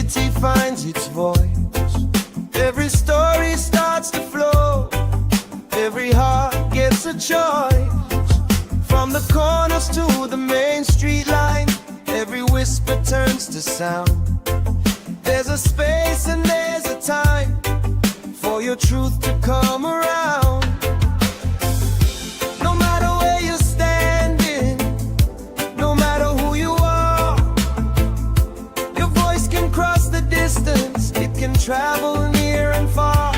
city finds its voice. Every story starts to flow. Every heart gets a choice. From the corners to the main street line, every whisper turns to sound. There's a space and there's a time for your truth to come around. No matter where you're standing, no matter who you are, your voice can cross the distance, it can travel near and far.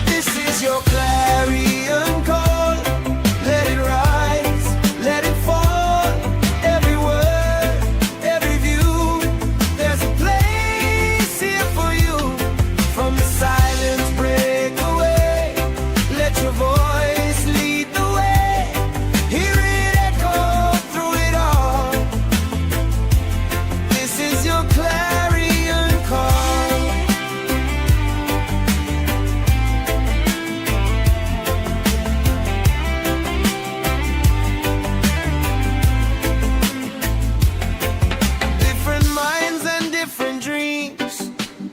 This is your clarion call. Let it rise, let it fall. Every word, every view, there's a place here for you. From the silence, break away. Let your voice lead the way. Hear it echo through it all. This is your clarion call. Different minds and different dreams,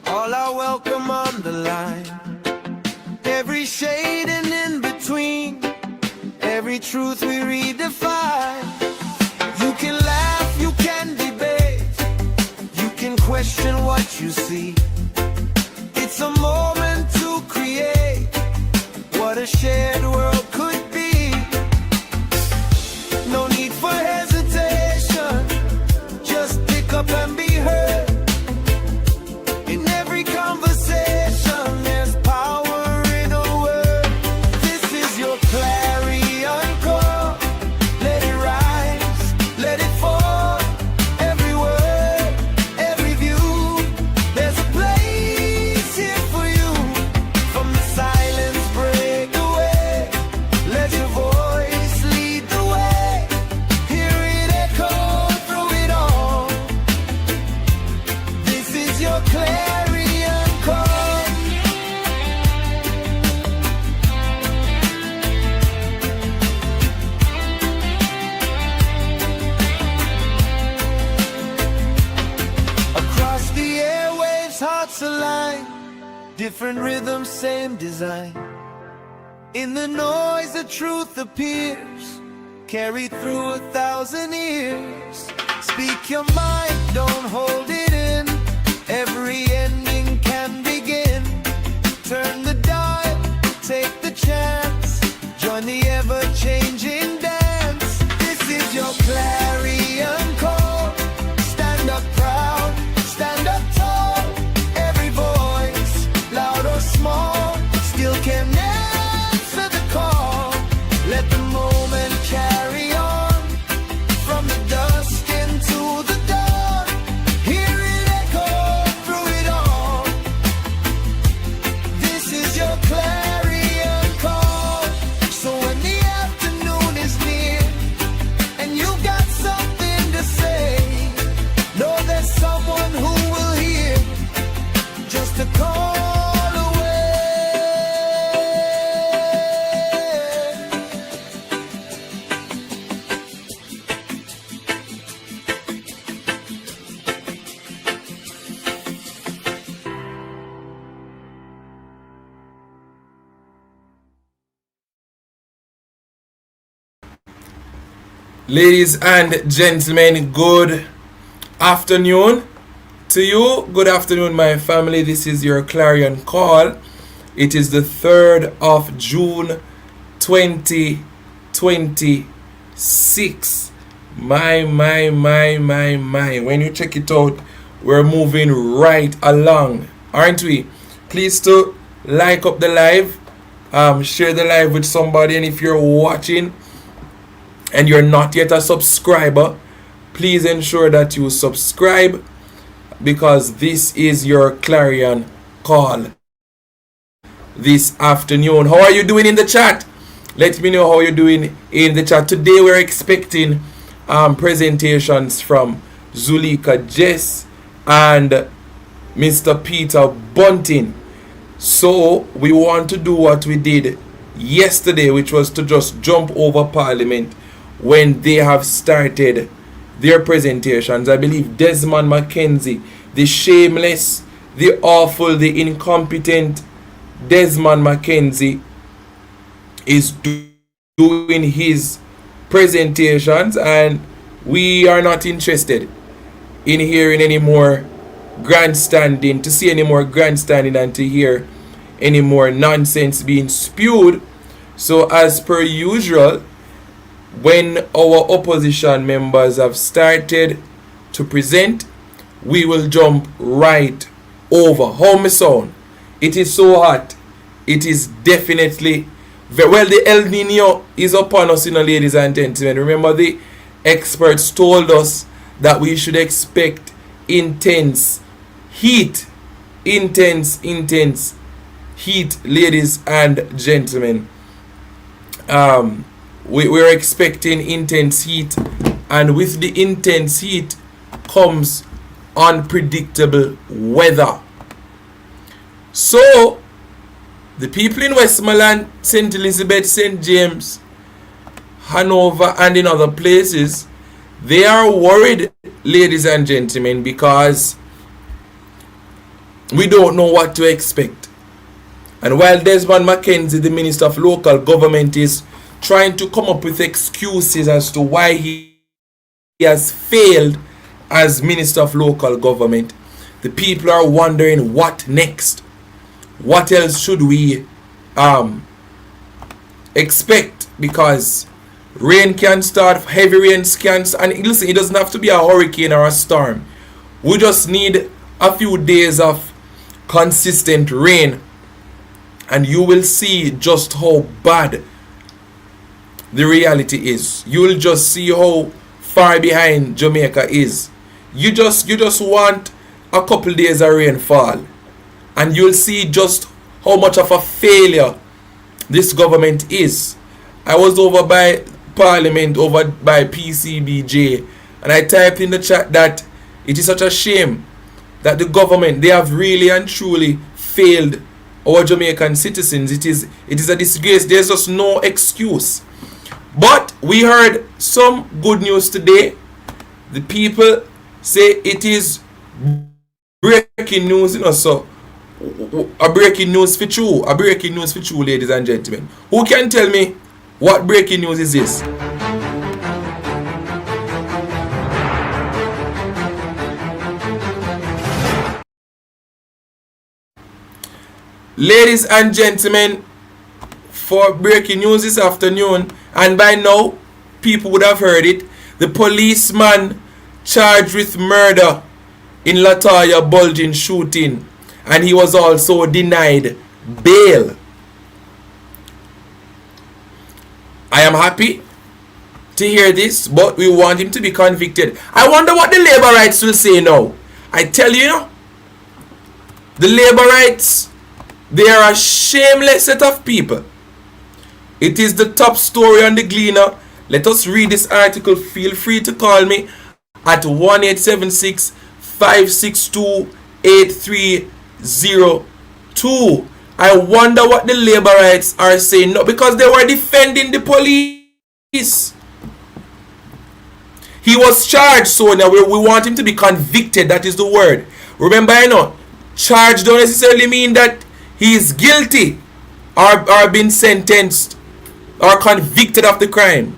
all are welcome on the line. Every shade and in between, every truth we redefine. You can laugh, you can debate, you can question what you see. It's a moment to create what a shared world could be. No need for hesitation, just pick up and be heard. In every conversation, there's power in a word. This is your clarion call. Let it rise, let it fall. Every word, every view, there's a place here for you. From the silence, break away. Let your voice lead the way. Hear it echo through it all. This is your clarion call. Across the airwaves, hearts align. Different rhythms, same design. In the noise, the truth appears, carried through 1,000 years. Speak your mind, don't hold it in. Every ending can begin. Turn the dial, take the chance. Join the ever-changing dance. This is your clarion call. Stand up proud, stand up tall. Every voice, loud or small, still can answer the call. Let the moment carry on. From the dusk into the dawn, hear it echo through it all. This is your clarion call. So when the afternoon is near and you've got something to say, know there's someone who will hear, just a call away. Ladies and gentlemen, good afternoon to you. Good afternoon, my family. This is your clarion call. It is the 3rd of June 2026. My. When you check it out, we're moving right along, aren't we? Please to like up the live, share the live with somebody, and if you're watching and you're not yet a subscriber, please ensure that you subscribe, because this is your clarion call this afternoon. How are you doing in the chat? Let me know how you're doing in the chat. Today we're expecting presentations from Zulika Jess and Mr. Peter Bunting. So we want to do what we did yesterday, which was to just jump over Parliament when they have started their presentations. I believe Desmond McKenzie, the shameless the awful, the incompetent Desmond McKenzie is doing his presentations, and we are not interested in hearing any more grandstanding, to see any more grandstanding, and to hear any more nonsense being spewed. So as per usual, when our opposition members have started to present, we will jump right over. How me sound? It is so hot. It is definitely well, the El Nino is upon us, ladies and gentlemen. Remember, the experts told us that we should expect intense heat. Intense heat, ladies and gentlemen. We're expecting intense heat, and with the intense heat comes unpredictable weather. So the people in Westmoreland, St. Elizabeth, St. James, Hanover, and in other places, they are worried, ladies and gentlemen, because we don't know what to expect. And while Desmond McKenzie, the Minister of Local Government, is trying to come up with excuses as to why he has failed as Minister of Local Government, the people are wondering what next. What else should we expect? Because rain can start, heavy rains can start, and listen, it doesn't have to be a hurricane or a storm. We just need a few days of consistent rain, and you will see just how bad the reality is. You will just see how far behind Jamaica is. You just want a couple days of rainfall, and you'll see just how much of a failure this government is. I was over by Parliament, over by PCBJ, and I typed in the chat that it is such a shame that the government, they have really and truly failed our Jamaican citizens. It is a disgrace. There's just no excuse. But we heard some good news today. The people say it is breaking news, so a breaking news for you, ladies and gentlemen. Who can tell me what breaking news is this? Ladies and gentlemen, for breaking news this afternoon, and by now people would have heard it, the policeman charged with murder in Latoya Bulgin shooting, and he was also denied bail. I am happy to hear this, but we want him to be convicted. I wonder what the labor rights will say now. I tell you, the labor rights, they are a shameless set of people. It is the top story on the Gleaner. Let us read this article. Feel free to call me at 1-876-562-8302. I wonder what the labor rights are saying. No, because they were defending the police. He was charged, so now we want him to be convicted. That is the word. Remember, charged don't necessarily mean that he is guilty or been sentenced or convicted of the crime.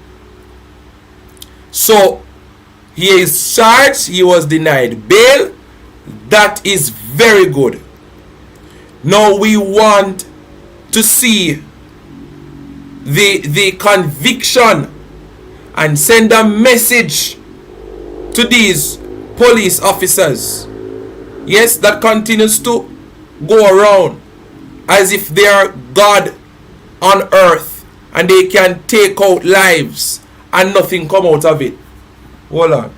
So he is charged, he was denied bail. That is very good. Now we want to see the conviction and send a message to these police officers. Yes, that continues to go around as if they are God on earth and they can take out lives and nothing come out of it. Hold on.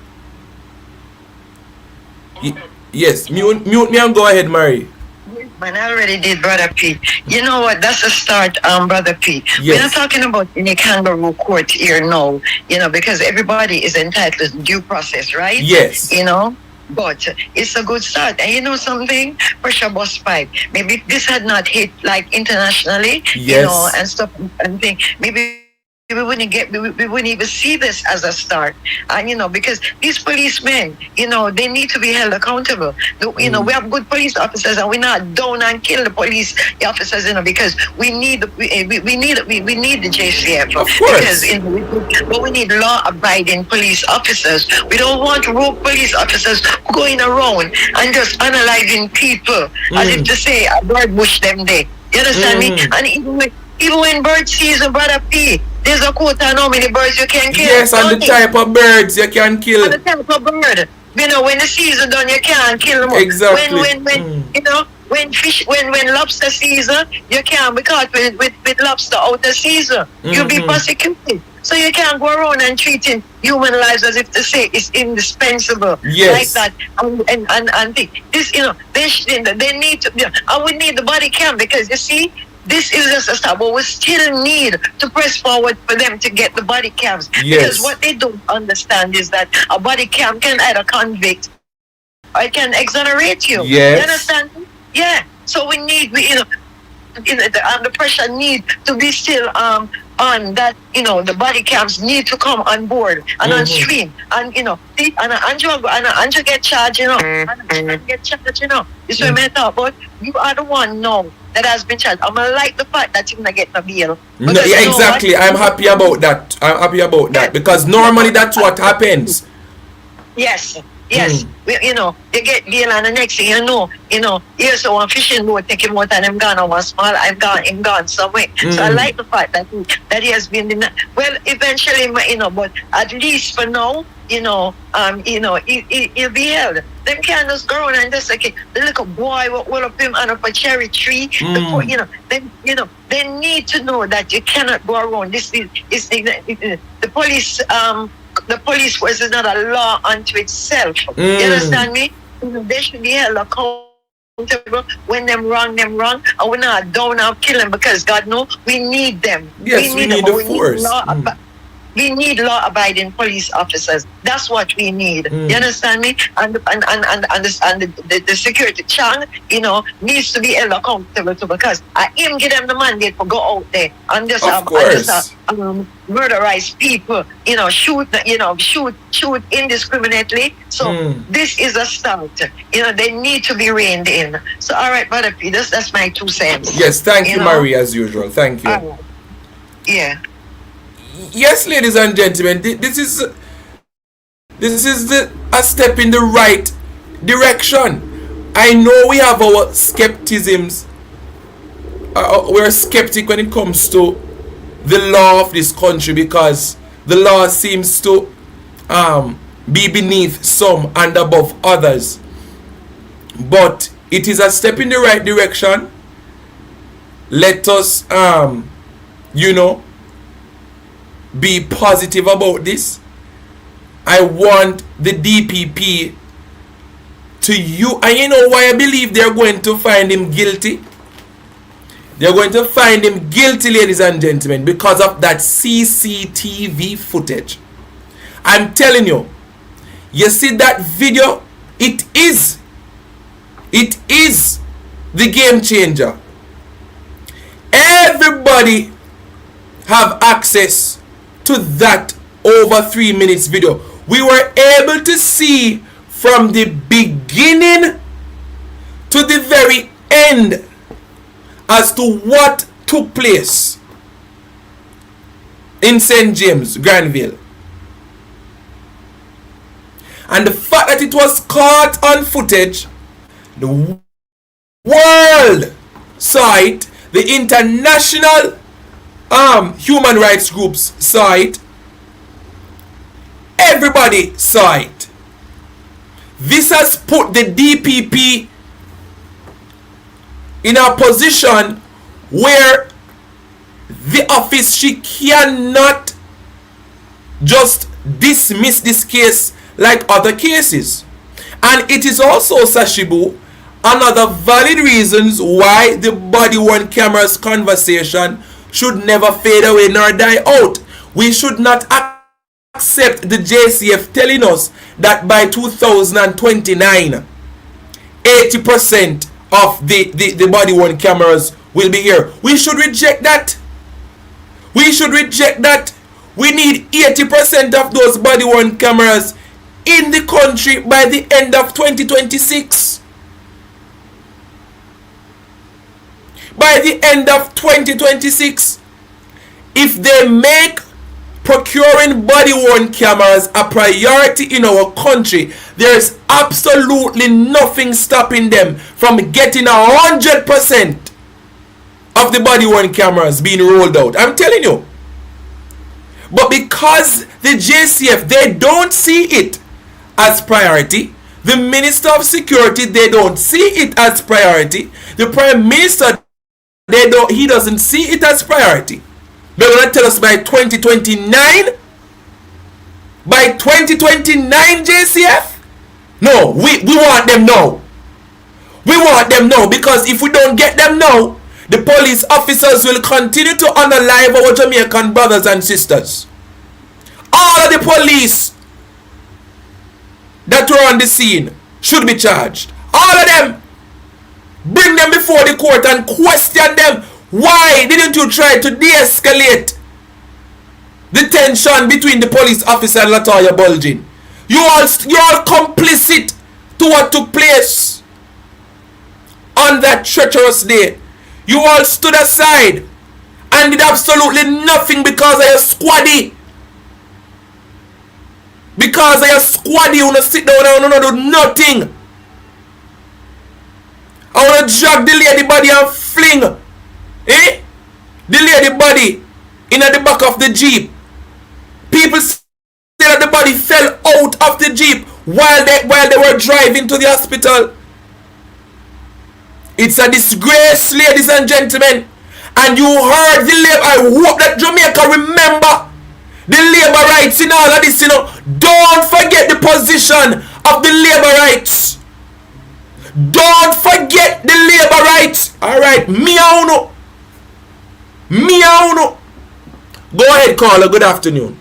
Yes, mute me and go ahead, Mary. Man, I already did, Brother P. You know what? That's a start, Brother P. Yes. We're not talking about any kangaroo court here, no. Because everybody is entitled to due process, right? Yes. But it's a good start. And you know something? Pressure bust pipe. Maybe if this had not hit like internationally, yes, and stuff and thing, maybe we wouldn't even see this as a start. And because these policemen, they need to be held accountable. We have good police officers, and we're not down and kill the police officers, because we need we need the JCF. Of course. Because but we need law-abiding police officers. We don't want rogue police officers going around and just analyzing people as if to say a bird bush them day. You understand me? And even when bird season, brother P, there's a quote on how many birds you can kill. Yes, and the type of birds you can kill. And the type of bird. When the season done, you can't kill them. Exactly. When lobster season, you can't be caught with lobster out of season. You'll be prosecuted. So you can't go around and treating human lives as if to say it's indispensable. Yes. Like that. And this, they need to, I would need the body cam, because you see, this is just a start, but we still need to press forward for them to get the body cams. Yes. Because what they don't understand is that a body cam can either convict or it can exonerate you. Yes. You understand? Yeah. So we need, the pressure need to be still on that. The body cams need to come on board and on stream, and Andrew get charged. And get charged. This way I talk about. You are the one now that has been charged. I'm gonna like the fact that you're gonna get the bail. No, yeah, exactly. I'm happy about that. Because normally that's what happens. Yes. You get bail, and the next thing here's one fishing boat take him out and him gone, and one small, him gone somewhere. So I like the fact that he has been in. Well, eventually, but at least for now, he'll be held. Them can't just go around and just like the little boy will up him on up a cherry tree. They need to know that you cannot go around. This is the police. The police force is not a law unto itself. You understand me? They should be held accountable. When them wrong, and we're not down and kill them, because God knows we need them. Yes, we need the force. We need law-abiding police officers. That's what we need. You understand me? And the security chang, needs to be held accountable too, because I him give them the mandate to go out there and just murderize people. Shoot indiscriminately. So this is a start. They need to be reined in. So all right, Brother P, that's my 2 cents. Yes, thank you, Marie, as usual. Thank you. Yeah. Yes, ladies and gentlemen, this is a step in the right direction. I know we have our skepticisms. We're skeptic when it comes to the law of this country, because the law seems to be beneath some and above others. But it is a step in the right direction. Let us, be positive about this. I want the DPP to and you know why I believe they're going to find him guilty? They're going to find him guilty, ladies and gentlemen, because of that CCTV footage. I'm telling you, you see that video? It is the game changer. Everybody have access to that over 3 minutes video. We were able to see from the beginning to the very end as to what took place in St. James, Granville. And the fact that it was caught on footage, the world saw it, the international human rights groups saw it, everybody saw it. This has put the DPP in a position where the office, she cannot just dismiss this case like other cases. And it is also, Sashibu, another valid reasons why the body-worn cameras conversation should never fade away nor die out. We should not accept the JCF telling us that by 2029, 80% of the body-worn cameras will be here. We should reject that. We should reject that. We need 80% of those body-worn cameras in the country by the end of 2026. By the end of 2026, if they make procuring body-worn cameras a priority in our country, there is absolutely nothing stopping them from getting 100% of the body-worn cameras being rolled out. I'm telling you. But because the JCF, they don't see it as priority. The Minister of Security, they don't see it as priority. The Prime Minister, he doesn't see it as priority. They're going to tell us by 2029? By 2029, JCF? No, we want them now. We want them now, because if we don't get them now, the police officers will continue to unalive our Jamaican brothers and sisters. All of the police that were on the scene should be charged. All of them. Bring them before the court and question them. Why didn't you try to de-escalate the tension between the police officer and Latoya Bulgin? You all complicit to what took place on that treacherous day. You all stood aside and did absolutely nothing because of your squaddy. Because of your squaddy, you wanna sit down and you do nothing. I wanna drag the lady body and fling the lady body in at the back of the Jeep. People say that the body fell out of the Jeep while they were driving to the hospital. It's a disgrace, ladies and gentlemen. And you heard the labor. I hope that Jamaica remember the labor rights in all of this, you know. Don't forget the position of the labor rights. Don't forget the labor rights. Alright, me. Go ahead, caller. Good afternoon.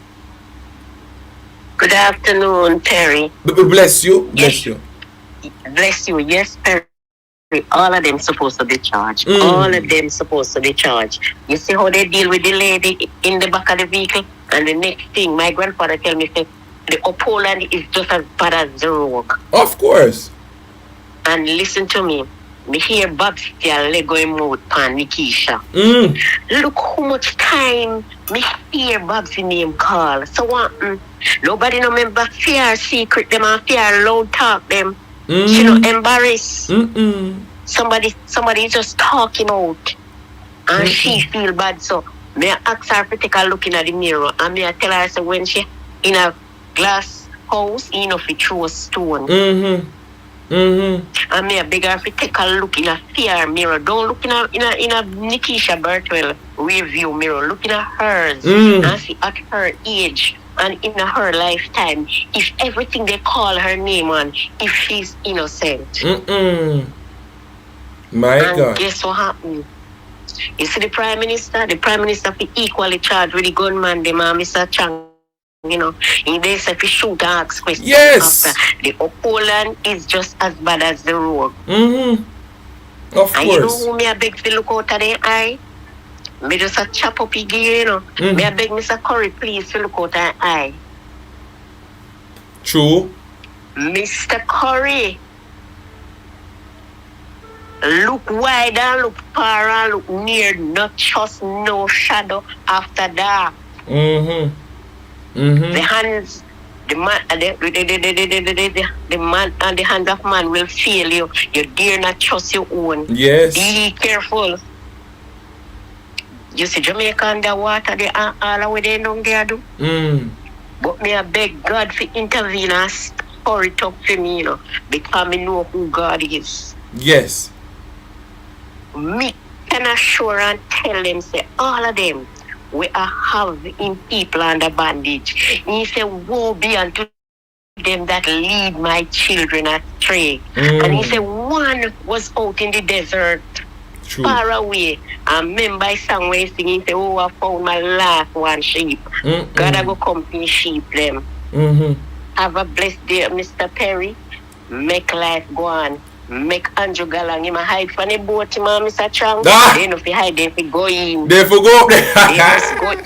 Good afternoon, Perry. Bless you. Bless you. Bless you. Yes, Perry. All of them supposed to be charged. All of them supposed to be charged. You see how they deal with the lady in the back of the vehicle? And the next thing, my grandfather tell me, say, the uphold is just as bad as the road. Of course. And listen to me. Me hear Bob still let go mouth pan Nikisha. Look how much time me hear Bob's name call. So what? Nobody no remember fear secret them and fear loud talk them. She no embarrassed. Somebody just talking out. And she feel bad. So me ask her to take a look in the mirror. And me tell her so when she in a glass house, you know, if it throw a stone. And me a beg her to take a look in a fear mirror. Don't look in a Nikisha Bertwell review mirror. Look in a hers and see at her age and in her lifetime if everything they call her name on, if she's innocent. My and God. Guess what happened? You see the Prime Minister be equally charged with the gunman, the man, Mr. Chang. You know, he they say to shoot and ask questions. Yes. After. The uphold is just as bad as the road. Of course. And you know who me a beg to look out of their eye? Me just a chop up his gear, you know. Me a beg Mr. Curry, please, to look out of their eye. True. Mr. Curry, look wide and look far and look near, not just no shadow after that. The hands, the man and the hands of man will fail you. You dare not trust your own. Yes. Be careful. You see Jamaica underwater, they are all the way they don't get do. But me I beg God to intervene and stir it up for me, you know, because me know who God is. Yes. Me can assure and tell them, say, all of them, we are having people under bondage. He said, woe be unto them that lead my children astray. And he said, one was out in the desert, True. far away. And remember I sang when he singing, he said, oh, I found my last one sheep. God, I go come to sheep them. Have a blessed day, Mr. Perry. Make life go on. make Andrew Galang him a hide from the boat, Mr. Chang. Then if he hide, then if he go in. They for go up there.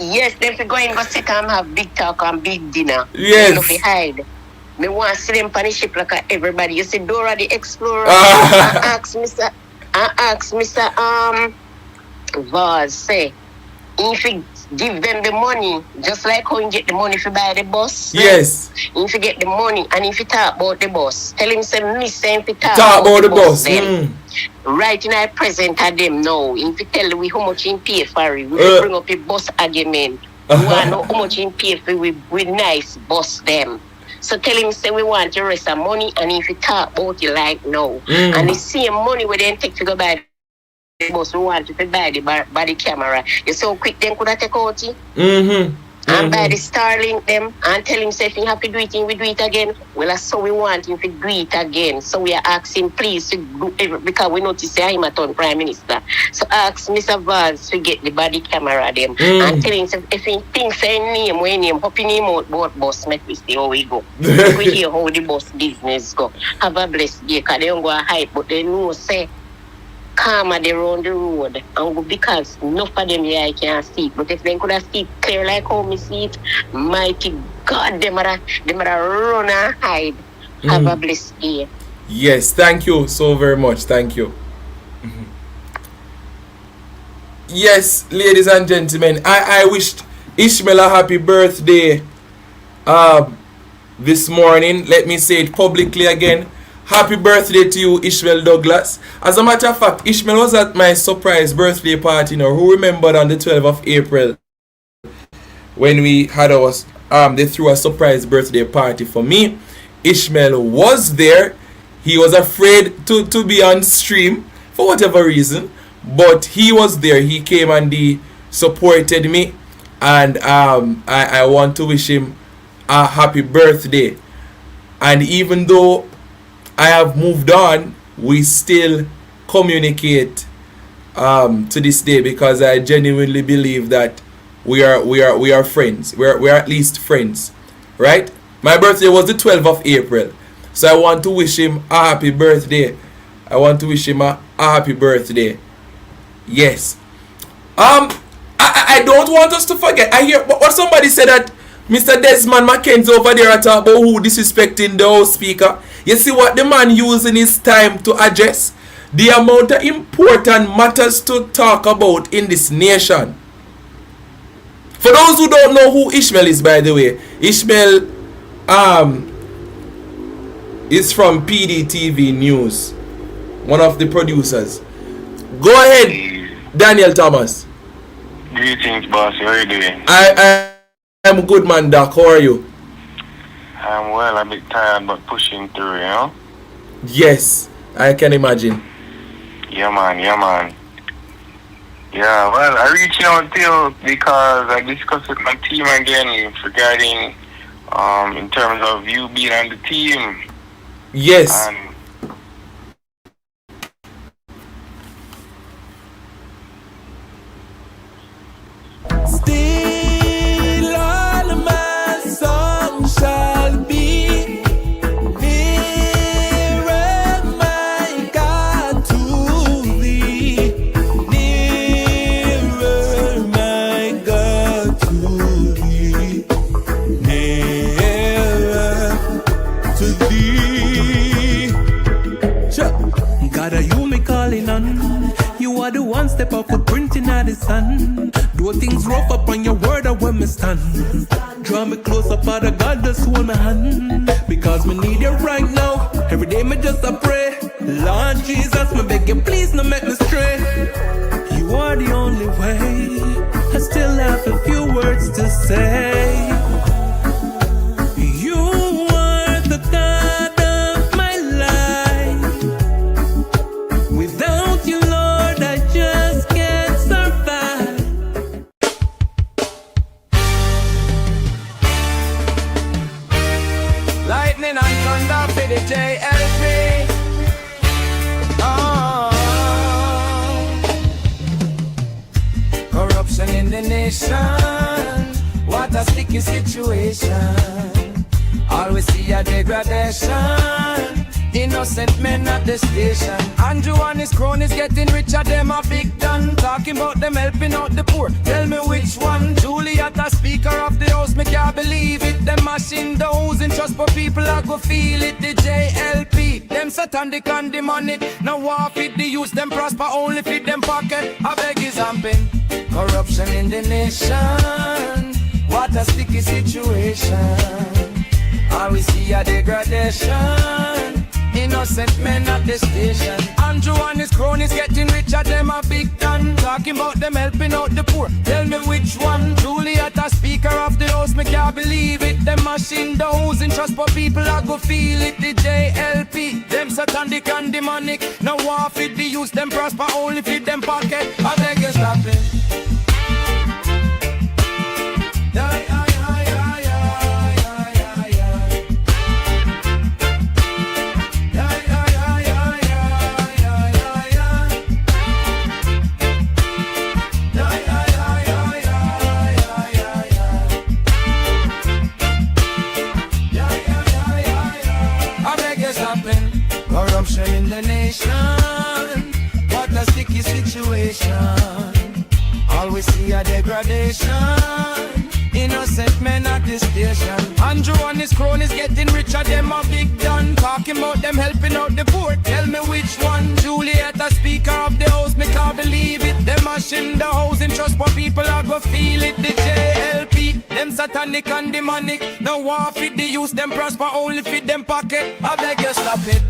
Yes, then if he go in, go sit and have big talk and big dinner. Yes. Then if he hide. Me want to see them on the ship like everybody. You see Dora the Explorer. I ask Mr. Vaz, say, if you give them the money, just like how you get the money if you buy the bus. Yes. If you get the money and if you talk about the bus, tell him say miss if you talk about the bus. Right in our present of them now. If you tell we how much in pay for it, we will bring up a bus argument. We want to know how much in pay for we nice bus them. So tell him say we want the rest of money and if you talk about it like no. And the same money we then take to go buy the bus, we want to buy the body camera. You see how quick them could have take out it? And buy the Starlink them and tell him say if he have to do it, we do it again. Well, that's so we want him to do it again. So we are asking please to do it because we notice that him a turn Prime Minister. So ask Mr. Vaz to get the body camera them and tell him say, if he thinks a name, when him hoping him out about bus, make we see how we go. We hear how the bus business go. Have a blessed day because they don't go a hype, but they know say calmer they round the road and because enough of them here I can't see it. But if they could have see it clear like how me see it, mighty God, them are run and hide. Have a blessed day. Yes, thank you so very much. Thank you. Yes, ladies and gentlemen, I wished Ishmael a happy birthday this morning. Let me say it publicly again. Happy birthday to you, Ishmael Douglas. As a matter of fact, Ishmael was at my surprise birthday party. Now, who remembered on the 12th of April when we had our they threw a surprise birthday party for me. Ishmael was there. He was afraid to be on stream for whatever reason, but he was there. He came and he supported me, and I want to wish him a happy birthday. And even though I have moved on, we still communicate to this day because I genuinely believe that we are friends. We're at least friends, right? My birthday was the 12th of April, so I want to wish him a happy birthday. I want to wish him a happy birthday. Yes. I don't want us to forget. I hear what somebody said that Mr. Desmond Mackenzie over there talk about who disrespecting the House Speaker. You see what the man using his time to address? The amount of important matters to talk about in this nation. For those who don't know who Ishmael is, by the way, Ishmael is from PDTV News, one of the producers. Go ahead, Daniel Thomas. Greetings, boss. How are you doing? I'm good, man, Doc. How are you? I'm well, a bit tired, but pushing through, you know? Yes, I can imagine. Yeah, man. Yeah, well, I reached out to you because I discussed with my team again regarding, in terms of you being on the team. Yes. And Still all my songs shall be nearer, my God, to thee. Nearer, my God, to thee. Nearer to thee. God, are you me calling on? You are the one step of footprinting at the sun. Do things rough up on your word or when me stand. Draw me closer, Father God, just hold my hand. Because me need you right now. Every day me just a pray. Lord Jesus, me beg you, please no make me stray. You are the only way. I still have a few words to say. You are the God of my life. Without you, Lord, I just can't survive. Lightning and thunder for the JLP. Oh. Corruption in the nation. What a sticky situation. Always see a degradation. Innocent men at the station. Andrew and his cronies getting richer, them a big done. Talking about them helping out the poor. Tell me which one. Juliet, a speaker of the house, me can't believe it. Them mashing those in trust for people, I go feel it. The JLP, them satanic and demonic. Now war fit the use, them prosper only fit them pocket. I beg is hamping. Corruption in the nation. What a sticky situation. And we see a degradation. Innocent men at the station. Andrew and his cronies getting richer, them a big done. Talking about them helping out the poor. Tell me which one. Juliet, a speaker of the house, me can't believe it. Them mashing the house in trust for people, I go feel it. The JLP, them satanic and demonic. Now war fit the use, them prosper only fit them pocket. I beg you stop it. Corruption in the nation, what a sticky situation. Always see a degradation. Innocent men at the station. Andrew and his cronies getting richer, them a big done. Talking about them helping out the poor. Tell me which one. Juliet, a speaker of the house, me can't believe it. Them mashing the house in trust for people, I go feel it. The JLP, them satanic and demonic. No war fit the use, them prosper only fit them pocket. I beg you stop it.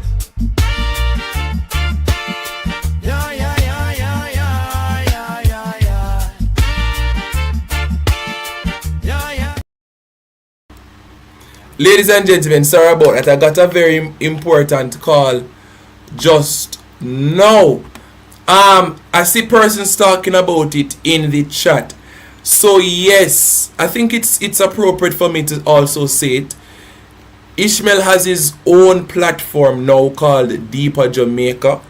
Yeah, yeah, yeah, yeah, yeah, yeah, yeah, yeah. Yeah, yeah. Ladies and gentlemen, sorry about that. I got a very important call just now. I see persons talking about it in the chat. So yes, I think it's appropriate for me to also say it. Ishmael has his own platform now called Deeper Jamaica.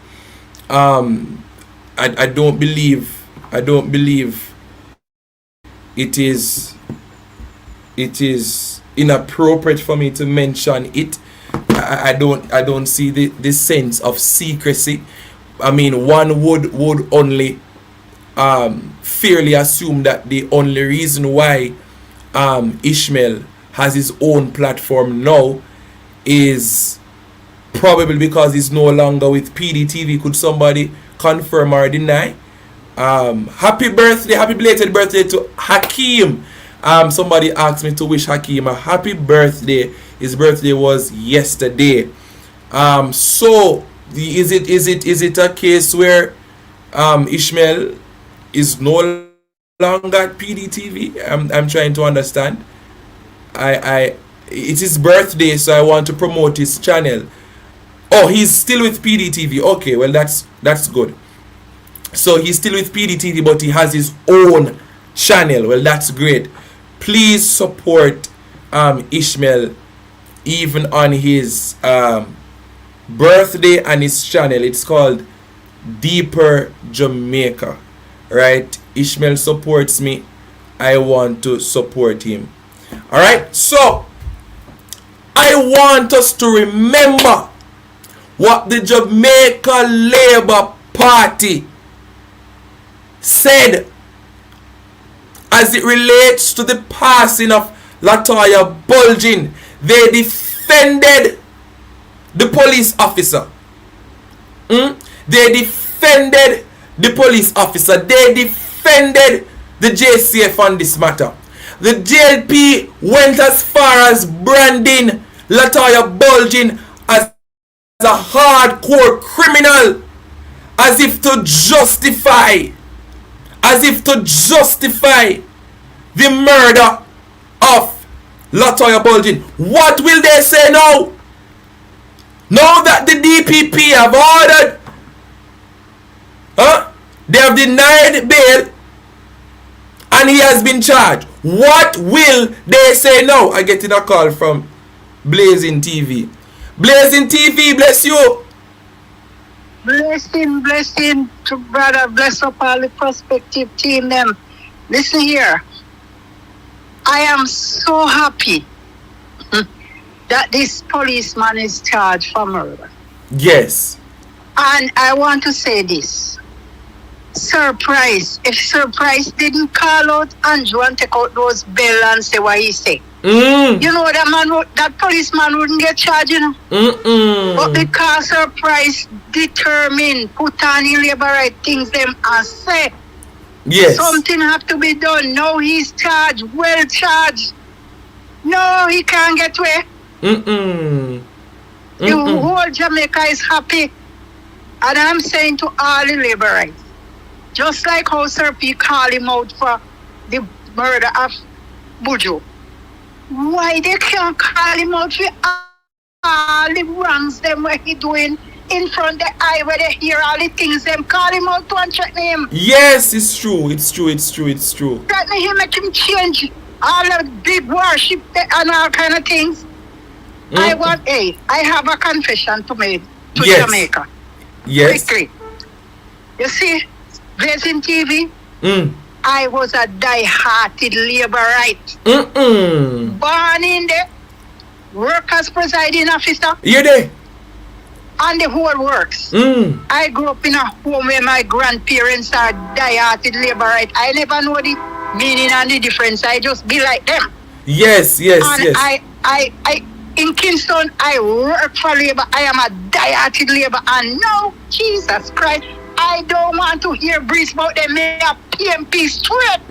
I don't believe it is inappropriate for me to mention it. I don't see the sense of secrecy. I mean, one would only fairly assume that the only reason why Ishmael has his own platform now is probably because he's no longer with PDTV. Could somebody confirm or deny? Happy birthday, happy belated birthday to Hakeem. Somebody asked me to wish Hakeem a happy birthday. His birthday was yesterday. So is it a case where Ishmael is no longer at PDTV? I'm trying to understand. It's his birthday, so I want to promote his channel. Oh, he's still with PDTV. Okay, well that's good. So he's still with PDTV, but he has his own channel. Well, that's great. Please support Ishmael even on his birthday and his channel. It's called Deeper Jamaica, right? Ishmael supports me. I want to support him. All right, so I want us to remember what the Jamaica Labour Party said as it relates to the passing of Latoya Bulgin. They defended the police officer. They defended the police officer. They defended the JCF on this matter. The JLP went as far as branding Latoya Bulgin as a hardcore criminal, as if to justify the murder of Latoya Bulgin. What will they say now? Now that the DPP have ordered, they have denied bail and he has been charged. What will they say now? I get a call from Blazing TV. Blazing TV, bless you. Blessing to brother, bless up all the prospective team them. Listen here. I am so happy that this policeman is charged for murder. Yes. And I want to say this. Surprise. If Surprise didn't call out Andrew and take out those bail and say what he said. You know that policeman wouldn't get charged, you know. But because Surprise determined, put on in labor right things them and say something have to be done. Now he's charged, well charged. No, he can't get away. The whole Jamaica is happy. And I'm saying to all the labor rights, just like how Sir P called him out for the murder of Buju, why they can't call him out for all the wrongs them what he doing in front of the eye where they hear all the things them, call him out to and threaten him. Yes, it's true. Threaten him, make him change all the big worship and all kind of things. I have a confession to make to Jamaica. Yes. Quickly. You see, Blazing TV, I was a die-hearted labor right. Born in the workers presiding officer. You there? And the whole works. I grew up in a home where my grandparents are die-hearted labor right. I never know the meaning and the difference. I just be like them. Yes. And I in Kingston, I work for labor. I am a die-hearted labor. And now, Jesus Christ, I don't want to hear breeze about them. May a PMP straight.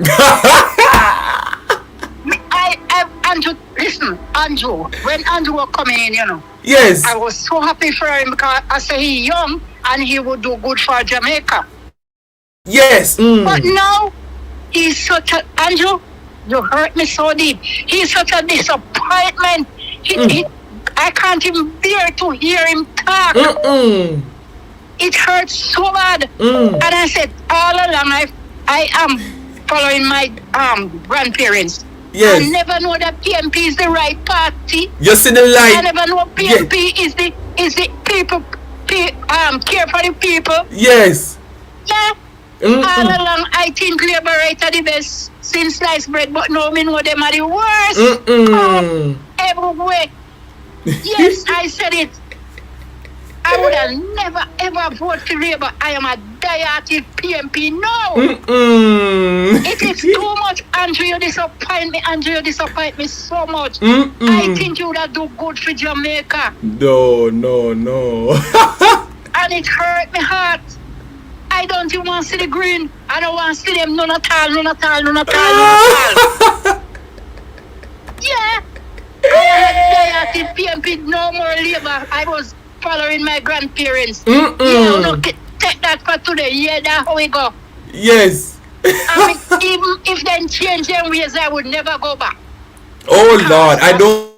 Andrew, listen, Andrew, when Andrew was coming in, you know. Yes. I was so happy for him because I say he's young and he would do good for Jamaica. Yes. But now, he's such a, Andrew, you hurt me so deep. He's such a disappointment. I can't even bear to hear him talk. It hurts so bad. And I said, all along, I am following my grandparents. Yes. I never know that PMP is the right party. You see the light. I never know PMP is the people care for the people. Yes. Yeah. All along, I think labor right are the best since sliced bread, but no, me know them are the worst. Everywhere. Yes, I said it. I would have never ever voted for Labour. I am a die-hearted PMP. No. It is too much, Andrew. You disappoint me. Andrew, you disappoint me so much. I think you would have do good for Jamaica. No. And it hurt my heart. I don't even want to see the green. I don't want to see them none at all. Yeah. I am a die-hearted PMP. No more Labour. I was following my grandparents. Yeah, no, take that for today. Yeah, that's how we go. Yes. I mean, even if they change their ways, I would never go back. Oh Lord, I don't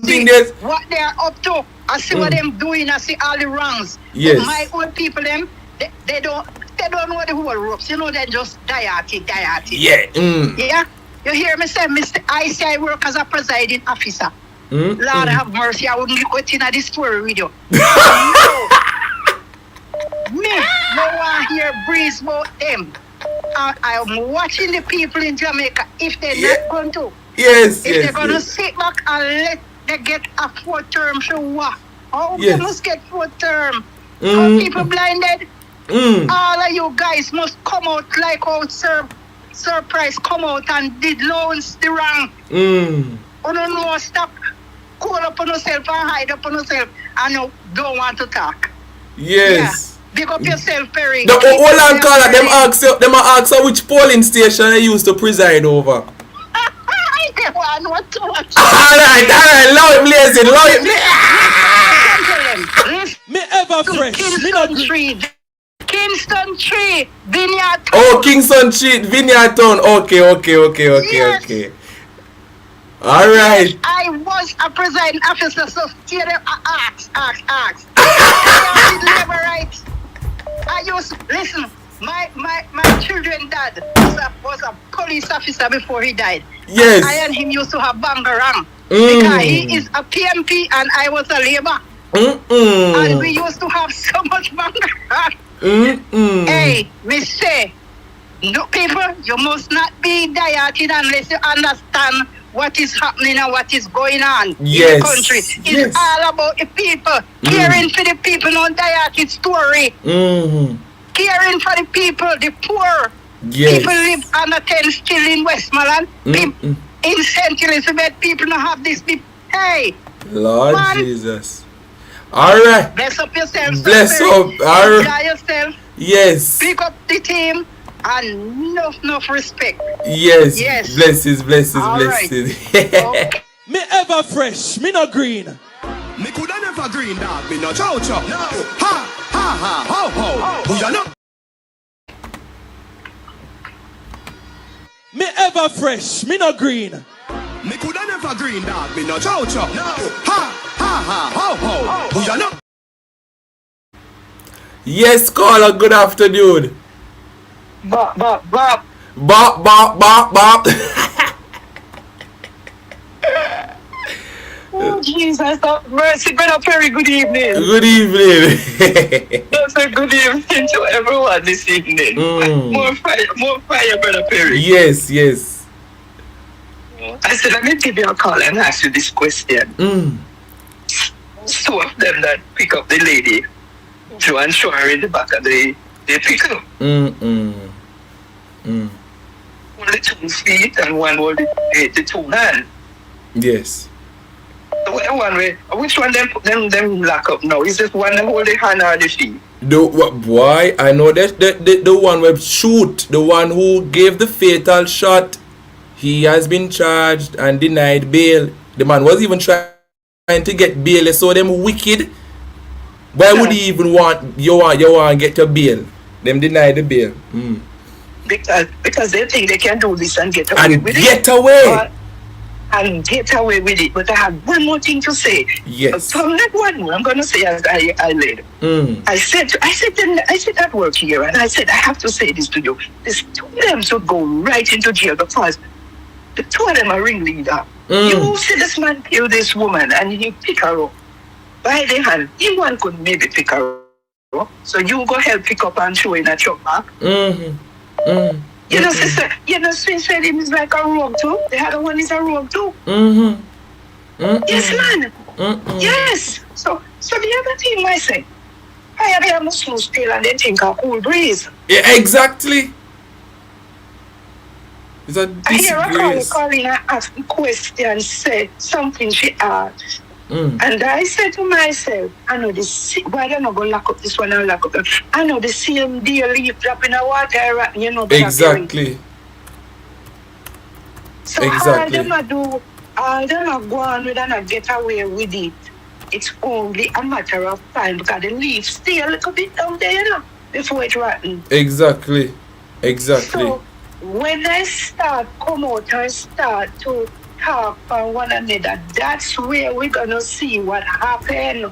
think that what they are up to. I see what them doing. I see all the wrongs. Yes. But my old people, them, they don't know the whole ropes. You know, they just die-hearted. Yeah. Yeah. You hear me say, Mr. I say I work as a presiding officer. Lord have mercy, I wouldn't go in this story with you. No one here breeze about them. I'm watching the people in Jamaica if they're not going to. Yes. If they're going to sit back and let them get a fourth term, so what? Oh, they must get fourth term. How people blinded? All of you guys must come out like how Surprise come out and did loans the wrong. You don't know, stop. Cool up on yourself and hide up on yourself and you don't want to talk. Yes. Yeah. Big up yourself, Perry. Hold on, caller. Them ask you which polling station I used to preside over. They want what to watch. Alright. Love him, blazing. Me ever fresh. Kingston Tree, Vineyard Town. Oh, Kingston Street, Vineyard Town. Okay. Yes. Alright. I was a presiding officer, so steer them ask. I labor rights. I used listen, my children's dad was a police officer before he died. Yes. I and him used to have bangarang. Because he is a PMP and I was a labor. And we used to have so much bangarang. Hey, me say, no people, you must not be die-hearted unless you understand what is happening and what is going on Yes. in the country. It's Yes. all about the people. Caring for the people on Diaki's story. Mm-hmm. Caring for the people, the poor. Yes. People live under 10 still in Westmoreland. Mm-mm. In St. Elizabeth, people don't have this. Hey, Lord man. Jesus. All right. Bless up yourself. Bless Spirit. up. All Enjoy right. yourself. Yes. Pick up the team and enough respect. Yes. Yes. Blessings, blessings, All right. blessings. Okay. Me ever fresh, me no green. Me coulda never green dog, me no chow chow. No. Ha ha ha ho ho. Who ya know? Me ever fresh, me no green. Me coulda never green dog, me no chow chow. No. Ha ha ha ho ho. Who ya know? Yes, caller, good afternoon. Bop. Bop, bop, bop, bop. Oh, Jesus, mercy, Brother Perry, good evening. Good evening. That's a good evening to everyone this evening. More fire, Brother Perry. Yes, yes. I said, let me give you a call and ask you this question. Two of them that pick up the lady, Joe and Shore in the back of the pickup. Only 2 feet and one hold the 2 hands. Yes. Which one them lock up now? Is this one that hold the hand or the feet? Boy, I know that the one who shoot, the one who gave the fatal shot, he has been charged and denied bail. The man was even trying to get bail. They saw them wicked. Why would he even want you want to get your bail? Them deny the bail. Because they think they can do this and get away And with get it. away. And get away with it. But I have one more thing to say. Yes. From that one more, I'm gonna say as I laid. I said at work here, and I said I have to say this to you. These 2 of them should go right into jail because the 2 of them are ringleader. You see this man kill this woman and he pick her up by the hand. He one could maybe pick her up. So you go help pick up and show in a truck back. You know, sister, Sweet said him is like a rogue too. The other one is a rogue too. Yes, man. Yes. So the other thing I say, I have a smooth still and they think a cool breeze. Yeah, exactly. It's a I hear a disgrace. calling and asking questions, said something she asked. And I said to myself, I know this, why don't I go lock up this one and lock up that? I know the same deal leaf drop in the water, you know. Exactly. So Exactly. all them are go on with and get away with it. It's only a matter of time because the leaf stay a little bit down there, you know, before it rotten. Exactly. Exactly. So when I start come out and start to talk for one another, that's where we're gonna see what happened.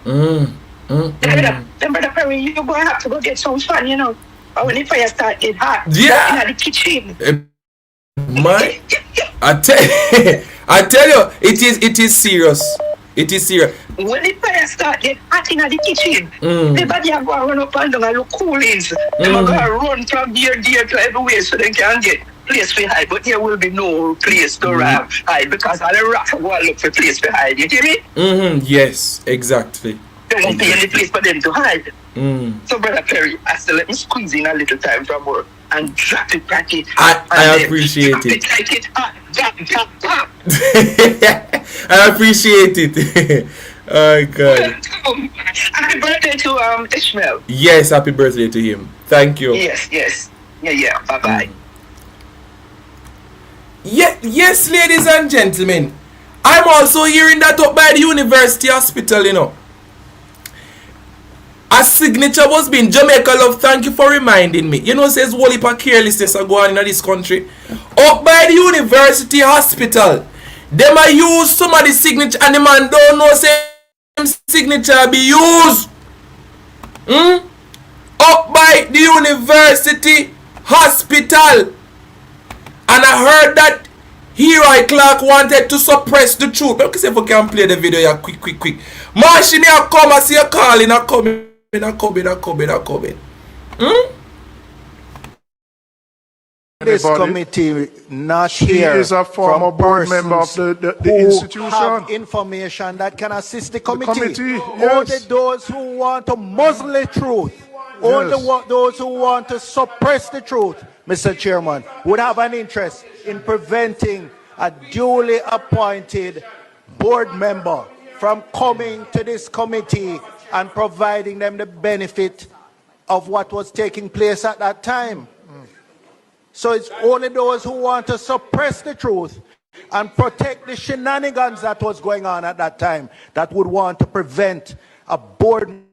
Then Brother Perry, you're gonna have to go get some fun, you know. Or when the fire start get hot, Yeah. in the kitchen. My, I tell you, it is serious. It is serious. When the fire start get hot in the kitchen, everybody are going to run up and down and look coolings. They're going to run from here to everywhere so they can get place to hide. But there will be no place to hide because all the rats are going to look for place to hide. You hear me? Yes, exactly. There won't be any place for them to hide. So, Brother Perry, I said, let me squeeze in a little time from work and drop it like it. I appreciate drop it. Like it drop. I appreciate it. Oh God. Happy birthday to Ishmael. Yes, happy birthday to him. Thank you. Yes. Yeah. Bye-bye. Yes, ladies and gentlemen. I'm also hearing that up by the University Hospital, you know. A signature was being Jamaica Love, thank you for reminding me. You know, says whole heap of carelessness are going on in this country. Up by the University Hospital, they might use some of the signature and the man don't know say signature be used. Up by the University Hospital. And I heard that Hero Clark wanted to suppress the truth. But see if we can play the video here quick. Marshall, me a come, I see a calling, I coming. this Anybody? committee not She here is a former from board member of persons the who institution. have information that can assist the committee. committee, Only yes. those who want to muzzle the truth, only those who want to suppress the truth, Mr. Chairman, would have an interest in preventing a duly appointed board member from coming to this committee and providing them the benefit of what was taking place at that time. So it's only those who want to suppress the truth and protect the shenanigans that was going on at that time that would want to prevent a board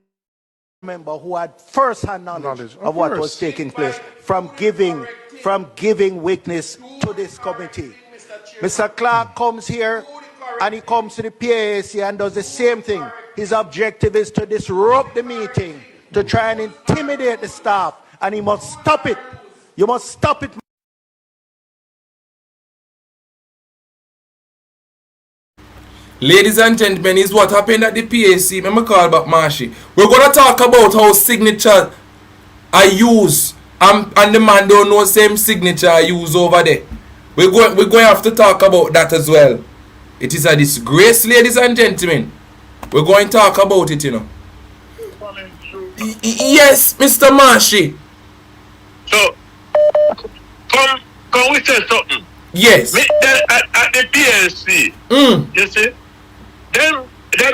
member who had first-hand knowledge of what was taking place from giving witness to this committee. Mr. Clark comes here and he comes to the PAC and does the same thing. His objective is to disrupt the meeting, to try and intimidate the staff, and he must stop it. You must stop it. Ladies and gentlemen, is what happened at the PAC. Let me call back Marshy. We're going to talk about how signature are used. And the man don't know same signature I use over there. We're going to have to talk about that as well. It is a disgrace, ladies and gentlemen. We're going to talk about it, you know. Yes, Mr. Marshy. So, come we say something. Yes. At the PLC, you see, then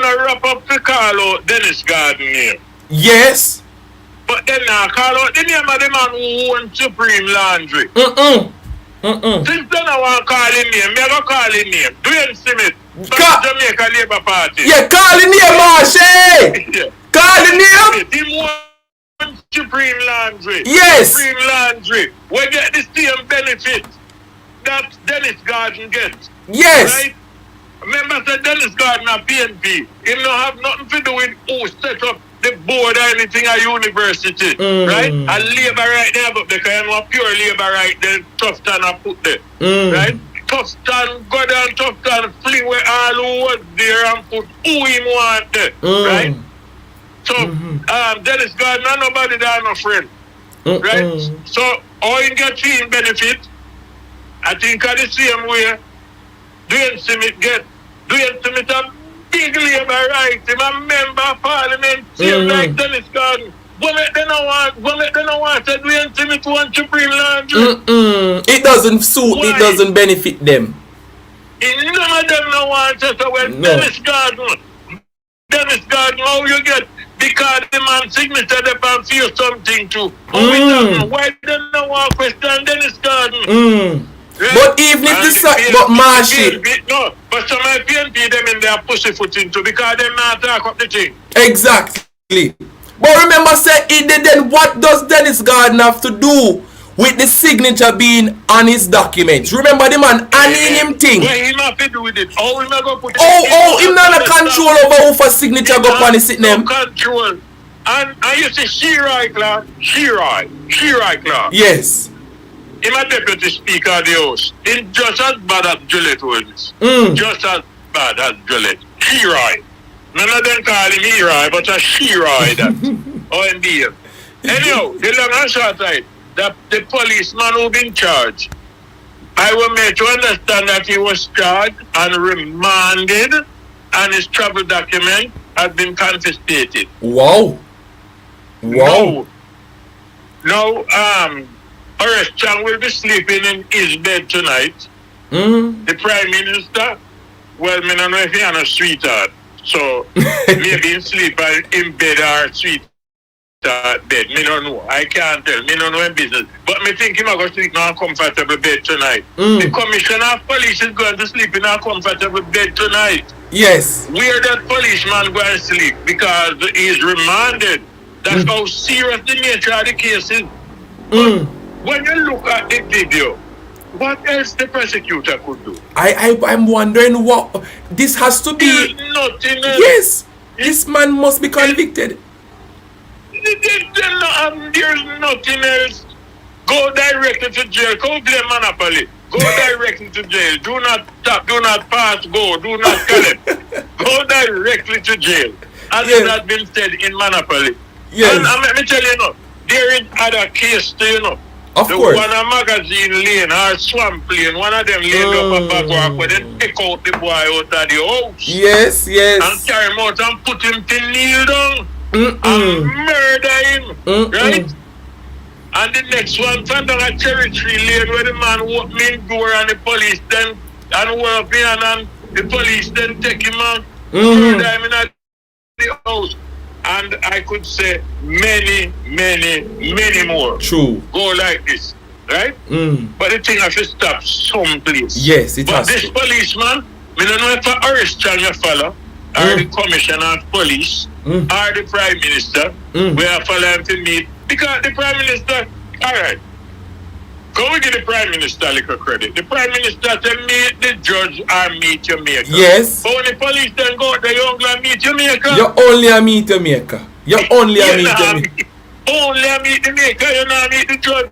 I wrap up to call out Dennis Garden name. Yes. But then I call out the name of the man who owns Supreme Laundry. Since then I want to call him name, I go call him name. Dwayne Smith from Jamaica Labour Party. Yeah, call him name, Marshy. Yeah. Call him name. He wants Supreme Laundry. Yes. Supreme Laundry. We get the same benefit that Dennis Garden gets. Yes. Right? Remember, said Dennis Garden at PNP. He don't have nothing to do with who set up the board or anything at university. Right? And labor right there, but they can have pure labor right there. Tufton I put there. Right? Tufton, go down Tufton, fling where all who was there and put who he want there. Right? So, Dennis Garden, nobody there, no friend. Right? So, all you get team benefit, I think the same way Dwayne Smith get. Dwayne Smith a big labor right. He's a member of parliament, same like Dennis Garden. What make they not want to Dwayne Smith want Supreme Laundry? It doesn't suit, Why? it doesn't benefit them. None of them no want to. So when Dennis Garden, how you get? Because the man signature they can feel something too. Why they not want to question Dennis Garden? Right? But even if this but Marshy. No, but some of the PNP them in their pussyfoot into because them not talk up the thing. Exactly. But remember, say then what does Dennis Garden have to do with the signature being on his documents? Remember the man handing him thing. Well, he not to do with it. Oh, he not go put it. Him not a control over who for signature go on his sit name. Control. And you see Shirai Clark. Shirai Clark. Yes. He's a deputy speaker of the house. He's just as bad as Gillette was. Just as bad as Gillette. Shirai. None of them call him Shirai, but a Shirai that. ONDF. Anyhow, the long and short side, that the policeman who been charged, I will make you understand that he was charged and remanded and his travel document has been confiscated. Wow. No, Horace Chang will be sleeping in his bed tonight. The Prime Minister, well, I don't know if he has a sweetheart. So, maybe he sleep in bed or sweetheart bed. Me don't know. I can't tell. Me don't know in business. But me think he might go sleep in a comfortable bed tonight. The Commissioner of Police is going to sleep in a comfortable bed tonight. Yes. Where that policeman going to sleep? Because he is remanded. That's how serious the nature of the case is. When you look at the video, what else the prosecutor could do? I'm wondering what this has to be. There's nothing else. Yes, this man must be convicted. There's nothing else. Go directly to jail. Go blame monopoly. Go directly to jail. Do not stop. Do not pass. Go. Do not collect. Go directly to jail. As it has been said in monopoly. Yes. And let me tell you, there is other case too, Of the course. one a magazine lane or swamp lane, one of them laid up a bag work where they take out the boy out of the house. Yes, And yes. carry him out and put him to kneel down and murder him. Right? And the next one, from down a cherry tree lane where the man walk main door and the police then and work me and the police then take him out, murder him in the house. And I could say many, many, many more. True. Go like this, right? But the thing has to stop someplace. Yes, it but has this to. policeman, I don't know if I arrest you follow, or the commissioner of police, or the prime minister, we are following to meet. Because the prime minister, all right, go we give the prime minister a little credit. The prime minister said meet the judge or meet your maker. Yes. But when the police then go, they don't go meet your maker. You're only a meter maker. You're only a meter maker. Only a meet the maker, you know, meet the judge.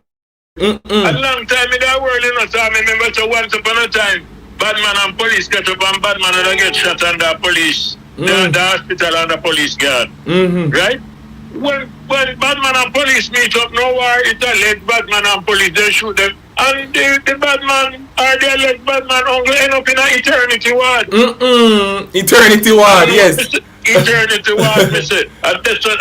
A long time in that world, you know, so I remember so once upon a time, Batman and police get up and Batman and get shot under police. The hospital under police guard. Right? When Batman and police meet up, no war, it's alleged Batman and police, they shoot them. And the Batman or the alleged Batman only end up in an eternity ward. Eternity ward, yes. Eternity ward, me say. And that's what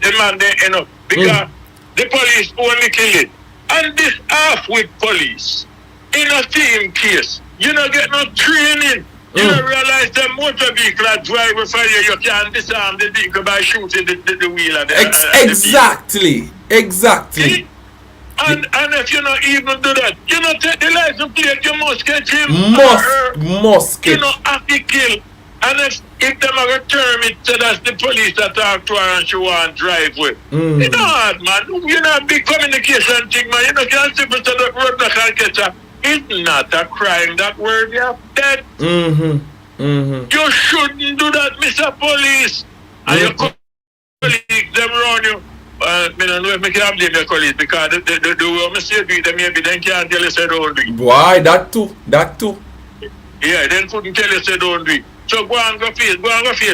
the man they end up. Because the police only kill it. And this half with police, in a team case, you don't get no training. You don't realize the motor vehicle driver for you can't disarm the vehicle by shooting the wheel of the Exactly. Exactly. And if you don't even do that, you don't take the license plate, you must catch him. Must catch. You know, have to kill. And if them are term it, so that's the police that talk to her and she want to drive with. You know hard, man. You know, big communication thing, man. You know, can't simply to the road that can catch her. It's not a crime that word you have dead. You shouldn't do that, Mr. Police. And your colleagues, them around you. I don't know if I can blame your colleagues because the way I say do it, maybe they can't tell you say don't do it. Why? That too. Yeah, they couldn't tell you say don't do it. So go and go face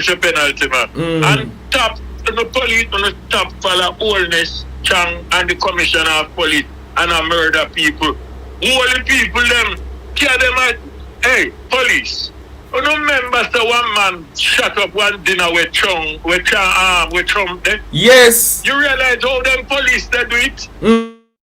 your penalty, man. And top the police on the top follow Oldness, Chang and the commissioner of police and a murder people. All the people them care them at hey, police. You know, remember so one man shut up one dinner with Trump there? Yes. You realize how them police they do it?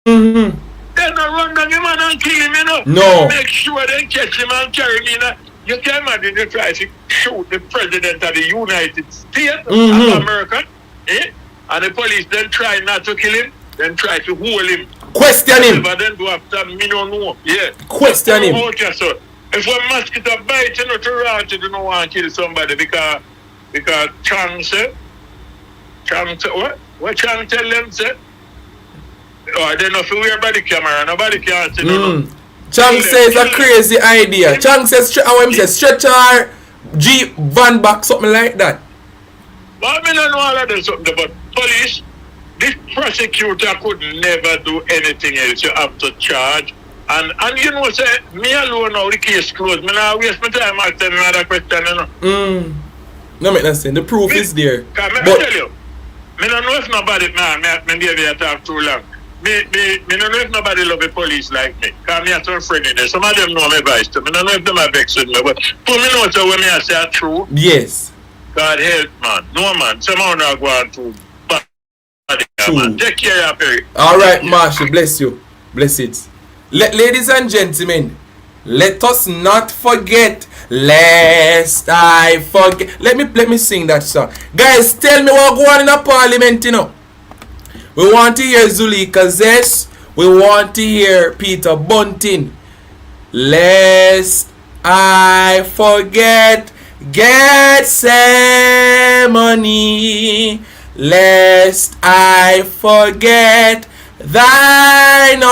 They not run down the man and kill him, you know. No. Make sure they catch him and carry him, you know. You can imagine you try to shoot the president of the United States of America, eh? And the police then try not to kill him, then try to hold him. Question him. But then do after me no know. Yeah. Question him. Okay, so if one mosquito bite, you know, to run, you don't want to kill somebody because Chang said what? What Chang tell them say? Oh, I don't know if you wear body camera, nobody can see no. Chang says a crazy idea. Chang says stretcher, Jeep, van back, something like that. But I don't know all of that something, but police, this prosecutor could never do anything else. You have to charge. And you know, say, me alone now, the case closed. Me now waste my time asking another question, you know. No make no sense. The proof is there. Because I tell you, I don't know if nobody, me give talk too long. Me don't know if nobody love the police like me. Because I have some friends in there. Some of them know my advice to me. I don't know if them are vexed with me. But for me know so when me I say true. Yes. God help, man. No, man. Somehow not going to bad, man. Take care of it. All right, Marshall. Bless you. Bless it. Ladies and gentlemen, let us not forget. Lest I forget. Let me sing that song. Guys, tell me what go on in the parliament, you know. We want to hear Zulika Zes. We want to hear Peter Bunting. Lest I forget, get ceremony. Lest I forget thine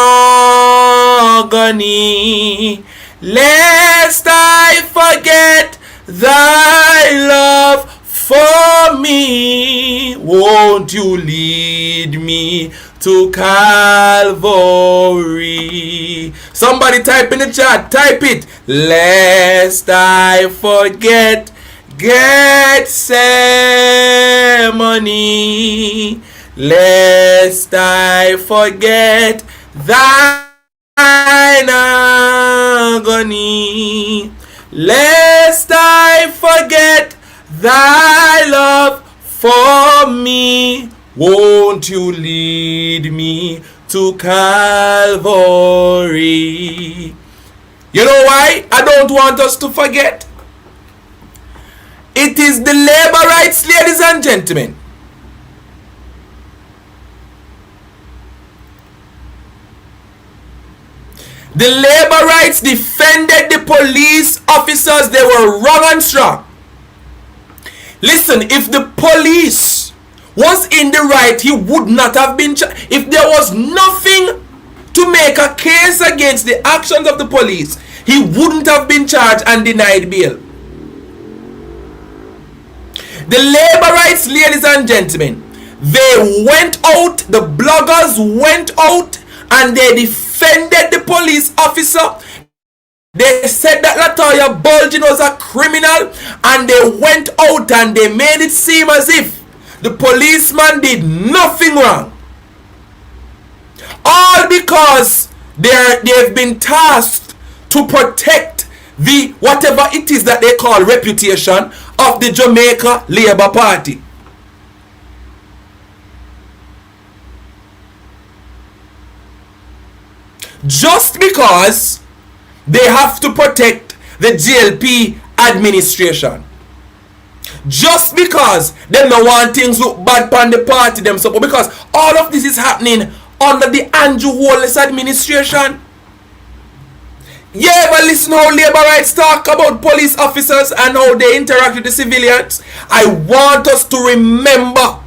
agony. Lest I forget thy love for me. Won't you lead me to Calvary? Somebody type in the chat. Type it. Lest I forget Gethsemane. Lest I forget thine agony, lest I forget thy love for me. Won't you lead me to Calvary? You know why I don't want us to forget? It is the labor rights, ladies and gentlemen. The labor rights defended the police officers. They were wrong and strong. Listen, if the police was in the right, he would not have been charged. If there was nothing to make a case against the actions of the police, he wouldn't have been charged and denied bail. The labor rights, ladies and gentlemen, they went out, the bloggers went out, and they defended the police officer. They said that Latoya Bulgin was a criminal, and they went out and they made it seem as if the policeman did nothing wrong. All because they've been tasked to protect the whatever it is that they call reputation of the Jamaica Labour Party. Just because they have to protect the GLP administration. Just because they don't want things look bad on the party themselves. Because all of this is happening under the Andrew Wallace administration. You ever listen how labor rights talk about police officers and how they interact with the civilians? I want us to remember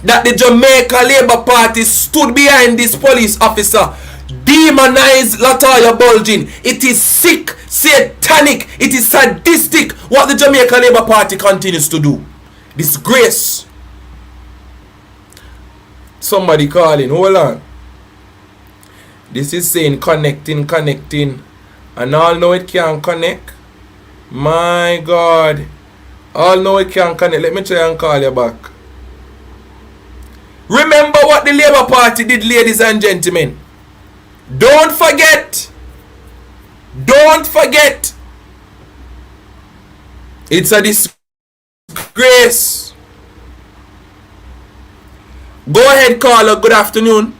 that the Jamaica Labour Party stood behind this police officer, demonized Latoya Bulgin. It is sick, satanic, it is sadistic what the Jamaica Labour Party continues to do. Disgrace. Somebody calling, hold on. This is saying connecting. And all know it can connect. My God. All know it can connect. Let me try and call you back. Remember what the Labour Party did, ladies and gentlemen. Don't forget. Don't forget. It's a disgrace. Go ahead, caller. Good afternoon.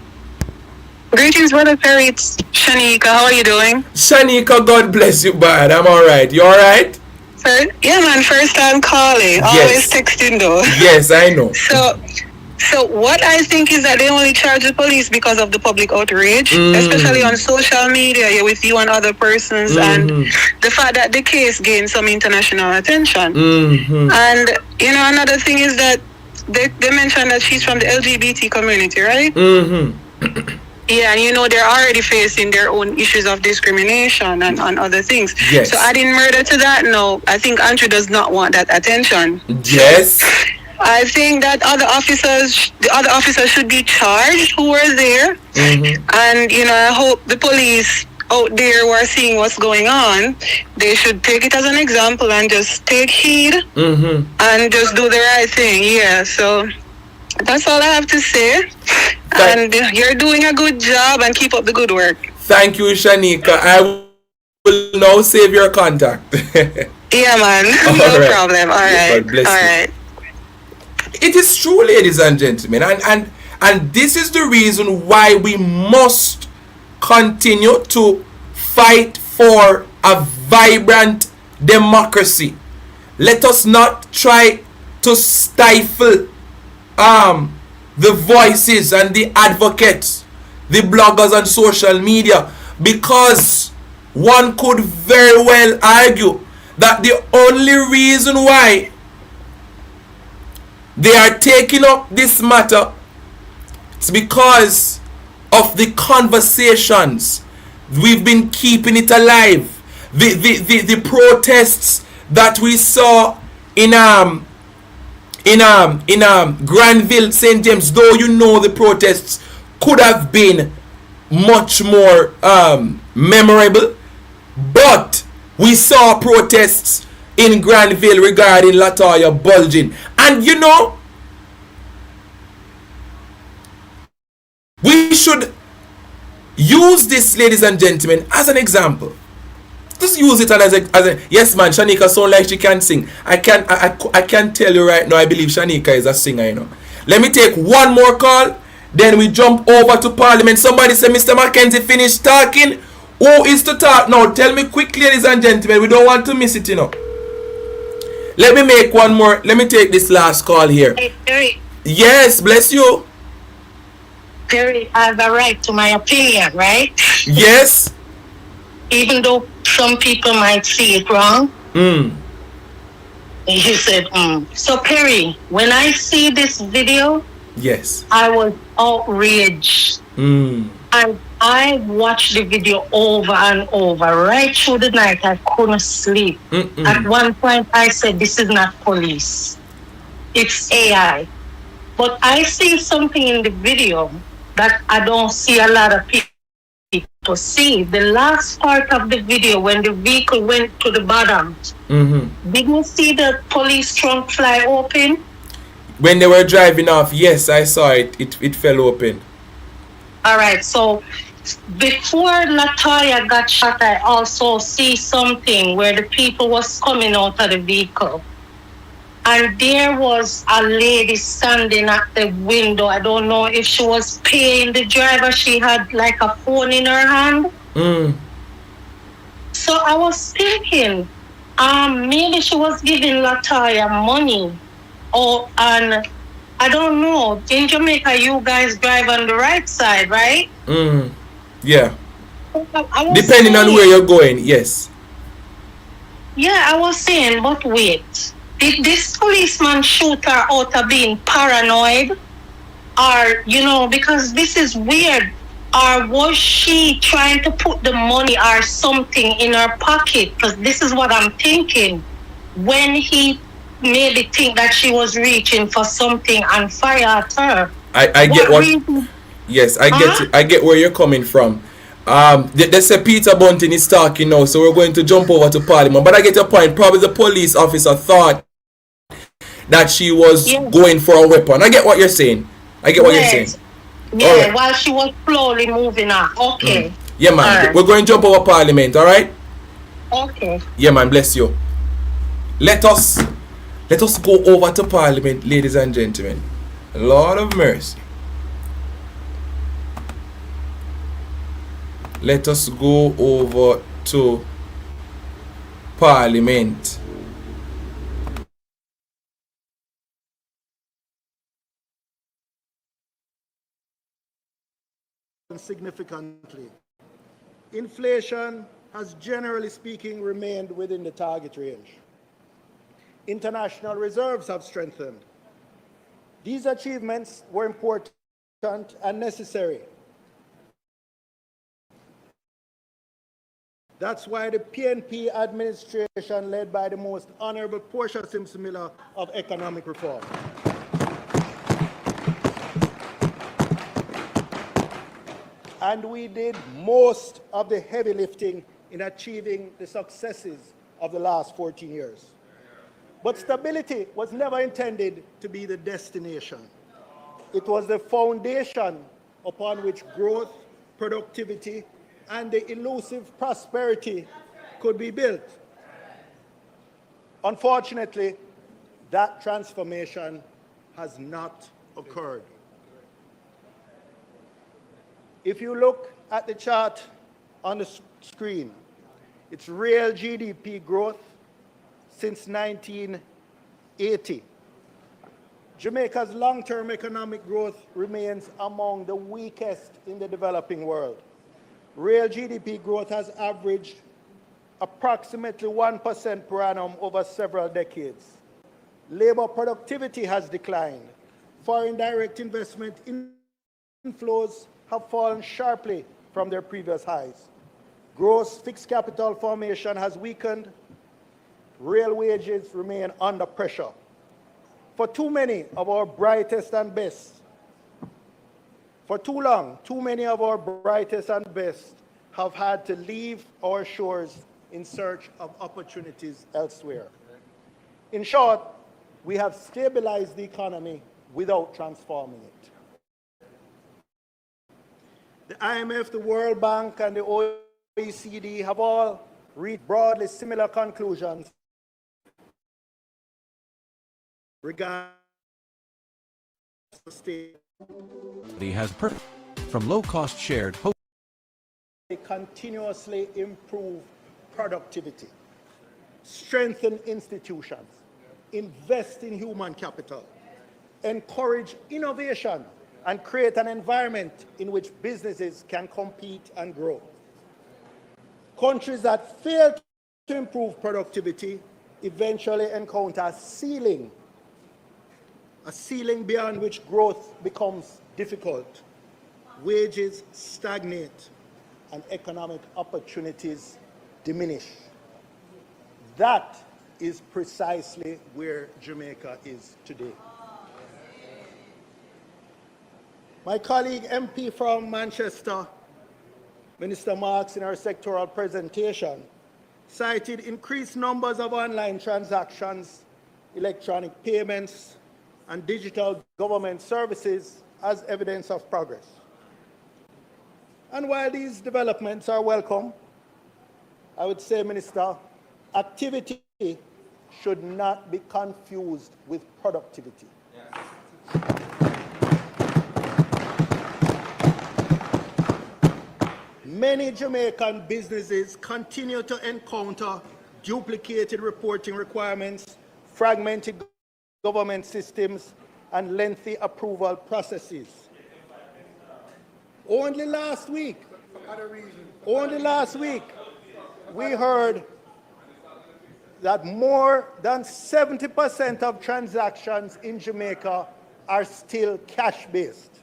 Greetings, Brother Perry. It's Shanika. How are you doing? Shanika, God bless you, bad. I'm alright. You alright? Yeah, man. First time calling. Always texting, though. Yes, I know. So what I think is that they only charge the police because of the public outrage, especially on social media, with you and other persons, and the fact that the case gained some international attention. And, another thing is that they mentioned that she's from the LGBT community, right? Yeah, and they're already facing their own issues of discrimination and other things. Yes. So adding murder to that, no, I think Andrew does not want that attention. Yes. I think that the other officers should be charged who were there. And, I hope the police out there who are seeing what's going on, they should take it as an example and just take heed and just do the right thing. Yeah, so that's all I have to say. And you're doing a good job, and keep up the good work. Thank you, Shanika. I will now save your contact. Yeah, man. No problem. All right. God bless all you. right. It is true, ladies and gentlemen, and this is the reason why we must continue to fight for a vibrant democracy. Let us not try to stifle the voices and the advocates, the bloggers on social media, because one could very well argue that the only reason why they are taking up this matter is because of the conversations we've been keeping it alive, the protests that we saw in Granville, St. James. Though the protests could have been much more memorable, but we saw protests in Granville regarding Latoya Bulgin. And we should Use this, ladies and gentlemen, as an example. Just use it as a yes, man. Shanika sound like she can sing. I can tell you right now. I believe Shanika is a singer. You know. Let me take one more call. Then we jump over to Parliament. Somebody say, Mr. Mackenzie, finish talking. Who is to talk now? Tell me quickly, ladies and gentlemen. We don't want to miss it, you know. Let me make one more. Let me take this last call here. Hey, Terry. Yes, bless you. Terry, I have a right to my opinion, right? Yes. Even though some people might see it wrong. He said, So, Perry, when I see this video, yes, I was outraged. And I watched the video over and over. Right through the night, I couldn't sleep. At one point, I said, this is not police. It's AI. But I see something in the video that I don't see a lot of people see. The last part of the video, when the vehicle went to the bottom, did you see the police trunk fly open? When they were driving off, yes, I saw it. It fell open. All right, so before Latoya got shot, I also see something where the people was coming out of the vehicle. And there was a lady standing at the window. I don't know if she was paying the driver. She had like a phone in her hand. So I was thinking, maybe she was giving Latoya money. And I don't know. In Jamaica, you guys drive on the right side, right? Yeah. Depending on where you're going, yes. Yeah, I was saying, but wait. Did this policeman shoot her out of being paranoid? Or, because this is weird. Or was she trying to put the money or something in her pocket? Because this is what I'm thinking. When he made it think that she was reaching for something and fire at her. I get what. Yes, I get it. I get where you're coming from. They say Peter Bunting is talking now, so we're going to jump over to Parliament. But I get your point. Probably the police officer thought that she was going for a weapon. I get what you're saying. You're saying. Yeah, right. While she was slowly moving up. Okay. Yeah, man. Right. We're going to jump over Parliament, all right? Okay. Yeah, man. Bless you. Let us go over to Parliament, ladies and gentlemen. Lord of mercy. Let us go over to Parliament. Significantly. Inflation has, generally speaking, remained within the target range. International reserves have strengthened. These achievements were important and necessary. That's why the PNP administration, led by the most Honorable Portia Simpson-Miller of Economic Reform, and we did most of the heavy lifting in achieving the successes of the last 14 years. But stability was never intended to be the destination. It was the foundation upon which growth, productivity, and the elusive prosperity could be built. Unfortunately, that transformation has not occurred. If you look at the chart on the screen, it's real GDP growth since 1980. Jamaica's long-term economic growth remains among the weakest in the developing world. Real GDP growth has averaged approximately 1% per annum over several decades. Labor productivity has declined. Foreign direct investment inflows have fallen sharply from their previous highs. Gross fixed capital formation has weakened. Real wages remain under pressure. For too many of our brightest and best, for too long, too many of our brightest and best have had to leave our shores in search of opportunities elsewhere. In short, we have stabilized the economy without transforming it. The IMF, the World Bank, and the OECD have all reached broadly similar conclusions regarding the state. He has from low-cost shared They continuously improve productivity, strengthen institutions, invest in human capital, encourage innovation, and create an environment in which businesses can compete and grow. Countries that fail to improve productivity eventually encounter a ceiling beyond which growth becomes difficult. Wages stagnate and economic opportunities diminish. That is precisely where Jamaica is today. My colleague MP from Manchester, Minister Marks, in her sectoral presentation, cited increased numbers of online transactions, electronic payments, and digital government services as evidence of progress. And while these developments are welcome, I would say, Minister, activity should not be confused with productivity. Many Jamaican businesses continue to encounter duplicated reporting requirements, fragmented government systems, and lengthy approval processes. Only last week, we heard that more than 70% of transactions in Jamaica are still cash-based,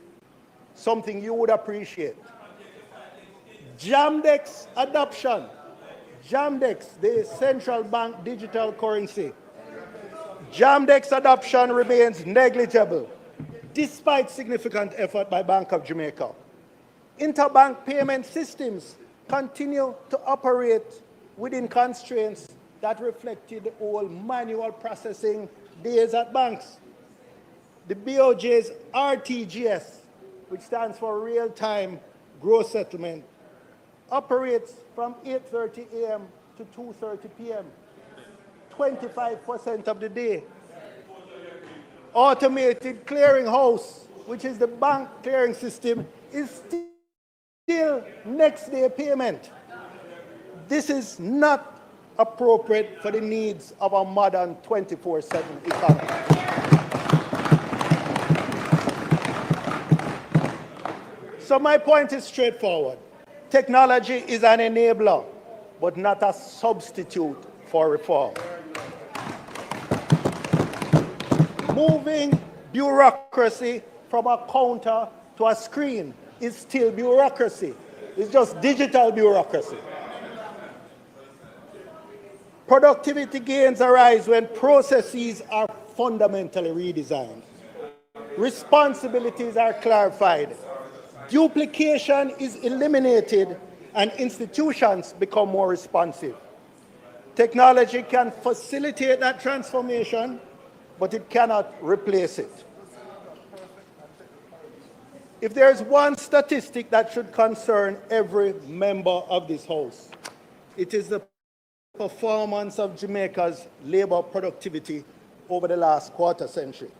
something you would appreciate. Jamdex adoption, Jamdex, the central bank digital currency, Jamdex adoption remains negligible despite significant effort by Bank of Jamaica. Interbank payment systems continue to operate within constraints that reflected the old manual processing days at banks. The BOJ's RTGS, which stands for Real-Time Gross Settlement, operates from 8:30 a.m. to 2:30 p.m., 25% of the day. Automated clearinghouse, which is the bank clearing system, is still next day payment. This is not appropriate for the needs of a modern 24/7 economy. So my point is straightforward. Technology is an enabler, but not a substitute for reform. Moving bureaucracy from a counter to a screen is still bureaucracy. It's just digital bureaucracy. Productivity gains arise when processes are fundamentally redesigned. Responsibilities are clarified. Duplication is eliminated and institutions become more responsive. Technology can facilitate that transformation, but it cannot replace it. If there is one statistic that should concern every member of this House, it is the performance of Jamaica's labor productivity over the last quarter century.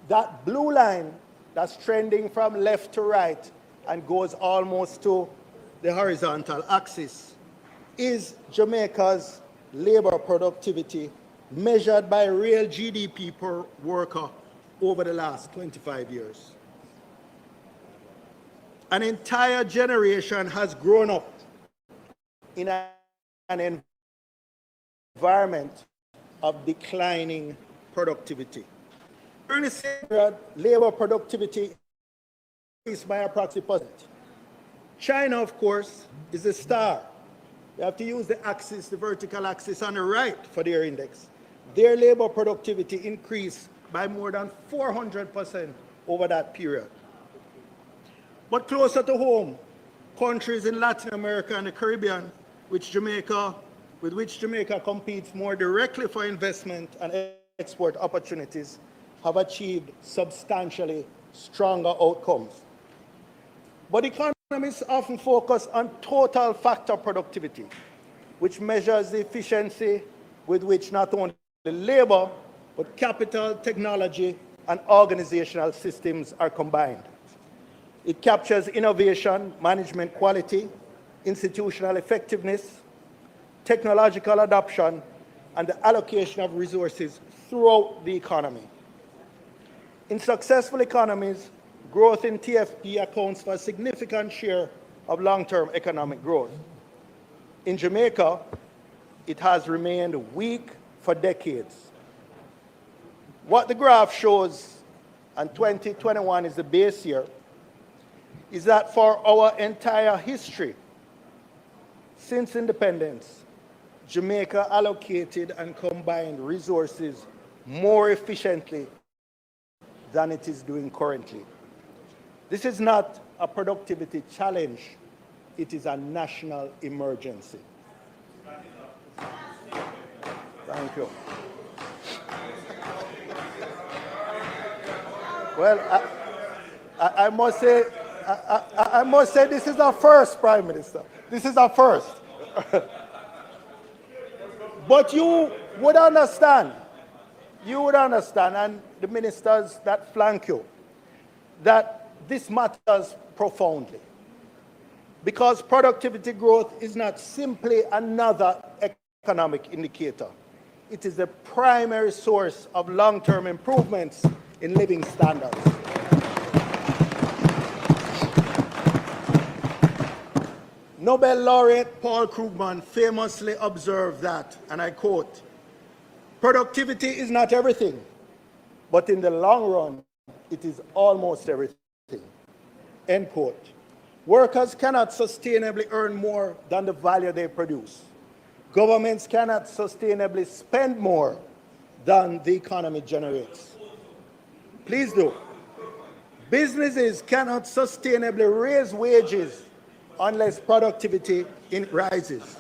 That blue line that's trending from left to right and goes almost to the horizontal axis is Jamaica's labor productivity measured by real GDP per worker over the last 25 years. An entire generation has grown up in an environment of declining productivity. During the same period, labor productivity increased by approximately 1%. China, of course, is a star. You have to use the axis, the vertical axis on the right for their index. Their labor productivity increased by more than 400% over that period. But closer to home, countries in Latin America and the Caribbean, with which Jamaica competes more directly for investment and export opportunities, have achieved substantially stronger outcomes. But economists often focus on total factor productivity, which measures the efficiency with which not only labor, but capital, technology, and organizational systems are combined. It captures innovation, management quality, institutional effectiveness, technological adoption, and the allocation of resources throughout the economy. In successful economies, growth in TFP accounts for a significant share of long-term economic growth. In Jamaica, it has remained weak for decades. What the graph shows, and 2021 is the base year, is that for our entire history, since independence, Jamaica allocated and combined resources more efficiently than it is doing currently. This is not a productivity challenge, it is a national emergency. Thank you. Well, I must say, I must say this is our first Prime Minister. This is our first. But you would understand, and the ministers that flank you, that this matters profoundly. Because productivity growth is not simply another economic indicator. It is the primary source of long-term improvements in living standards. Nobel laureate Paul Krugman famously observed that, and I quote, "Productivity is not everything, but in the long run, it is almost everything." End quote. Workers cannot sustainably earn more than the value they produce. Governments cannot sustainably spend more than the economy generates. Please do. Businesses cannot sustainably raise wages unless productivity rises.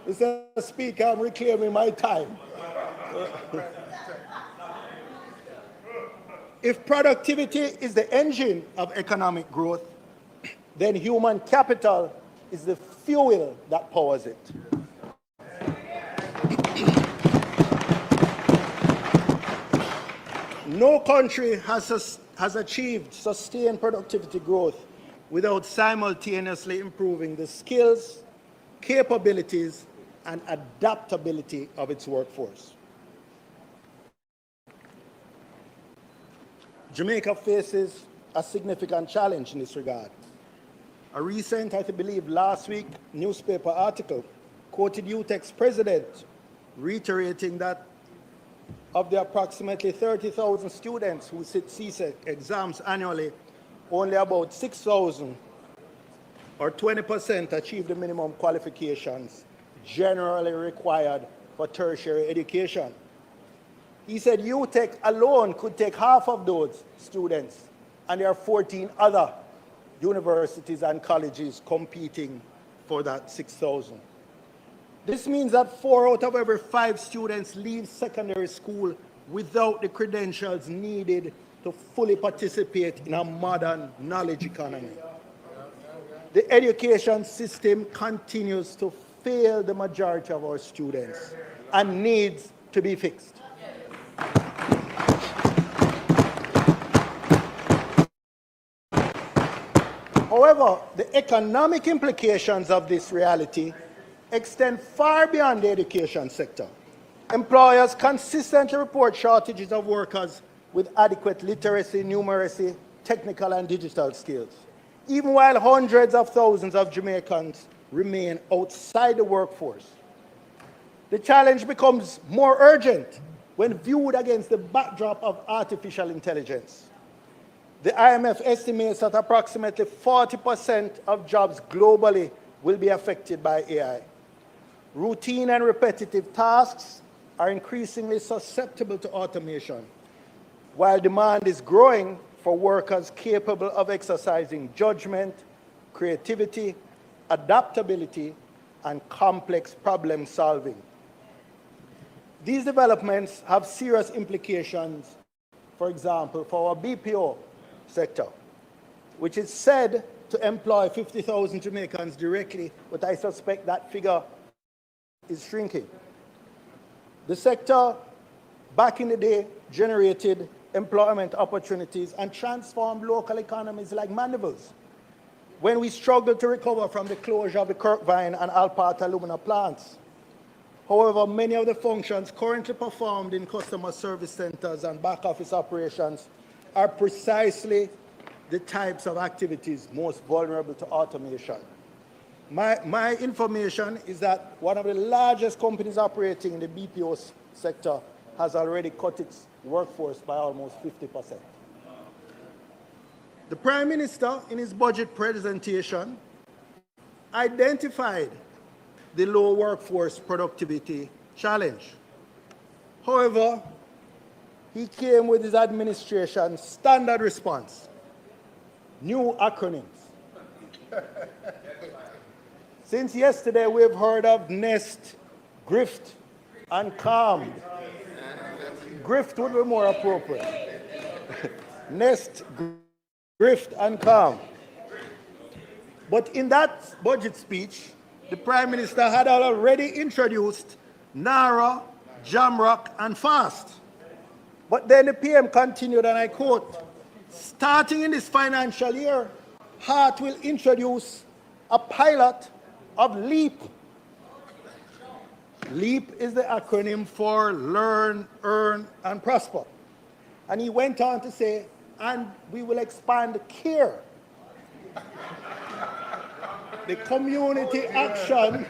Mr. Speaker, I'm reclaiming my time. If productivity is the engine of economic growth, then human capital is the fuel that powers it. No country has achieved sustained productivity growth without simultaneously improving the skills, capabilities, and adaptability of its workforce. Jamaica faces a significant challenge in this regard. A recent, I believe last week, newspaper article quoted UTEC's president reiterating that of the approximately 30,000 students who sit CSEC exams annually, only about 6,000 or 20% achieve the minimum qualifications generally required for tertiary education. He said UTEC alone could take half of those students, and there are 14 other universities and colleges competing for that 6,000. This means that 4 out of every 5 students leave secondary school without the credentials needed to fully participate in a modern knowledge economy. The education system continues to fail the majority of our students and needs to be fixed. However, the economic implications of this reality extend far beyond the education sector. Employers consistently report shortages of workers with adequate literacy, numeracy, technical and digital skills, even while hundreds of thousands of Jamaicans remain outside the workforce. The challenge becomes more urgent when viewed against the backdrop of artificial intelligence. The IMF estimates that approximately 40% of jobs globally will be affected by AI. Routine and repetitive tasks are increasingly susceptible to automation, while demand is growing for workers capable of exercising judgment, creativity, adaptability, and complex problem solving. These developments have serious implications, for example, for our BPO sector, which is said to employ 50,000 Jamaicans directly, but I suspect that figure is shrinking. The sector, back in the day, generated employment opportunities and transformed local economies like Mandeville's. When we struggled to recover from the closure of the Kirkvine and Alpart alumina plants. However, many of the functions currently performed in customer service centers and back office operations are precisely the types of activities most vulnerable to automation. My information is that one of the largest companies operating in the BPO sector has already cut its workforce by almost 50%. The Prime Minister, in his budget presentation, identified the low workforce productivity challenge. However, he came with his administration's standard response: new acronyms. Since yesterday, we've heard of NEST, GRIFT, and CALM. GRIFT would be more appropriate. NEST, GRIFT, and CALM. But in that budget speech, the Prime Minister had already introduced NARA, JAMROC, and FAST. But then the PM continued, and I quote, starting in this financial year, HART will introduce a pilot of LEAP. LEAP is the acronym for Learn, Earn, and Prosper. And he went on to say, and we will expand CARE, the Community Action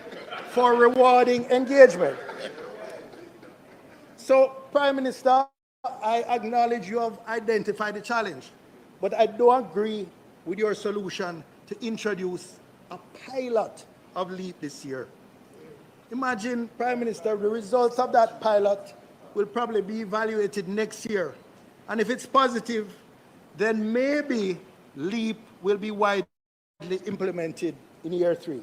for Rewarding Engagement. So, Prime Minister, I acknowledge you have identified the challenge, but I don't agree with your solution to introduce a pilot of LEAP this year. Imagine, Prime Minister, the results of that pilot will probably be evaluated next year. And if it's positive, then maybe LEAP will be widely implemented in year 3.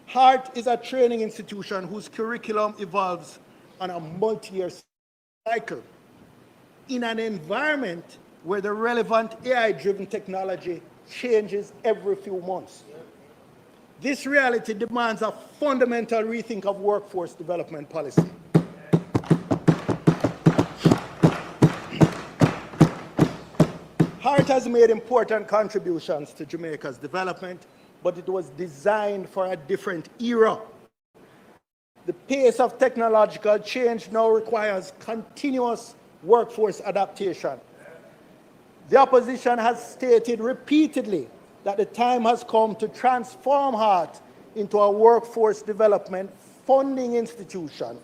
HART is a training institution whose curriculum evolves on a multi-year cycle in an environment where the relevant AI-driven technology changes every few months. This reality demands a fundamental rethink of workforce development policy. HART has made important contributions to Jamaica's development, but it was designed for a different era. The pace of technological change now requires continuous workforce adaptation. The opposition has stated repeatedly that the time has come to transform HART into a workforce development funding institution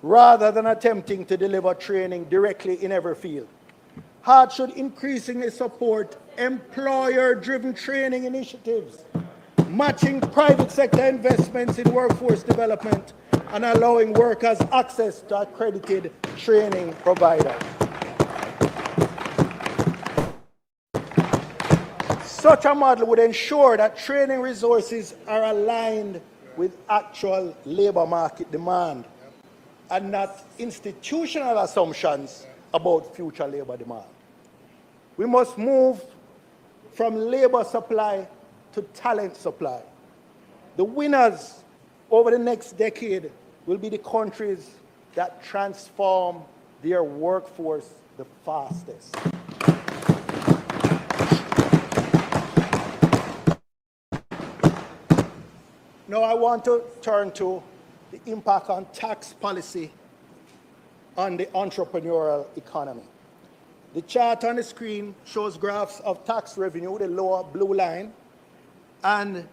rather than attempting to deliver training directly in every field. HART should increasingly support employer-driven training initiatives, matching private sector investments in workforce development and allowing workers access to accredited training providers. Such a model would ensure that training resources are aligned with actual labor market demand and not institutional assumptions about future labor demand. We must move from labor supply to talent supply. The winners over the next decade will be the countries that transform their workforce the fastest. Now I want to turn to the impact on tax policy on the entrepreneurial economy. The chart on the screen shows graphs of tax revenue, the lower blue line, and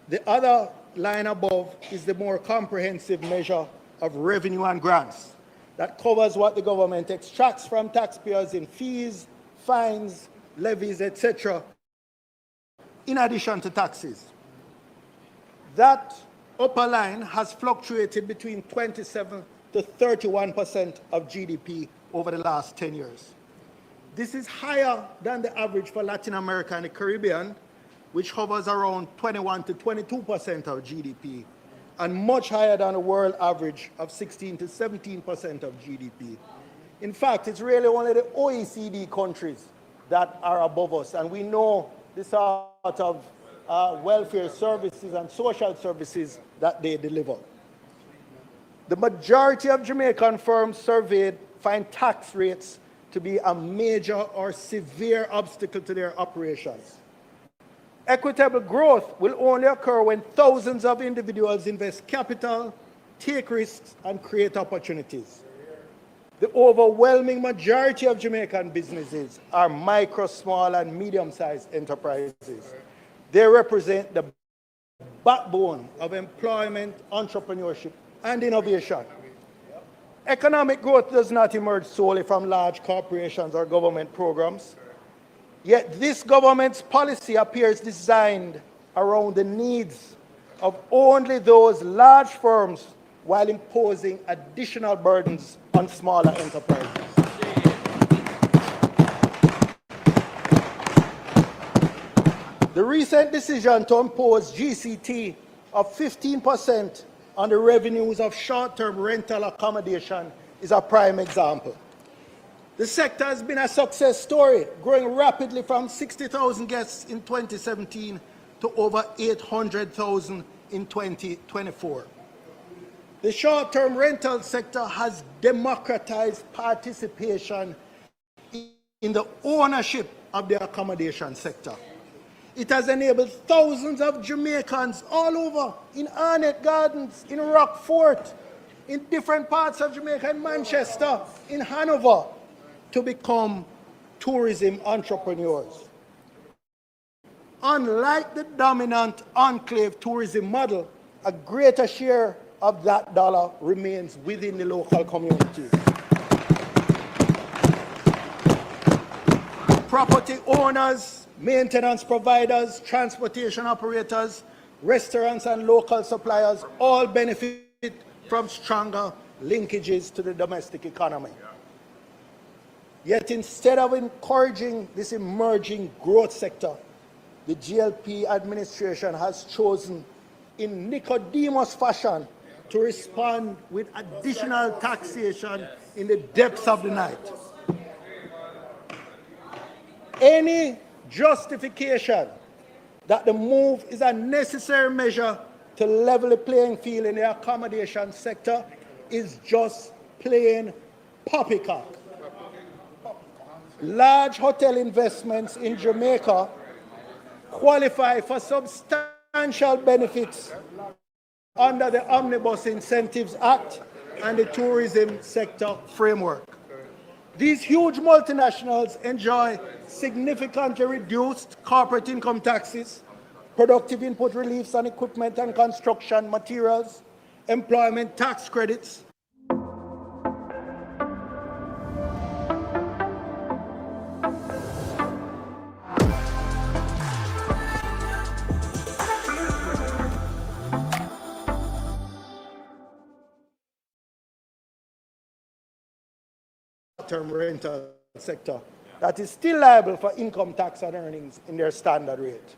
the other line above is the more comprehensive measure of revenue and grants that covers what the government extracts from taxpayers in fees, fines, levies, etc., in addition to taxes. That upper line has fluctuated between 27 to 31% of GDP over the last 10 years. This is higher than the average for Latin America and the Caribbean, which hovers around 21 to 22% of GDP, and much higher than the world average of 16 to 17% of GDP. In fact, it's really only the OECD countries that are above us, and we know the sort of welfare services and social services that they deliver. The majority of Jamaican firms surveyed find tax rates to be a major or severe obstacle to their operations. Equitable growth will only occur when thousands of individuals invest capital, take risks, and create opportunities. The overwhelming majority of Jamaican businesses are micro, small, and medium-sized enterprises. They represent the backbone of employment, entrepreneurship, and innovation. Economic growth does not emerge solely from large corporations or government programs. Yet this government's policy appears designed around the needs of only those large firms while imposing additional burdens on smaller enterprises. The recent decision to impose GCT of 15% on the revenues of short-term rental accommodation is a prime example. The sector has been a success story, growing rapidly from 60,000 guests in 2017 to over 800,000 in 2024. The short-term rental sector has democratized participation in the ownership of the accommodation sector. It has enabled thousands of Jamaicans all over, in Arnett Gardens, in Rockfort, in different parts of Jamaica, in Manchester, in Hanover, to become tourism entrepreneurs. Unlike the dominant enclave tourism model, a greater share of that dollar remains within the local community. Property owners, maintenance providers, transportation operators, restaurants, and local suppliers all benefit from stronger linkages to the domestic economy. Yet instead of encouraging this emerging growth sector, the GLP administration has chosen in Nicodemus fashion to respond with additional taxation in the depths of the night. Any justification that the move is a necessary measure to level the playing field in the accommodation sector is just plain poppycock. Large hotel investments in Jamaica qualify for substantial benefits under the Omnibus Incentives Act and the Tourism Sector Framework. These huge multinationals enjoy significantly reduced corporate income taxes, productive input reliefs on equipment and construction materials, employment tax credits, term rental sector that is still liable for income tax and earnings in their standard rate.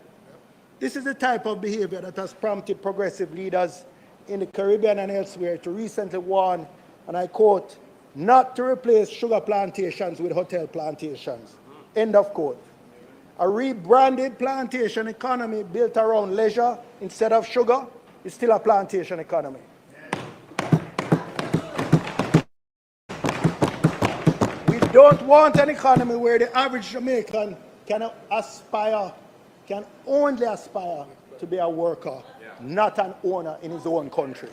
This is the type of behavior that has prompted progressive leaders in the Caribbean and elsewhere to recently warn, and I quote, not to replace sugar plantations with hotel plantations. End of quote. A rebranded plantation economy built around leisure instead of sugar is still a plantation economy. We don't want an economy where the average Jamaican can only aspire to be a worker, not an owner in his own country.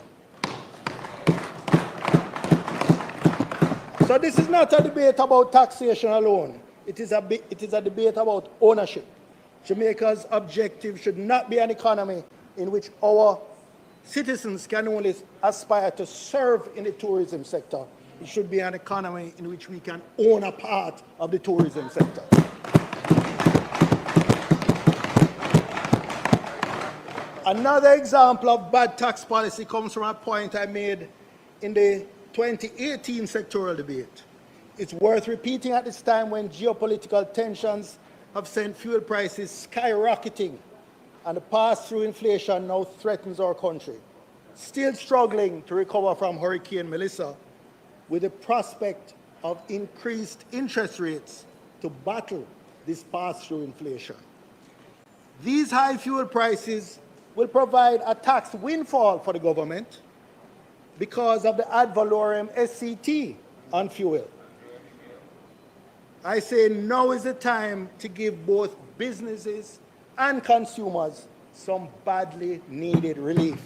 So this is not a debate about taxation alone. It is a debate about ownership. Jamaica's objective should not be an economy in which our citizens can only aspire to serve in the tourism sector. It should be an economy in which we can own a part of the tourism sector. Another example of bad tax policy comes from a point I made in the 2018 sectoral debate. It's worth repeating at this time when geopolitical tensions have sent fuel prices skyrocketing and the pass-through inflation now threatens our country. still struggling to recover from Hurricane Melissa, with the prospect of increased interest rates to battle this pass-through inflation. These high fuel prices will provide a tax windfall for the government because of the ad valorem SCT on fuel. I say now is the time to give both businesses and consumers some badly needed relief.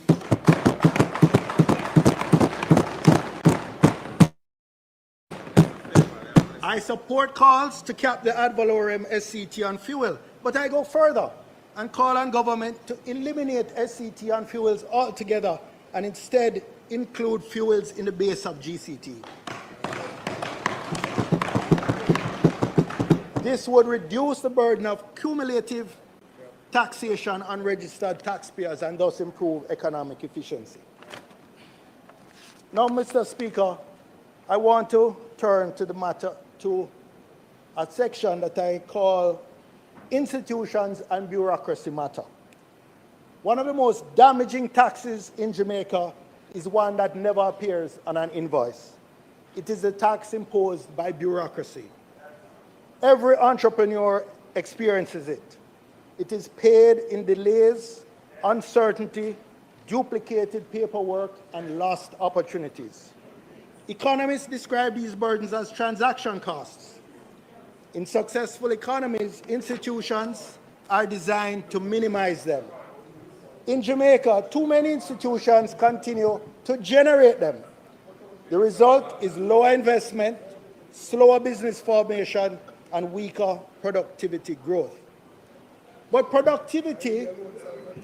I support calls to cap the ad valorem SCT on fuel, but I go further and call on government to eliminate SCT on fuels altogether and instead include fuels in the base of GCT. This would reduce the burden of cumulative taxation on registered taxpayers and thus improve economic efficiency. Now, Mr. Speaker, I want to turn to the matter to a section that I call institutions and bureaucracy matter. One of the most damaging taxes in Jamaica is one that never appears on an invoice. It is the tax imposed by bureaucracy. Every entrepreneur experiences it. It is paid in delays, uncertainty, duplicated paperwork, and lost opportunities. Economists describe these burdens as transaction costs. In successful economies, institutions are designed to minimize them. In Jamaica, too many institutions continue to generate them. The result is lower investment, slower business formation, and weaker productivity growth. But productivity,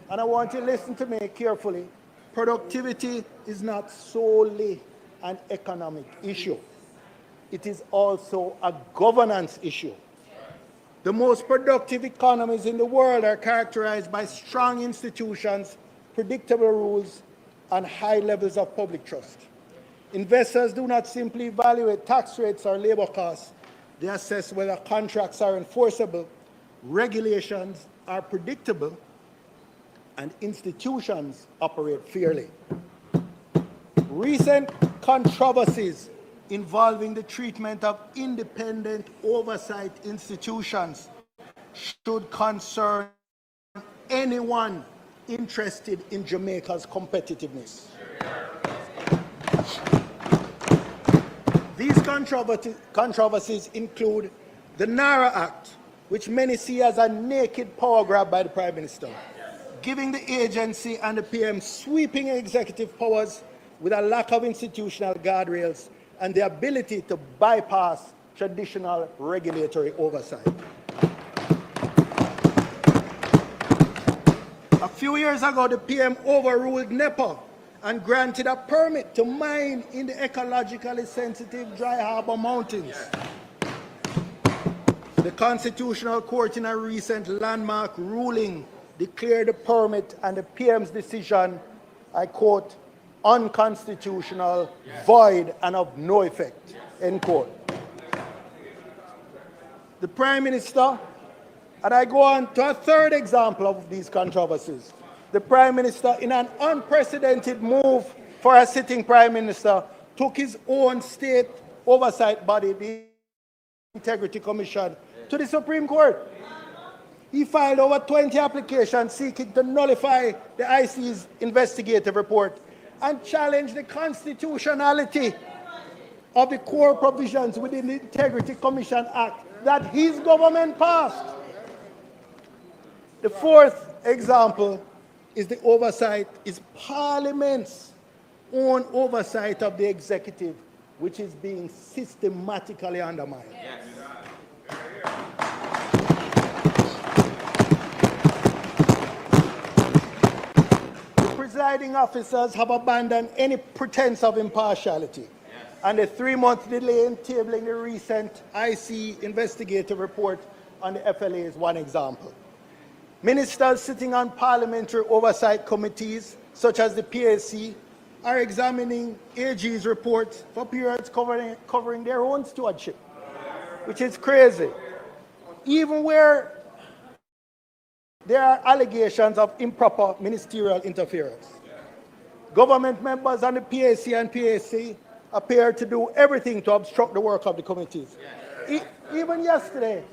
and I want you to listen to me carefully, productivity is not solely an economic issue. It is also a governance issue. The most productive economies in the world are characterized by strong institutions, predictable rules, and high levels of public trust. Investors do not simply evaluate tax rates or labor costs. They assess whether contracts are enforceable, regulations are predictable, and institutions operate fairly. Recent controversies involving the treatment of independent oversight institutions should concern anyone interested in Jamaica's competitiveness. These controversies include the NARA Act, which many see as a naked power grab by the Prime Minister, giving the agency and the PM sweeping executive powers with a lack of institutional guardrails and the ability to bypass traditional regulatory oversight. A few years ago, the PM overruled NEPA and granted a permit to mine in the ecologically sensitive Dry Harbor Mountains. The Constitutional Court, in a recent landmark ruling, declared the permit and the PM's decision, I quote, unconstitutional, void, and of no effect, end quote. The Prime Minister, and I go on to a third example of these controversies. The Prime Minister, in an unprecedented move for a sitting Prime Minister, took his own state oversight body, the Integrity Commission, to the Supreme Court. He filed over 20 applications seeking to nullify the IC's investigative report and challenge the constitutionality of the core provisions within the Integrity Commission Act that his government passed. The fourth example is the oversight, is Parliament's own oversight of the executive, which is being systematically undermined. Yes. Presiding officers have abandoned any pretense of impartiality, and a 3-month delay in tabling the recent IC investigative report on the FLA is one example. Ministers sitting on parliamentary oversight committees, such as the PAC, are examining AG's reports for periods covering their own stewardship, which is crazy. Even where there are allegations of improper ministerial interference. Government members and the PAC and PAC appear to do everything to obstruct the work of the committees. Even yesterday,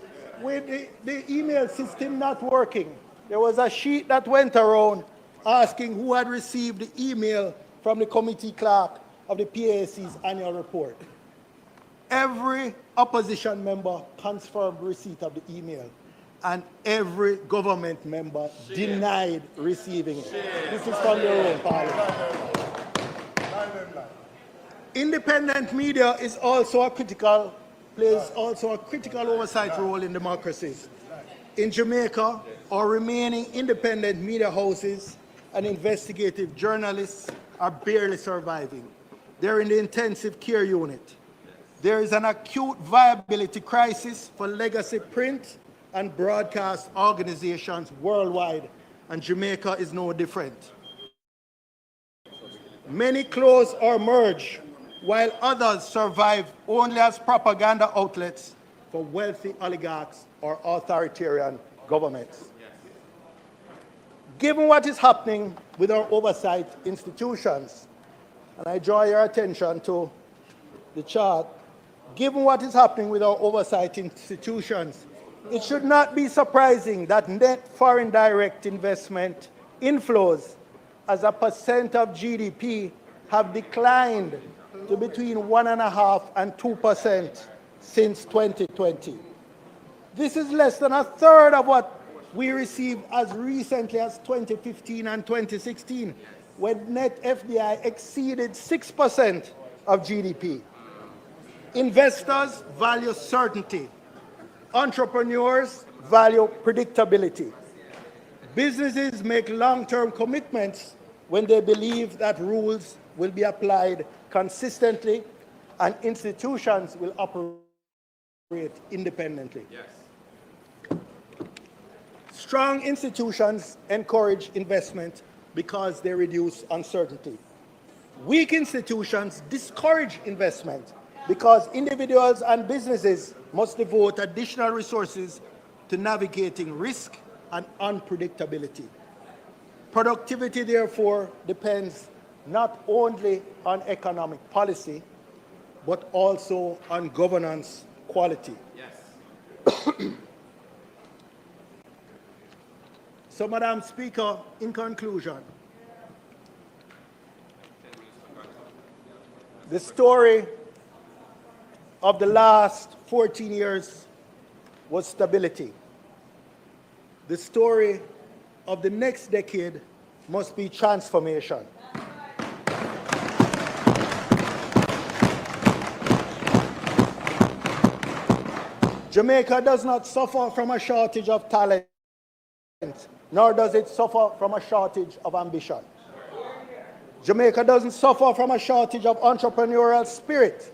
with the email system not working, there was a sheet that went around asking who had received the email from the committee clerk of the PAC's annual report. Every opposition member confirmed receipt of the email, and every government member denied receiving it. This is from their own parliament. Independent media is also plays also a critical oversight role in democracies. In Jamaica, our remaining independent media houses and investigative journalists are barely surviving. They're in the intensive care unit. There is an acute viability crisis for legacy print and broadcast organizations worldwide, and Jamaica is no different. Many close or merge, while others survive only as propaganda outlets for wealthy oligarchs or authoritarian governments. Given what is happening with our oversight institutions, and I draw your attention to the chart, given what is happening with our oversight institutions, it should not be surprising that net foreign direct investment inflows as a percent of GDP have declined to between 1.5% and 2% since 2020. This is less than a third of what we received as recently as 2015 and 2016, when net FDI exceeded 6% of GDP. Investors value certainty. Entrepreneurs value predictability. Businesses make long-term commitments when they believe that rules will be applied consistently and institutions will operate independently. Yes. Strong institutions encourage investment because they reduce uncertainty. Weak institutions discourage investment because individuals and businesses must devote additional resources to navigating risk and unpredictability. Productivity, therefore, depends not only on economic policy, but also on governance quality. Yes. So, Madam Speaker, in conclusion, the story of the last 14 years was stability. The story of the next decade must be transformation. Jamaica does not suffer from a shortage of talent, nor does it suffer from a shortage of ambition. Jamaica doesn't suffer from a shortage of entrepreneurial spirit.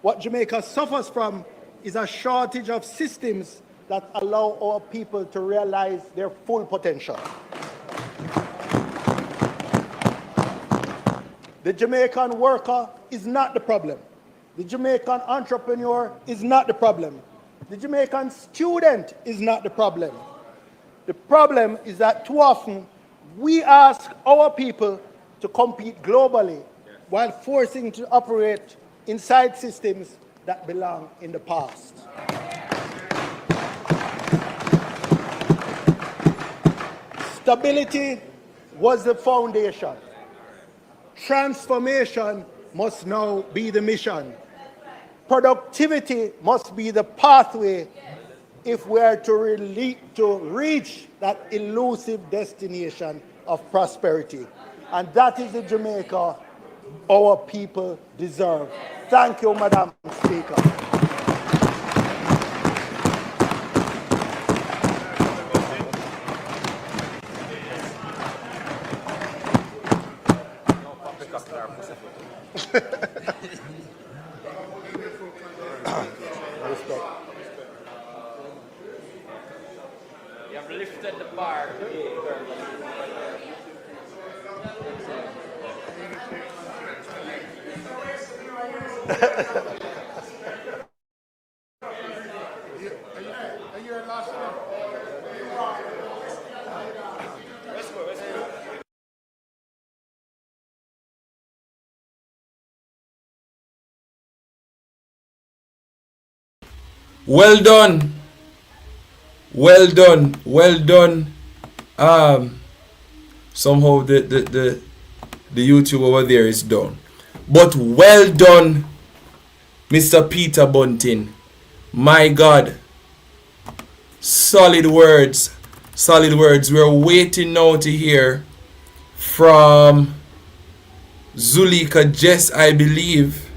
What Jamaica suffers from is a shortage of systems that allow our people to realize their full potential. The Jamaican worker is not the problem. The Jamaican entrepreneur is not the problem. The Jamaican student is not the problem. The problem is that too often we ask our people to compete globally while forcing to operate inside systems that belong in the past. Stability was the foundation. Transformation must now be the mission. Productivity must be the pathway if we are to reach that elusive destination of prosperity. And that is the Jamaica our people deserve. Thank you, Madam Speaker. You have lifted the bar. Are you at last? Well done. Well done. Well done. Somehow the YouTube over there is down. But well done, Mr. Peter Bunting. My God. Solid words. Solid words. We're waiting now to hear from Zuleika Jess, I believe,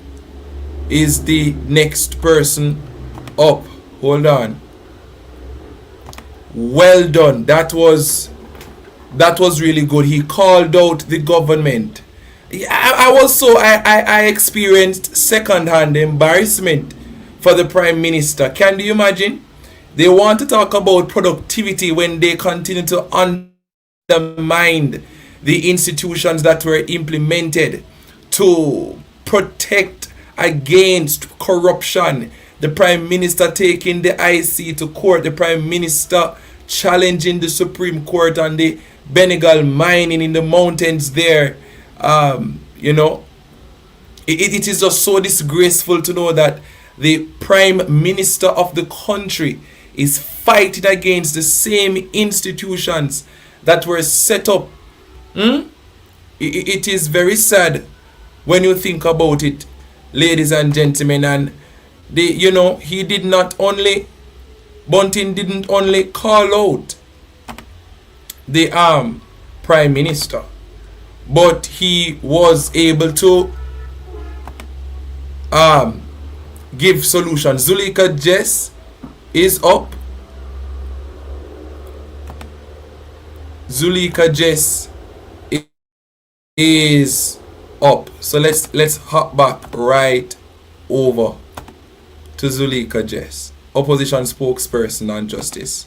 is the next person up. Hold on. Well done. That was really good. He called out the government. I experienced second-hand embarrassment for the Prime Minister. Can you imagine? They want to talk about productivity when they continue to undermine the institutions that were implemented to protect against corruption. The Prime Minister taking the IC to court. The Prime Minister challenging the Supreme Court on the Benegal mining in the mountains there. It is just so disgraceful to know that the Prime Minister of the country is fighting against the same institutions that were set up. It is very sad when you think about it, ladies and gentlemen. And Bunting didn't only call out the Prime Minister, but he was able to give solutions. Zuleika Jess is up. Zuleika Jess is up. So let's hop back right over to Zuleika Jess, opposition spokesperson on justice.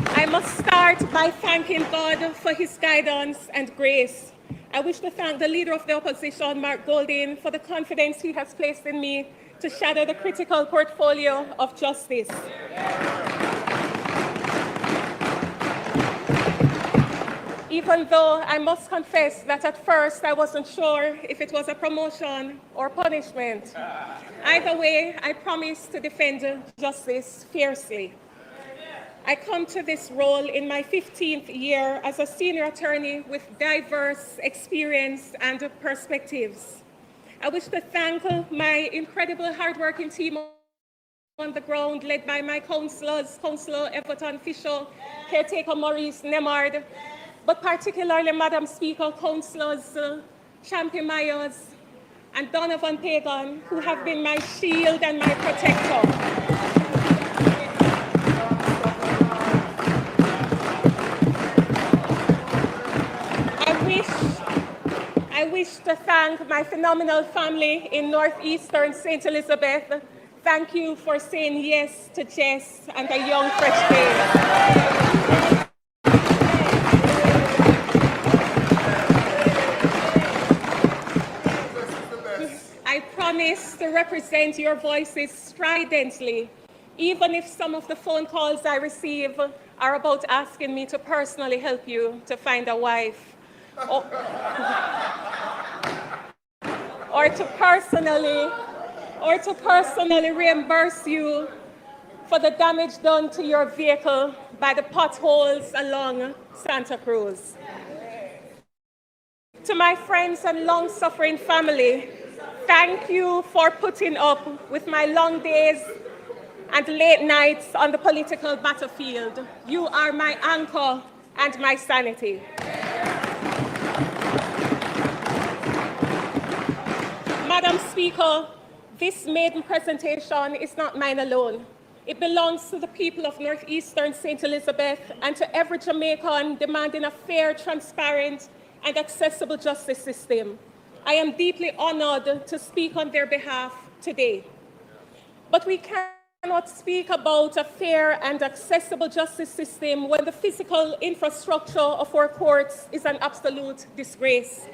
I must start by thanking God for his guidance and grace. I wish to thank the leader of the opposition, Mark Golding, for the confidence he has placed in me to shadow the critical portfolio of justice. Even though I must confess that at first I wasn't sure if it was a promotion or punishment. Either way, I promise to defend justice fiercely. I come to this role in my 15th year as a senior attorney with diverse experience and perspectives. I wish to thank my incredible hardworking team on the ground, led by my counselors, Councillor Everton Fisher, Caretaker Maurice Nemard, but particularly, Madam Speaker, Councillors Champion Myers and Donovan Pagan, who have been my shield and my protector. I wish to thank my phenomenal family in northeastern St. Elizabeth. Thank you for saying yes to Jess and a young fresh day. I promise to represent your voices stridently, even if some of the phone calls I receive are about asking me to personally help you to find a wife. Or to personally reimburse you for the damage done to your vehicle by the potholes along Santa Cruz. To my friends and long-suffering family, thank you for putting up with my long days and late nights on the political battlefield. You are my anchor and my sanity. Madam Speaker, this maiden presentation is not mine alone. It belongs to the people of northeastern St. Elizabeth and to every Jamaican demanding a fair, transparent, and accessible justice system. I am deeply honored to speak on their behalf today. But we cannot speak about a fair and accessible justice system when the physical infrastructure of our courts is an absolute disgrace.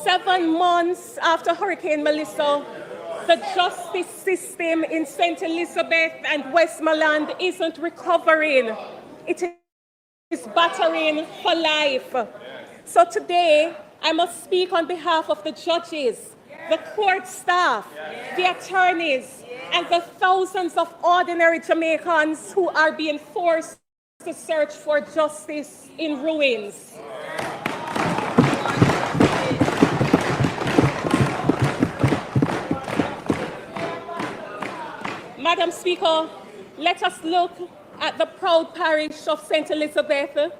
7 months after Hurricane Melissa, the justice system in St. Elizabeth and Westmoreland isn't recovering. It battering for life. So today, I must speak on behalf of the judges, the court staff, the attorneys, and the thousands of ordinary Jamaicans who are being forced to search for justice in ruins. Madam Speaker, let us look at the proud parish of St. Elizabeth,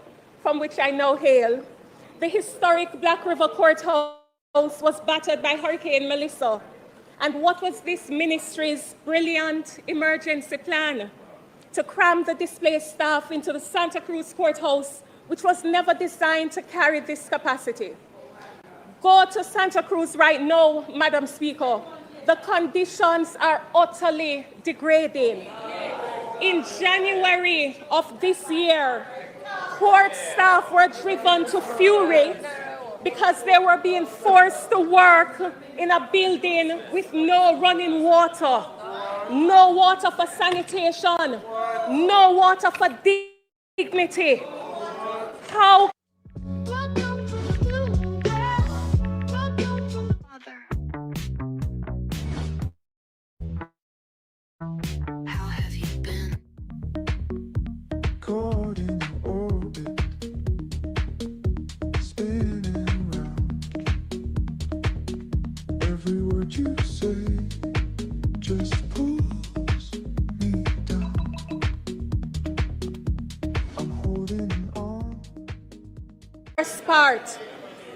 from which I now hail. The historic Black River Courthouse was battered by Hurricane Melissa. And what was this ministry's brilliant emergency plan? To cram the displaced staff into the Santa Cruz Courthouse, which was never designed to carry this capacity. Go to Santa Cruz right now, Madam Speaker. The conditions are utterly degrading. In January of this year, court staff were driven to fury because they were being forced to work in a building with no running water, no water for sanitation, no water for dignity. How have you been? Caught in orbit, spinning round. Every word you say just pulls me down. I'm holding on. First part,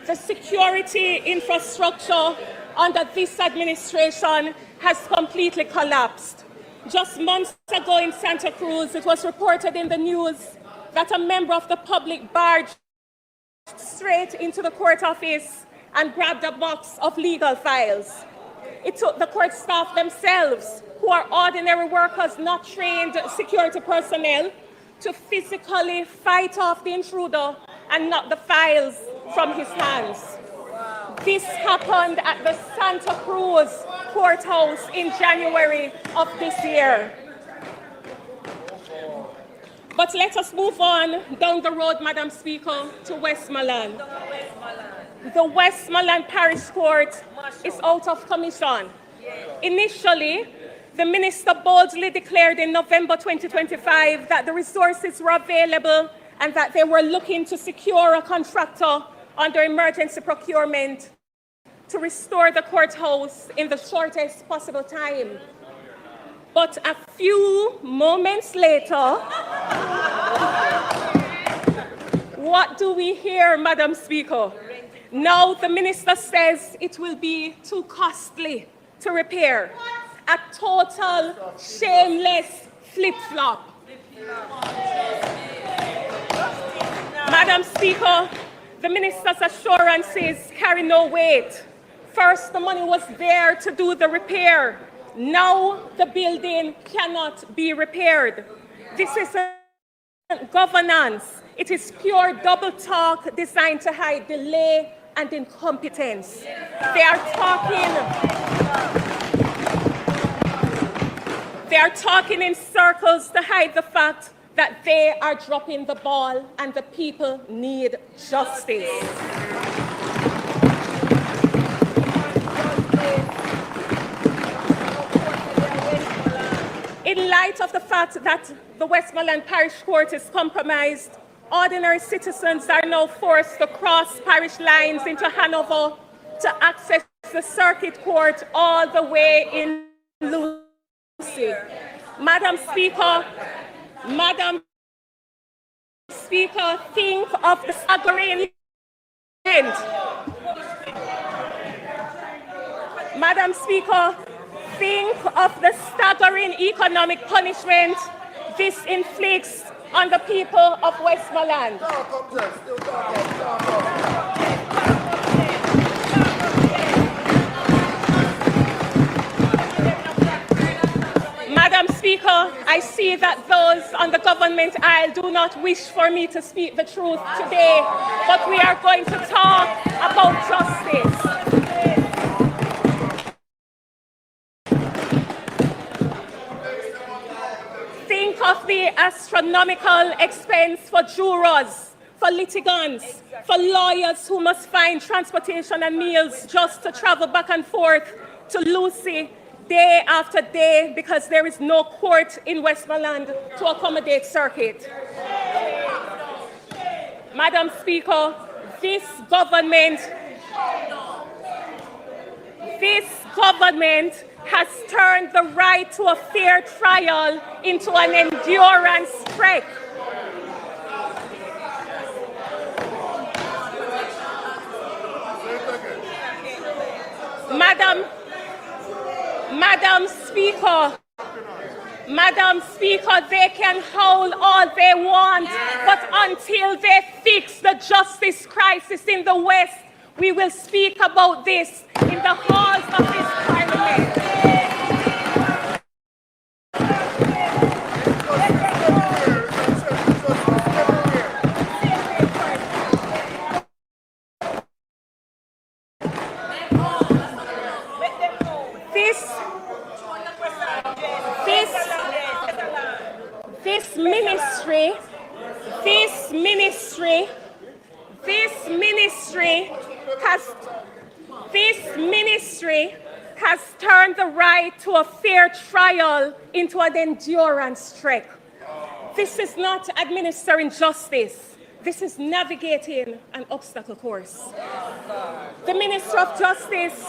the security infrastructure under this administration has completely collapsed. Just months ago in Santa Cruz, it was reported in the news that a member of the public barged straight into the court office and grabbed a box of legal files. It took the court staff themselves, who are ordinary workers, not trained security personnel, to physically fight off the intruder and knock the files from his hands. This happened at the Santa Cruz Courthouse in January of this year. But let us move on down the road, Madam Speaker, to Westmoreland. The Westmoreland Parish Court is out of commission. Initially, the minister boldly declared in November 2025 that the resources were available and that they were looking to secure a contractor under emergency procurement to restore the courthouse in the shortest possible time. But a few moments later, what do we hear, Madam Speaker? Now the minister says it will be too costly to repair. A total shameless flip-flop. Madam Speaker, the minister's assurances carry no weight. First, the money was there to do the repair. Now, the building cannot be repaired. This isn't governance. It is pure double talk designed to hide delay and incompetence. They are talking in circles to hide the fact that they are dropping the ball and the people need justice. In light of the fact that the Westmoreland Parish Court is compromised, ordinary citizens are now forced to cross parish lines into Hanover to access the circuit court all the way in Lucy. Madam Speaker, think of the staggering end. Madam Speaker, think of the staggering economic punishment this inflicts on the people of Westmoreland. Madam Speaker, I see that those on the government aisle do not wish for me to speak the truth today, but we are going to talk about justice. Think of the astronomical expense for jurors, for litigants, for lawyers who must find transportation and meals just to travel back and forth to Lucy day after day because there is no court in Westmoreland to accommodate circuit. Madam Speaker, this government has turned the right to a fair trial into an endurance trek. Madam Speaker, they can howl all they want, but until they fix the justice crisis in the West, we will speak about this in the halls of this Parliament. This ministry has turned the right to a fair trial into an endurance trek. This is not administering justice. This is navigating an obstacle course. The Minister of Justice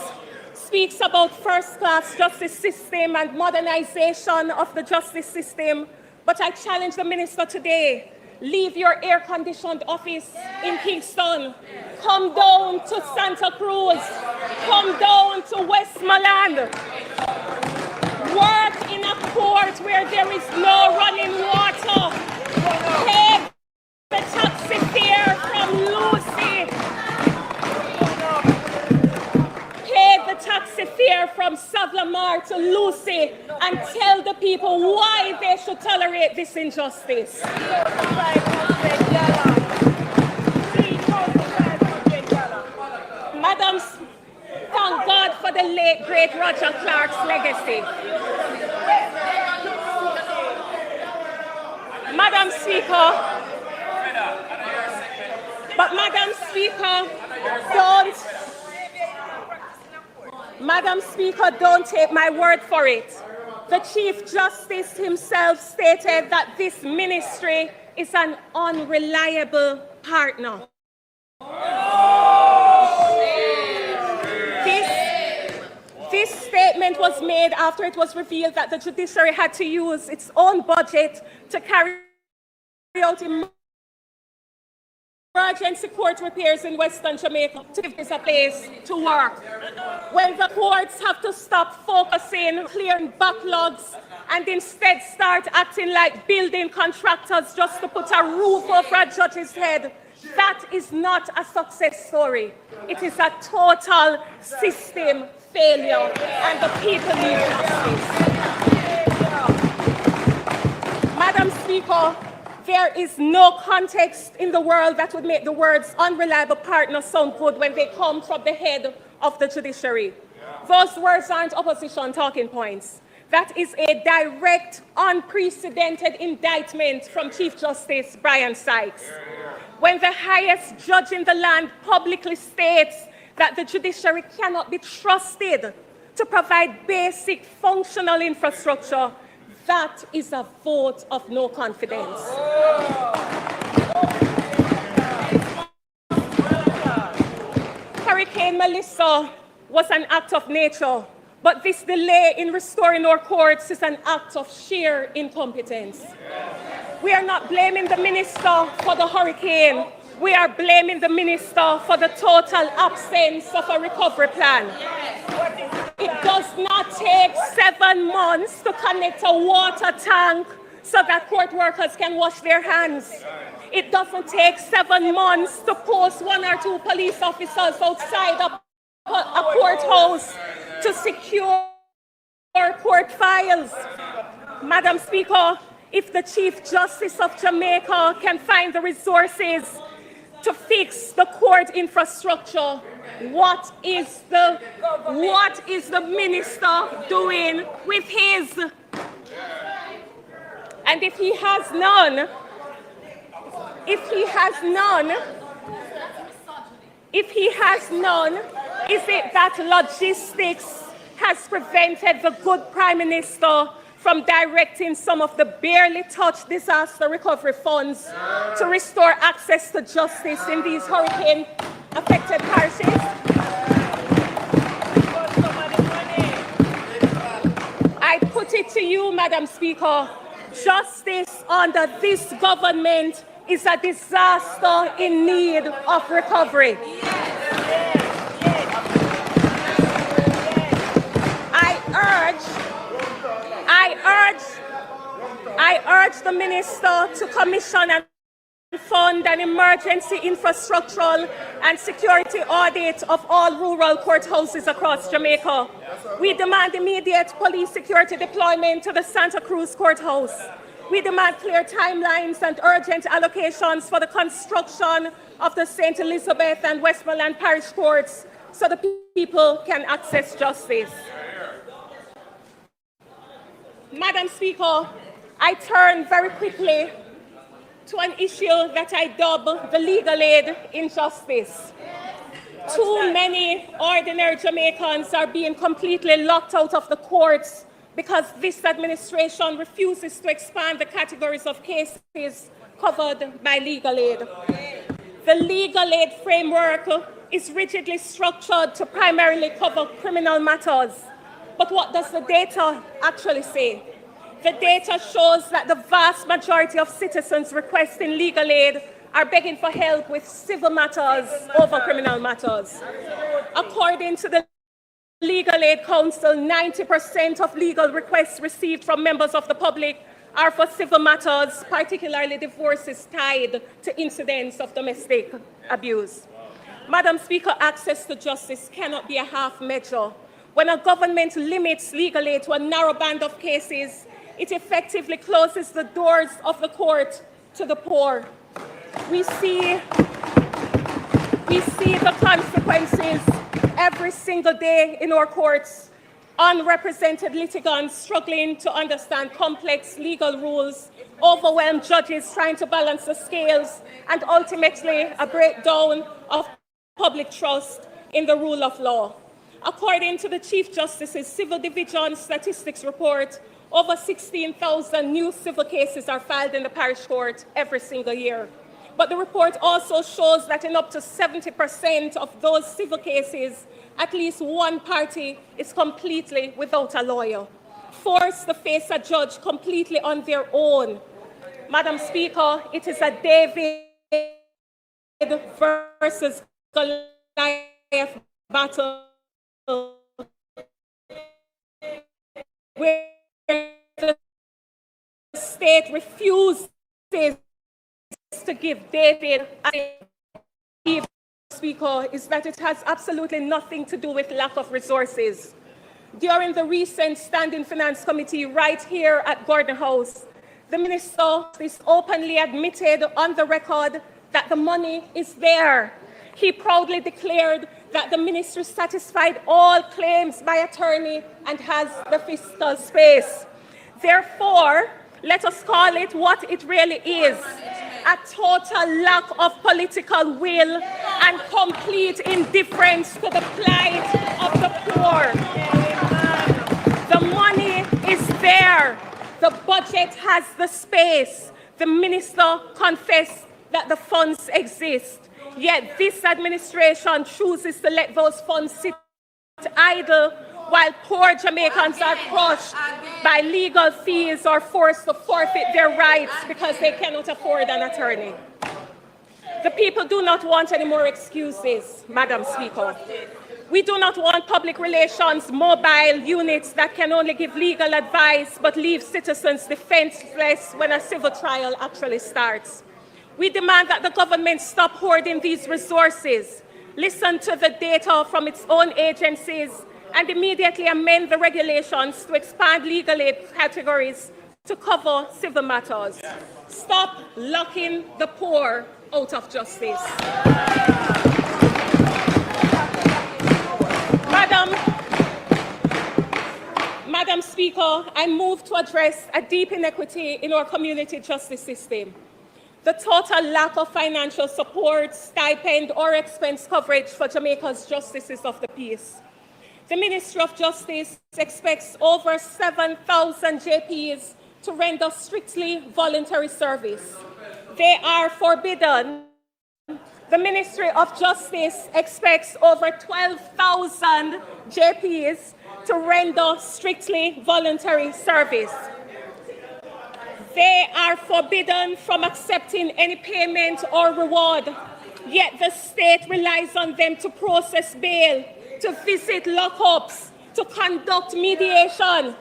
speaks about first-class justice system and modernization of the justice system, but I challenge the Minister today, leave your air-conditioned office in Kingston, come down to Santa Cruz, come down to Westmoreland, work in a court where there is no running water, pay the taxi fare from Lucy, pay the taxi fare from Savlamar to Lucy, and tell the people why they should tolerate this injustice. Madam, thank God for the late, great Roger Clark's legacy. Madam Speaker, but Madam Speaker, don't take my word for it. The Chief Justice himself stated that this ministry is an unreliable partner. This statement was made after it was revealed that the judiciary had to use its own budget to carry out emergency court repairs in Western Jamaica to give this a place to work. When the courts have to stop focusing, clearing backlogs, and instead start acting like building contractors just to put a roof over a judge's head, that is not a success story. It is a total system failure, and the people need justice. Madam Speaker, there is no context in the world that would make the words unreliable partner sound good when they come from the head of the judiciary. Those words aren't opposition talking points. That is a direct, unprecedented indictment from Chief Justice Brian Sykes. When the highest judge in the land publicly states that the judiciary cannot be trusted to provide basic functional infrastructure, that is a vote of no confidence. Hurricane Melissa was an act of nature, but this delay in restoring our courts is an act of sheer incompetence. We are not blaming the minister for the hurricane. We are blaming the minister for the total absence of a recovery plan. It does not take 7 months to connect a water tank so that court workers can wash their hands. It doesn't take 7 months to post 1 or 2 police officers outside a courthouse to secure court files. Madam Speaker, if the Chief Justice of Jamaica can find the resources to fix the court infrastructure, what is the minister doing with his? And if he has none, is it that logistics has prevented the good Prime Minister from directing some of the barely touched disaster recovery funds to restore access to justice in these hurricane-affected parishes? I put it to you, Madam Speaker, justice under this government is a disaster in need of recovery. I urge the Minister to commission and fund an emergency infrastructural and security audit of all rural courthouses across Jamaica. We demand immediate police security deployment to the Santa Cruz courthouse. We demand clear timelines and urgent allocations for the construction of the St. Elizabeth and Westmoreland parish courts so the people can access justice. Madam Speaker, I turn very quickly to an issue that I dub the legal aid injustice. Too many ordinary Jamaicans are being completely locked out of the courts because this administration refuses to expand the categories of cases covered by legal aid. The legal aid framework is rigidly structured to primarily cover criminal matters. But what does the data actually say? The data shows that the vast majority of citizens requesting legal aid are begging for help with civil matters over criminal matters. According to the Legal Aid Council, 90% of legal requests received from members of the public are for civil matters, particularly divorces tied to incidents of domestic abuse. Madam Speaker, access to justice cannot be a half measure. When a government limits legal aid to a narrow band of cases, it effectively closes the doors of the court to the poor. We see the consequences every single day in our courts. Unrepresented litigants struggling to understand complex legal rules, overwhelmed judges trying to balance the scales, and ultimately a breakdown of public trust in the rule of law. According to the Chief Justice's Civil Division Statistics Report, over 16,000 new civil cases are filed in the parish court every single year. But the report also shows that in up to 70% of those civil cases, at least one party is completely without a lawyer, forced to face a judge completely on their own. Madam Speaker, it is a David versus Goliath battle where the state refuses to give David a Speaker is that it has absolutely nothing to do with lack of resources. During the recent Standing Finance Committee right here at Gordon House, the Minister is openly admitted on the record that the money is there. He proudly declared that the ministry satisfied all claims by attorney and has the fiscal space. Therefore, let us call it what it really is: a total lack of political will and complete indifference to the plight of the poor. The money is there. The budget has the space. The minister confessed that the funds exist. Yet this administration chooses to let those funds sit idle while poor Jamaicans are crushed by legal fees or forced to forfeit their rights because they cannot afford an attorney. The people do not want any more excuses, Madam Speaker. We do not want public relations mobile units that can only give legal advice but leave citizens defenseless when a civil trial actually starts. We demand that the government stop hoarding these resources, listen to the data from its own agencies, and immediately amend the regulations to expand legal aid categories to cover civil matters. Stop locking the poor out of justice. Madam Speaker, Speaker, I move to address a deep inequity in our community justice system. The total lack of financial support, stipend, or expense coverage for Jamaica's justices of the peace. The Ministry of Justice expects over 7,000 JPs to render strictly voluntary service. They are forbidden. The Ministry of Justice expects over 12,000 JPs to render strictly voluntary service. They are forbidden from accepting any payment or reward, yet the state relies on them to process bail, to visit lockups, to conduct mediation.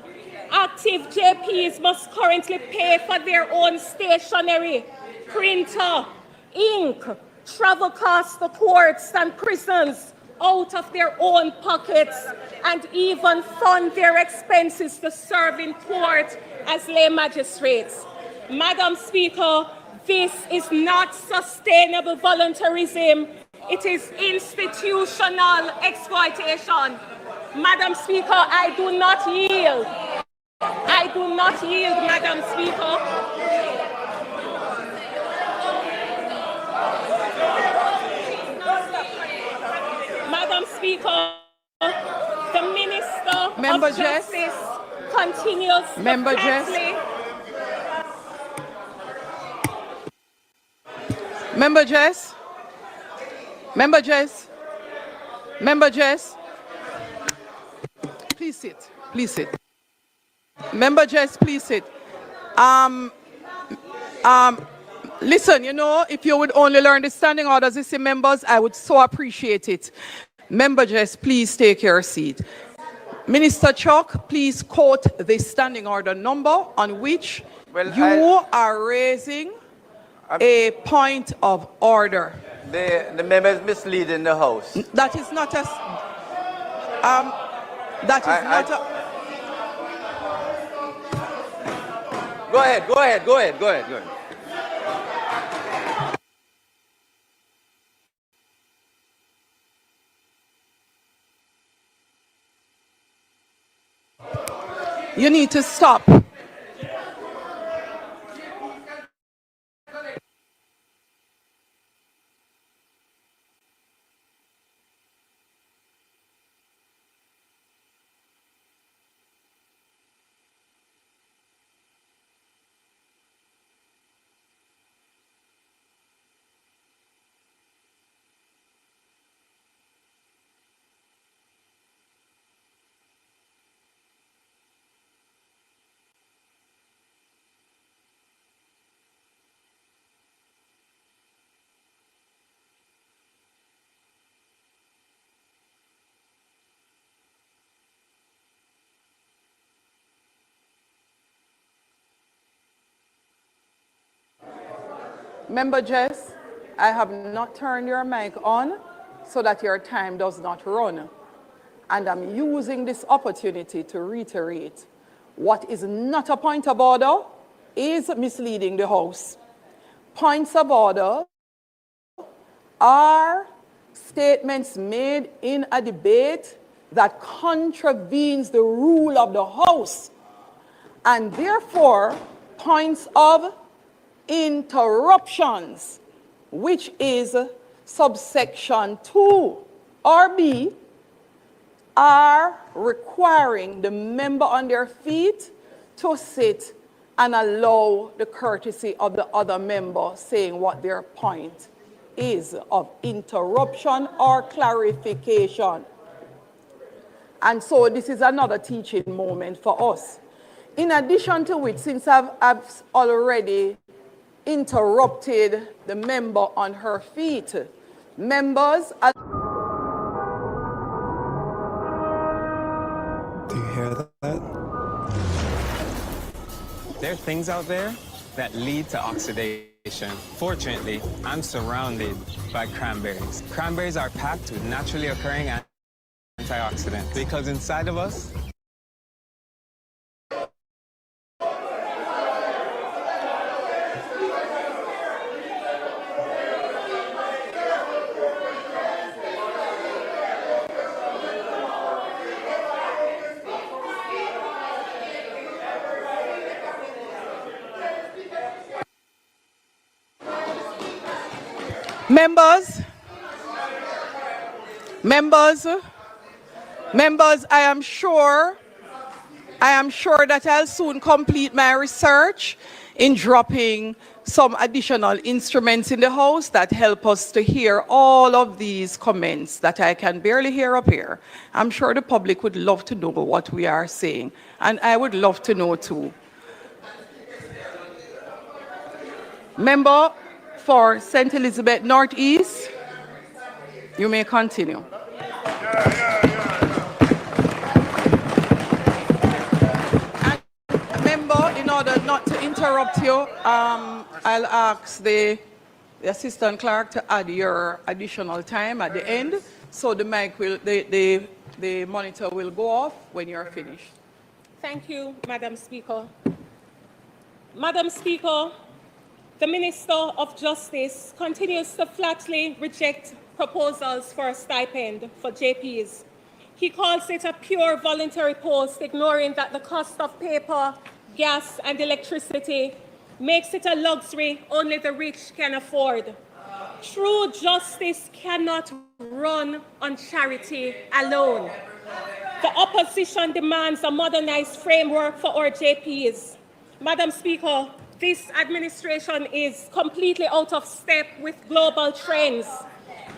Active JPs must currently pay for their own stationery, printer, ink, travel costs to courts and prisons out of their own pockets, and even fund their expenses to serve in court as lay magistrates. Madam Speaker, this is not sustainable voluntarism. It is institutional exploitation. Madam Speaker, I do not yield. I do not yield, Madam Speaker. Madam Speaker, the Minister Member of Jess. Justice continues Member to Jess. flatly... Member Jess. Member Jess. Member Jess. Please sit. Please sit. Member Jess, please sit. Listen, you know, if you would only learn the standing orders, you see, members, I would so appreciate it. Member Jess, please take your seat. Minister Chuck, please quote the standing order number on which you are raising a point of order. The member is misleading the House. That is not a... Go ahead. You need to stop. Member Jess, I have not turned your mic on so that your time does not run. And I'm using this opportunity to reiterate what is not a point of order is misleading the House. Points of order are statements made in a debate that contravenes the rule of the House. And therefore, points of interruptions, which is subsection 2 or B, are requiring the member on their feet to sit and allow the courtesy of the other member saying what their point is of interruption or clarification. And so this is another teaching moment for us. In addition to which, since I've already interrupted the member on her feet, members... Do you hear that? There are things out there that lead to oxidation. Fortunately, I'm surrounded by cranberries. Cranberries are packed with naturally occurring antioxidants because inside of us, Members, I am sure that I'll soon complete my research in dropping some additional instruments in the House that help us to hear all of these comments that I can barely hear up here. I'm sure the public would love to know what we are saying, and I would love to know too. Member for St. Elizabeth Northeast, you may continue. And member, in order not to interrupt you, I'll ask the assistant clerk to add your additional time at the end, so the mic will, the monitor will go off when you're finished. Thank you, Madam Speaker. Madam Speaker, the Minister of Justice continues to flatly reject proposals for a stipend for JPs. He calls it a pure voluntary post, ignoring that the cost of paper, gas, and electricity makes it a luxury only the rich can afford. True justice cannot run on charity alone. The opposition demands a modernized framework for our JPs. Madam Speaker, this administration is completely out of step with global trends.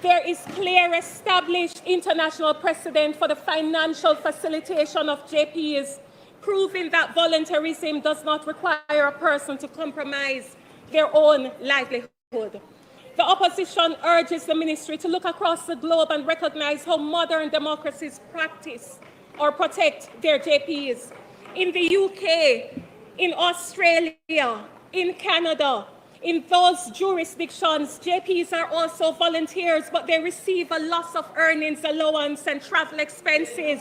There is clear established international precedent for the financial facilitation of JPs, proving that voluntarism does not require a person to compromise their own livelihood. The opposition urges the ministry to look across the globe and recognize how modern democracies practice or protect their JPs. In the UK, in Australia, in Canada, in those jurisdictions, JPs are also volunteers, but they receive a loss of earnings allowance and travel expenses.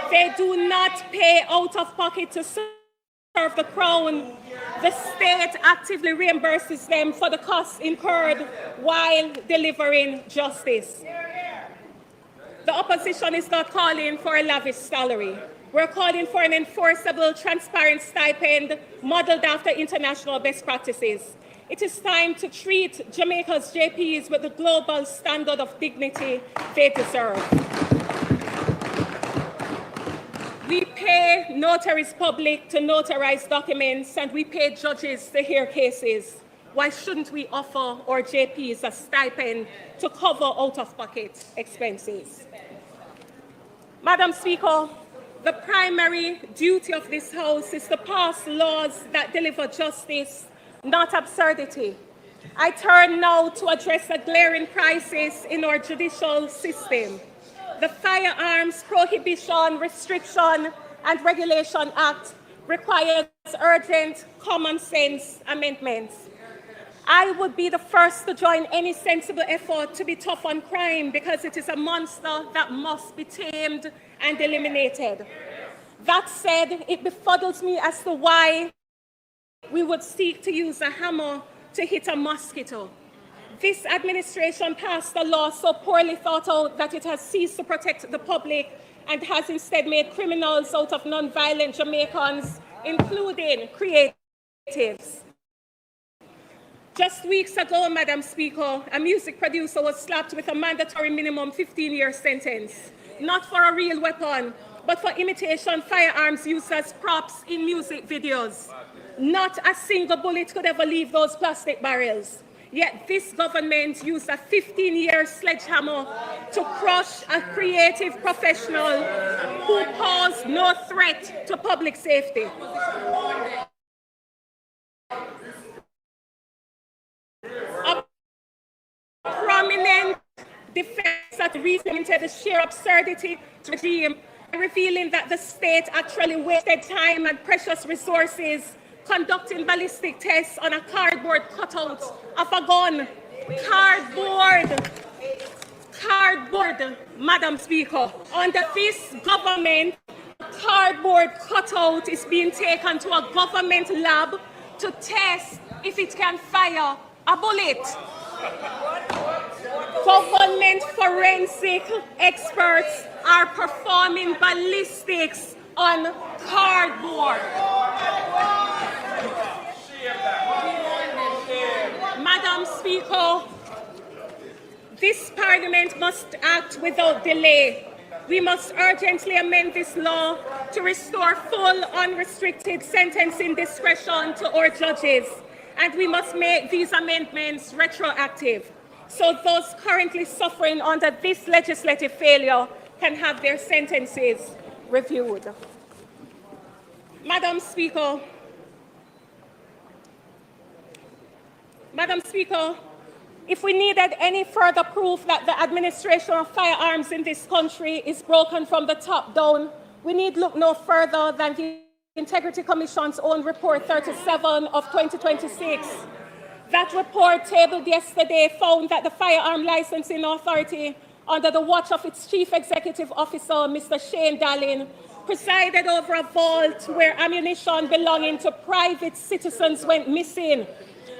They do not pay out of pocket to serve the Crown. The state actively reimburses them for the costs incurred while delivering justice. The opposition is not calling for a lavish salary. We're calling for an enforceable, transparent stipend modeled after international best practices. It is time to treat Jamaica's JPs with the global standard of dignity they deserve. We pay notaries public to notarize documents, and we pay judges to hear cases. Why shouldn't we offer our JPs a stipend to cover out-of-pocket expenses? Madam Speaker, the primary duty of this House is to pass laws that deliver justice, not absurdity. I turn now to address a glaring crisis in our judicial system. The Firearms Prohibition, Restriction and Regulation Act requires urgent common sense amendments. I would be the first to join any sensible effort to be tough on crime, because it is a monster that must be tamed and eliminated. That said, it befuddles me as to why we would seek to use a hammer to hit a mosquito. This administration passed a law so poorly thought out that it has ceased to protect the public and has instead made criminals out of non-violent Jamaicans, including creatives. Just weeks ago, Madam Speaker, a music producer was slapped with a mandatory minimum 15-year sentence, not for a real weapon, but for imitation firearms used as props in music videos. Not a single bullet could ever leave those plastic barrels. Yet this government used a 15-year sledgehammer to crush a creative professional who posed no threat to public safety. A prominent defense that represented the sheer absurdity to the regime, revealing that the state actually wasted time and precious resources conducting ballistic tests on a cardboard cutout of a gun. Cardboard, Madam Speaker. Under this government, cardboard cutout is being taken to a government lab to test if it can fire a bullet. Government forensic experts are performing ballistics on cardboard. Madam Speaker, This Parliament must act without delay. We must urgently amend this law to restore full, unrestricted sentencing discretion to our judges, and we must make these amendments retroactive, so those currently suffering under this legislative failure can have their sentences reviewed. Madam Speaker, if we needed any further proof that the administration of firearms in this country is broken from the top down, we need look no further than the Integrity Commission's own Report 37 of 2026. That report, tabled yesterday, found that the Firearm Licensing Authority, under the watch of its Chief Executive Officer, Mr. Shane Dallin, presided over a vault where ammunition belonging to private citizens went missing.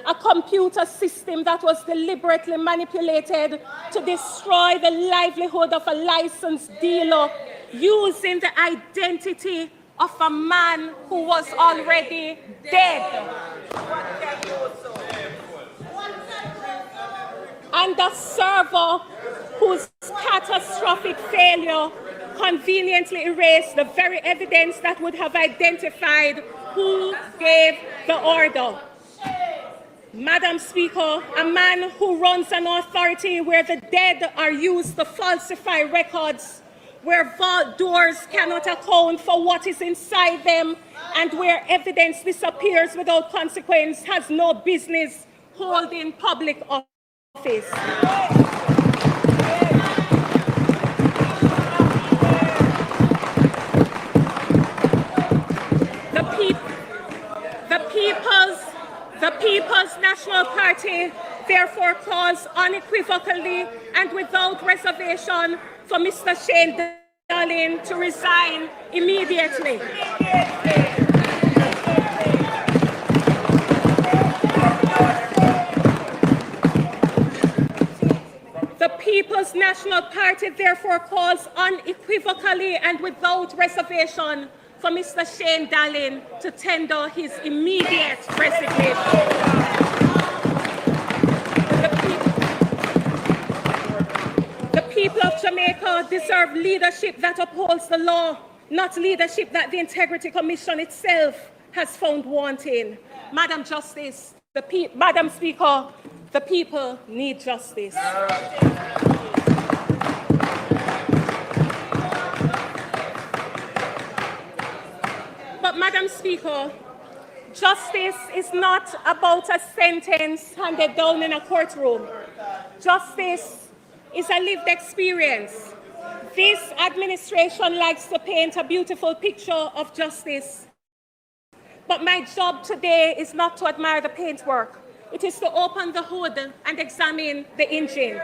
A computer system that was deliberately manipulated to destroy the livelihood of a licensed dealer using the identity of a man who was already dead. And a server whose catastrophic failure conveniently erased the very evidence that would have identified who gave the order. Madam Speaker, a man who runs an authority where the dead are used to falsify records, where vault doors cannot account for what is inside them, and where evidence disappears without consequence, has no business holding public office. The People's National Party therefore calls unequivocally and without reservation for Mr. Shane Dallin to resign immediately. The People's National Party therefore calls unequivocally and without reservation for Mr. Shane Dallin to tender his immediate resignation. The people of Jamaica deserve leadership that upholds the law, not leadership that the Integrity Commission itself has found wanting. Madam Speaker, the people need justice. But Madam Speaker, justice is not about a sentence handed down in a courtroom. Justice is a lived experience. This administration likes to paint a beautiful picture of justice. But my job today is not to admire the paintwork. It is to open the hood and examine the engine.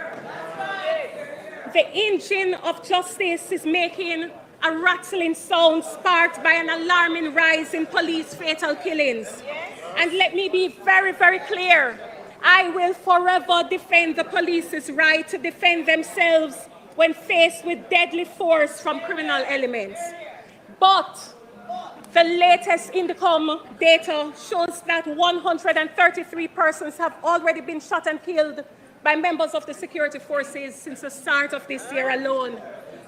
The engine of justice is making a rattling sound sparked by an alarming rise in police fatal killings. And let me be very, very clear. I will forever defend the police's right to defend themselves when faced with deadly force from criminal elements. But the latest Indicom data shows that 133 persons have already been shot and killed by members of the security forces since the start of this year alone.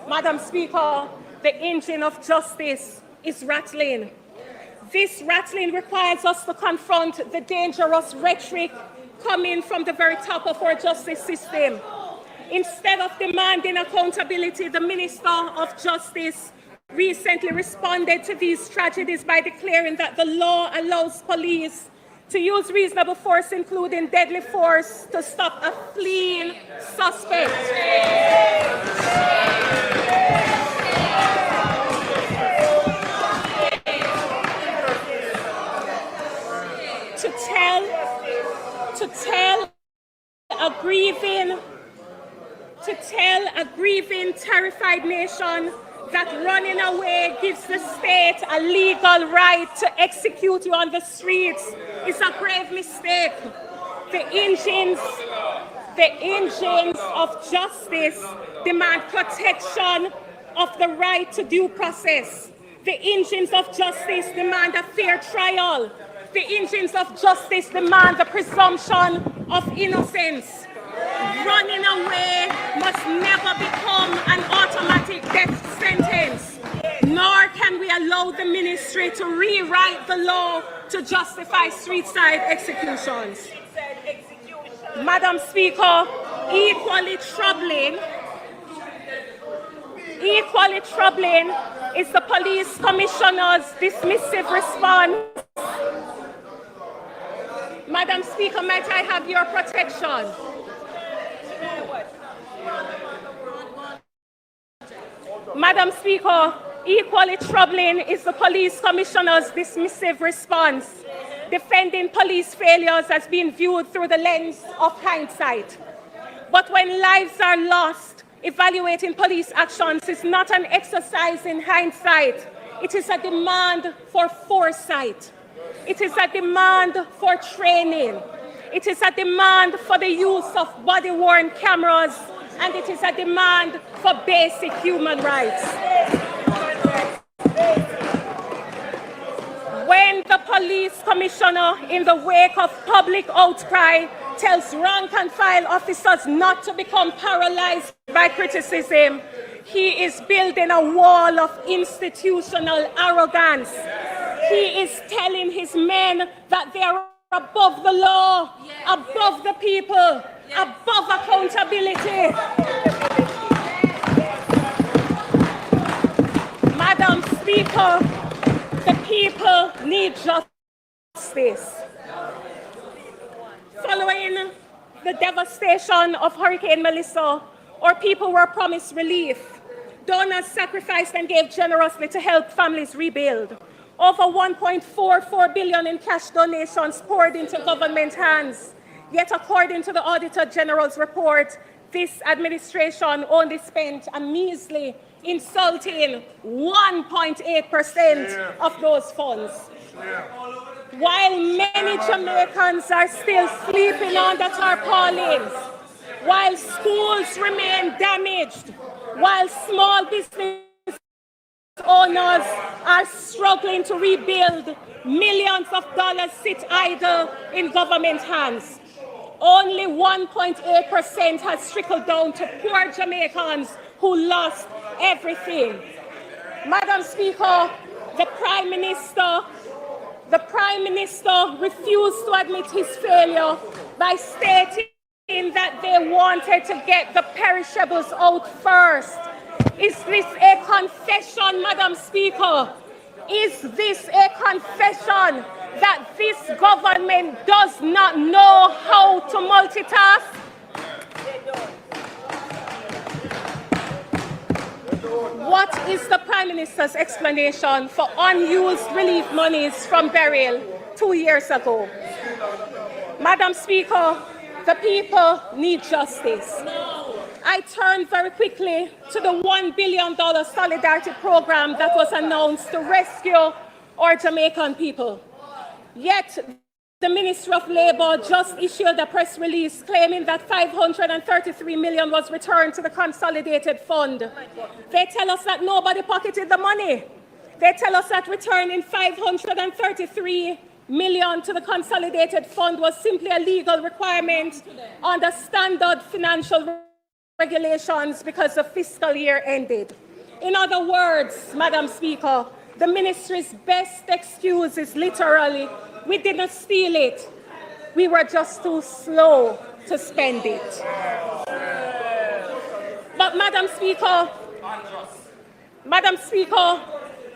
Madam Speaker, the engine of justice is rattling. This rattling requires us to confront the dangerous rhetoric coming from the very top of our justice system. Instead of demanding accountability, the Minister of Justice recently responded to these tragedies by declaring that the law allows police to use reasonable force, including deadly force, to stop a fleeing suspect. To tell a grieving, terrified nation that running away gives the state a legal right to execute you on the streets is a grave mistake. The engines of justice demand protection of the right to due process. The engines of justice demand a fair trial. The engines of justice demand the presumption of innocence. Running away must never become an automatic death sentence. Nor can we allow the ministry to rewrite the law to justify street-side executions. Madam Speaker, equally troubling is the police commissioner's dismissive response. Madam Speaker, might I have your protection? Madam Speaker, equally troubling is the police commissioner's dismissive response, defending police failures as being viewed through the lens of hindsight. But when lives are lost, evaluating police actions is not an exercise in hindsight. It is a demand for foresight. It is a demand for training. It is a demand for the use of body-worn cameras, and it is a demand for basic human rights. When the police commissioner, in the wake of public outcry, tells rank-and-file officers not to become paralyzed by criticism, he is building a wall of institutional arrogance. He is telling his men that they are above the law, above the people, above accountability. Madam Speaker, the people need justice. Following the devastation of Hurricane Melissa, our people were promised relief. Donors sacrificed and gave generously to help families rebuild. Over 1.44 billion in cash donations poured into government hands. Yet, according to the Auditor General's report, this administration only spent a measly, insulting 1.8% of those funds. While many Jamaicans are still sleeping under tarpaulins, while schools remain damaged, while small business owners are struggling to rebuild, millions of dollars sit idle in government hands. Only 1.8% has trickled down to poor Jamaicans who lost everything. Madam Speaker, the Prime Minister refused to admit his failure by stating that they wanted to get the perishables out first. Is this a confession, Madam Speaker? Is this a confession that this government does not know how to multitask? What is the Prime Minister's explanation for unused relief monies from burial 2 years ago? Madam Speaker, the people need justice. I turn very quickly to the $1 billion solidarity program that was announced to rescue our Jamaican people. Yet, the Ministry of Labour just issued a press release claiming that $533 million was returned to the consolidated fund. They tell us that nobody pocketed the money. They tell us that returning $533 million to the consolidated fund was simply a legal requirement under standard financial regulations because the fiscal year ended. In other words, Madam Speaker, the ministry's best excuse is literally, we didn't steal it, we were just too slow to spend it. But Madam Speaker,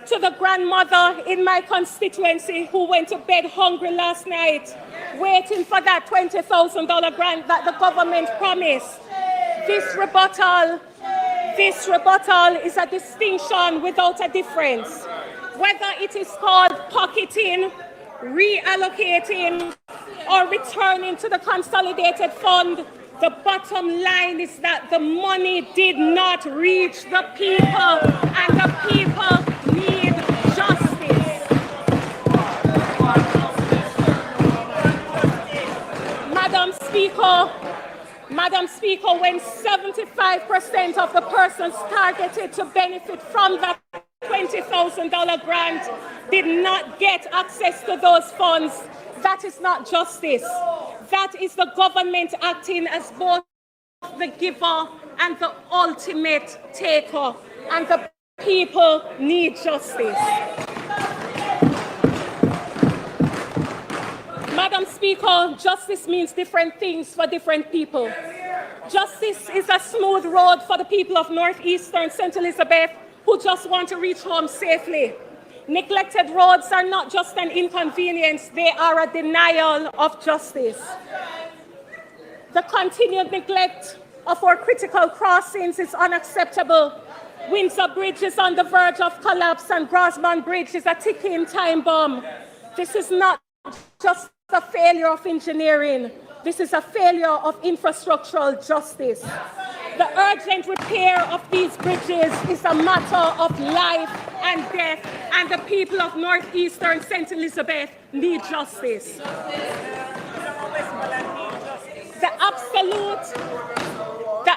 to the grandmother in my constituency who went to bed hungry last night, waiting for that $20,000 grant that the government promised, this rebuttal is a distinction without a difference. Whether it is called pocketing, reallocating, or returning to the consolidated fund, the bottom line is that the money did not reach the people, and the people need justice. Madam Speaker, when 75% of the persons targeted to benefit from that $20,000 grant did not get access to those funds, that is not justice. That is the government acting as both the giver and the ultimate taker, and the people need justice. Madam Speaker, justice means different things for different people. Justice is a smooth road for the people of northeastern St. Elizabeth who just want to reach home safely. Neglected roads are not just an inconvenience, they are a denial of justice. The continued neglect of our critical crossings is unacceptable. Windsor Bridge is on the verge of collapse, and Grosman Bridge is a ticking time bomb. This is not just a failure of engineering. This is a failure of infrastructural justice. The urgent repair of these bridges is a matter of life and death, and the people of northeastern St. Elizabeth need justice. The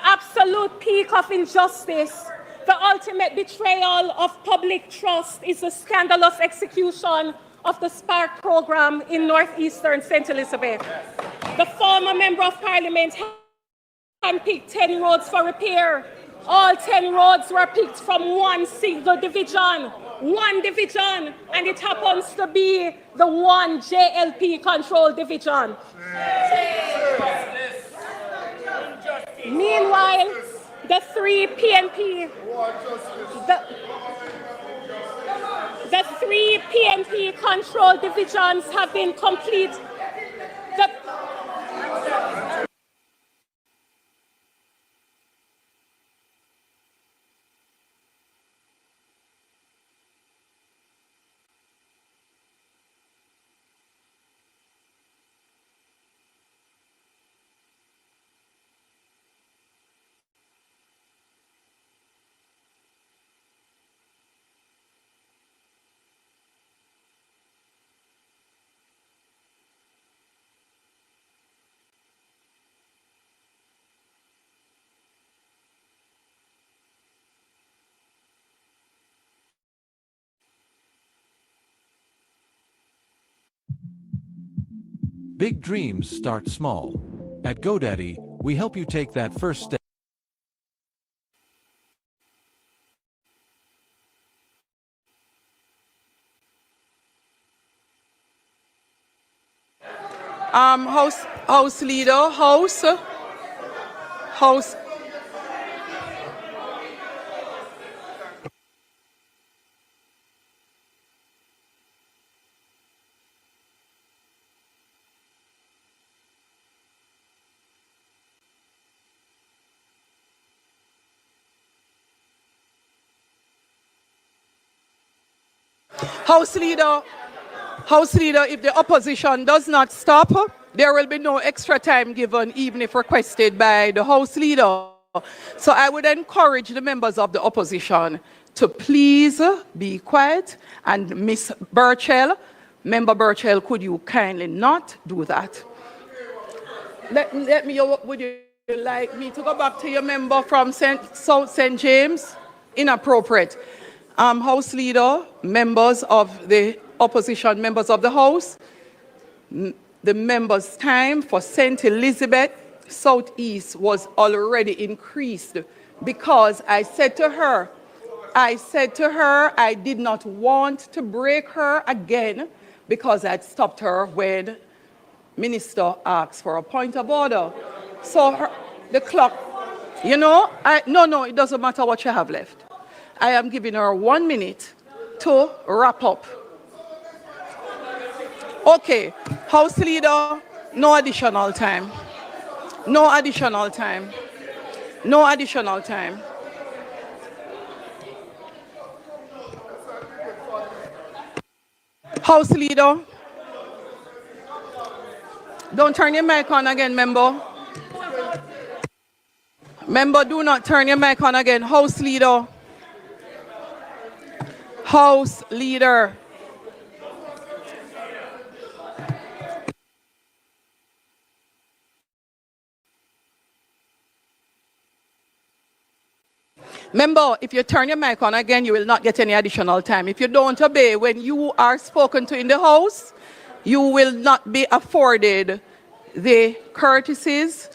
absolute peak of injustice, the ultimate betrayal of public trust, is the scandalous execution of the Spark program in northeastern St. Elizabeth. The former Member of Parliament handpicked 10 roads for repair. All 10 roads were picked from one single division, and it happens to be the one JLP controlled division. Meanwhile, the three PNP controlled divisions have been complete. Big dreams start small. At GoDaddy, we help you take that first step. House leader, House. House Leader, if the opposition does not stop, there will be no extra time given, even if requested by the House Leader. So I would encourage the members of the opposition to please be quiet. And Ms. Burchell, Member Burchell, could you kindly not do that? Would you like me to go back to your member from South St. James? Inappropriate. House Leader, members of the opposition, members of the House, the members' time for St. Elizabeth Southeast was already increased because I said to her I did not want to break her again because I'd stopped her when Minister asked for a point of order. So the clock, no, it doesn't matter what you have left. I am giving her 1 minute to wrap up. Okay, House Leader, no additional time. No additional time. No additional time. House Leader, don't turn your mic on again, member. Member, do not turn your mic on again. House Leader. House Leader. Member, if you turn your mic on again, you will not get any additional time. If you don't obey when you are spoken to in the House, you will not be afforded the courtesies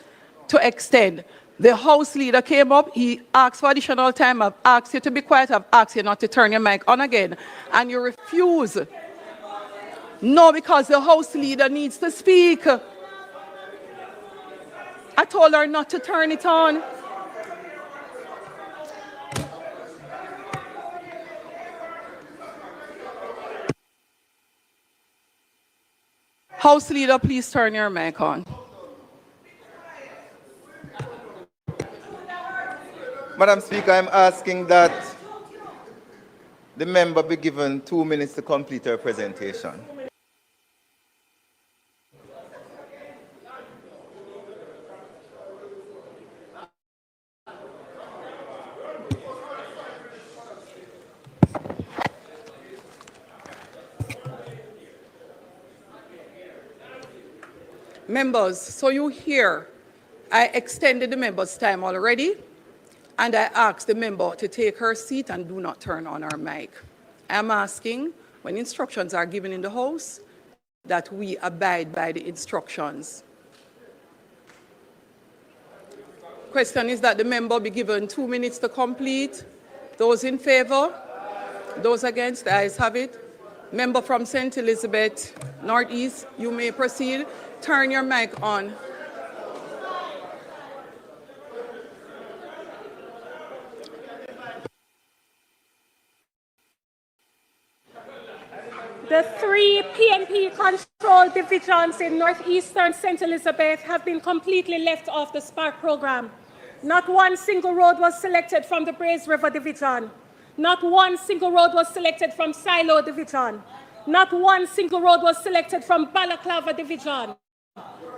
to extend. The House Leader came up, he asked for additional time. I've asked you to be quiet, I've asked you not to turn your mic on again, and you refuse. No, because the House Leader needs to speak. I told her not to turn it on. House Leader, please turn your mic on. Madam Speaker, I'm asking that the member be given 2 minutes to complete her presentation. Members, so you hear, I extended the member's time already, and I asked the member to take her seat and do not turn on her mic. I'm asking, when instructions are given in the House, that we abide by the instructions. Question is that the member be given 2 minutes to complete. Those in favor? Those against? The ayes have it. Member from St. Elizabeth, Northeast, you may proceed. Turn your mic on. The 3 PNP-controlled divisions in northeastern St. Elizabeth have been completely left off the Spark program. Not one single road was selected from the Braze River Division. Not one single road was selected from Silo Division. Not one single road was selected from Balaclava Division.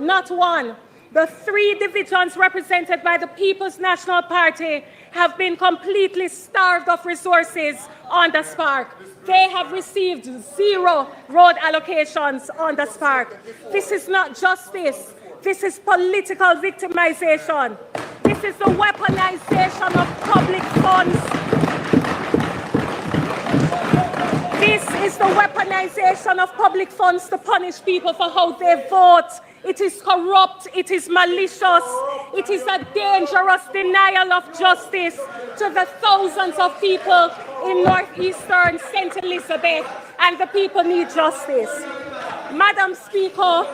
Not one. The 3 divisions represented by the People's National Party have been completely starved of resources on the Spark. They have received 0 road allocations on the Spark. This is not justice. This is political victimization. This is the weaponization of public funds. This is the weaponization of public funds to punish people for how they vote. It is corrupt, it is malicious, it is a dangerous denial of justice to the thousands of people in northeastern St. Elizabeth, and the people need justice. Madam Speaker,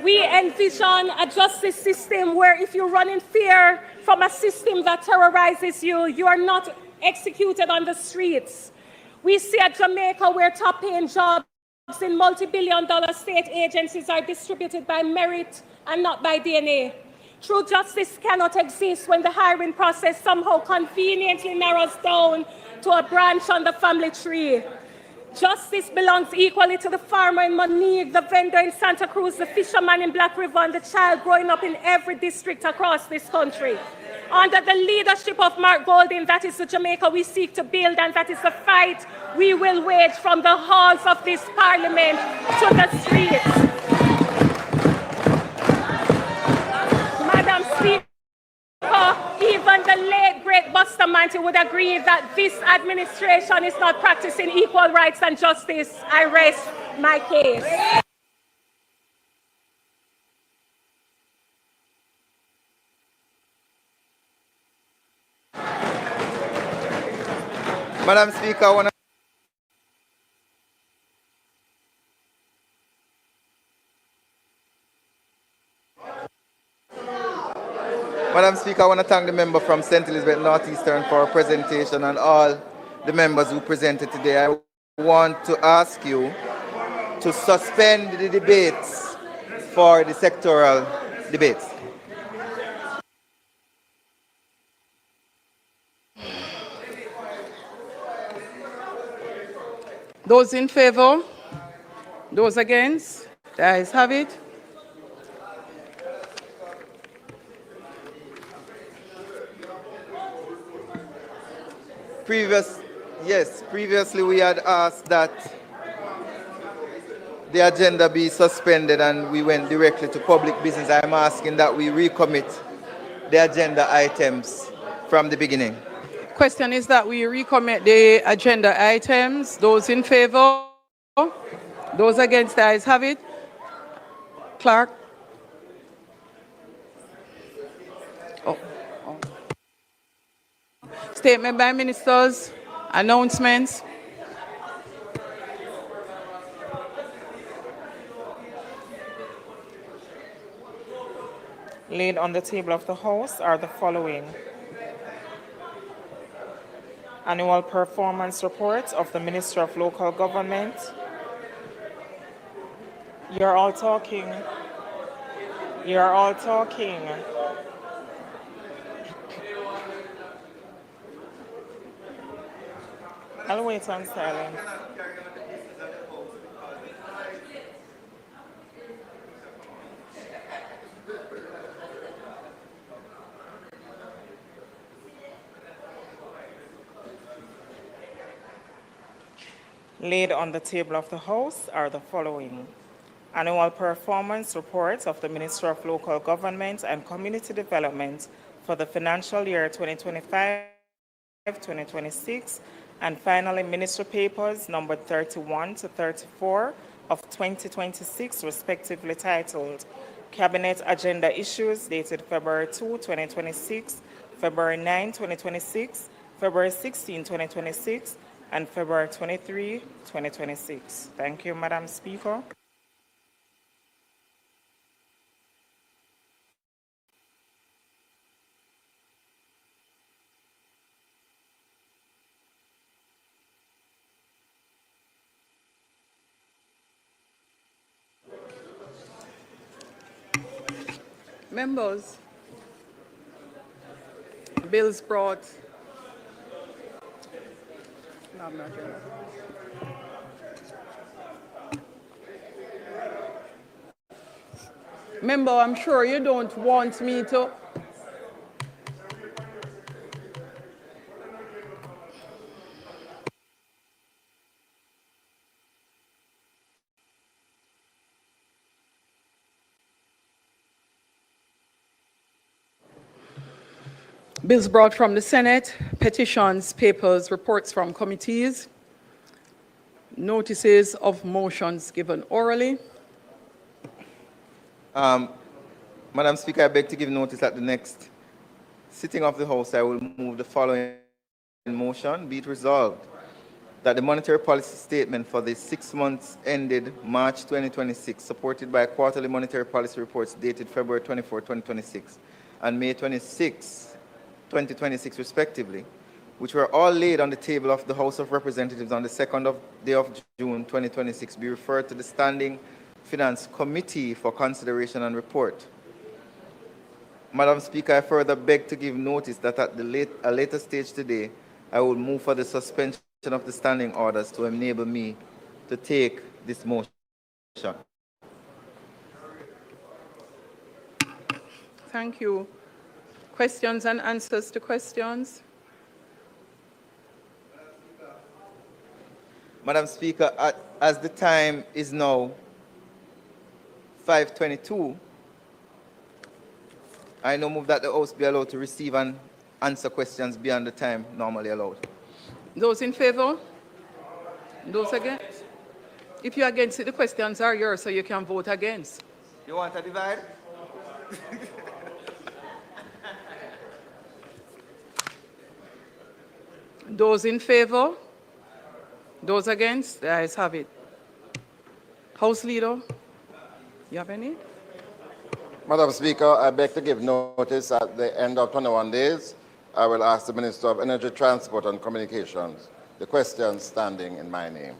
we envision a justice system where if you run in fear from a system that terrorizes you, you are not executed on the streets. We see a Jamaica where top-paying jobs in multi-billion-dollar state agencies are distributed by merit and not by DNA. True justice cannot exist when the hiring process somehow conveniently narrows down to a branch on the family tree. Justice belongs equally to the farmer in Monique, the vendor in Santa Cruz, the fisherman in Black River, and the child growing up in every district across this country. Under the leadership of Mark Golding, that is the Jamaica we seek to build, and that is the fight we will wage from the halls of this parliament to the streets. Madam Speaker, even the late great Buster Manty would agree that this administration is not practicing equal rights and justice. I rest my case. Madam Speaker, I want to thank the member from St. Elizabeth Northeastern for her presentation and all the members who presented today. I want to ask you to suspend the debates for the sectoral debates. Those in favor? Those against? The ayes have it. Previously we had asked that the agenda be suspended and we went directly to public business. I'm asking that we recommit the agenda items from the beginning. Question is that we recommit the agenda items. Those in favor? Those against, the ayes have it. Clerk. Oh. Statement by ministers. Announcements. Laid on the table of the House are the following: annual performance report of the Ministry of Local Government. You're all talking. You're all talking. I'll wait on silence. Laid on the table of the House are the following: annual performance reports of the Ministry of Local Government and Community Development for the financial year 2025-2026, and finally, Ministry Papers numbered 31 to 34 of 2026, respectively titled Cabinet Agenda Issues dated February 2, 2026, February 9, 2026, February 16, 2026, and February 23, 2026. Thank you, Madam Speaker. Members, bills brought. No, I'm not doing that. Member, I'm sure you don't want me to. Bills brought from the Senate, petitions, papers, reports from committees, notices of motions given orally. Madam Speaker, I beg to give notice at the next sitting of the House, I will move the following motion. Be it resolved that the monetary policy statement for the 6 months ended March 2026, supported by quarterly monetary policy reports dated February 24, 2026, and May 26, 2026, respectively, which were all laid on the table of the House of Representatives on the 2nd day of June 2026, be referred to the Standing Finance Committee for consideration and report. Madam Speaker, I further beg to give notice that at a later stage today, I will move for the suspension of the standing orders to enable me to take this motion. Thank you. Questions and answers to questions? Madam Speaker, as the time is now 5:22, I now move that the House be allowed to receive and answer questions beyond the time normally allowed. Those in favor? Those against? If you're against it, the questions are yours, so you can vote against. You want a divide? Those in favor? Those against? The ayes have it. House Leader, you have any? Madam Speaker, I beg to give notice at the end of 21 days. I will ask the Minister of Energy, Transport and Communications the questions standing in my name.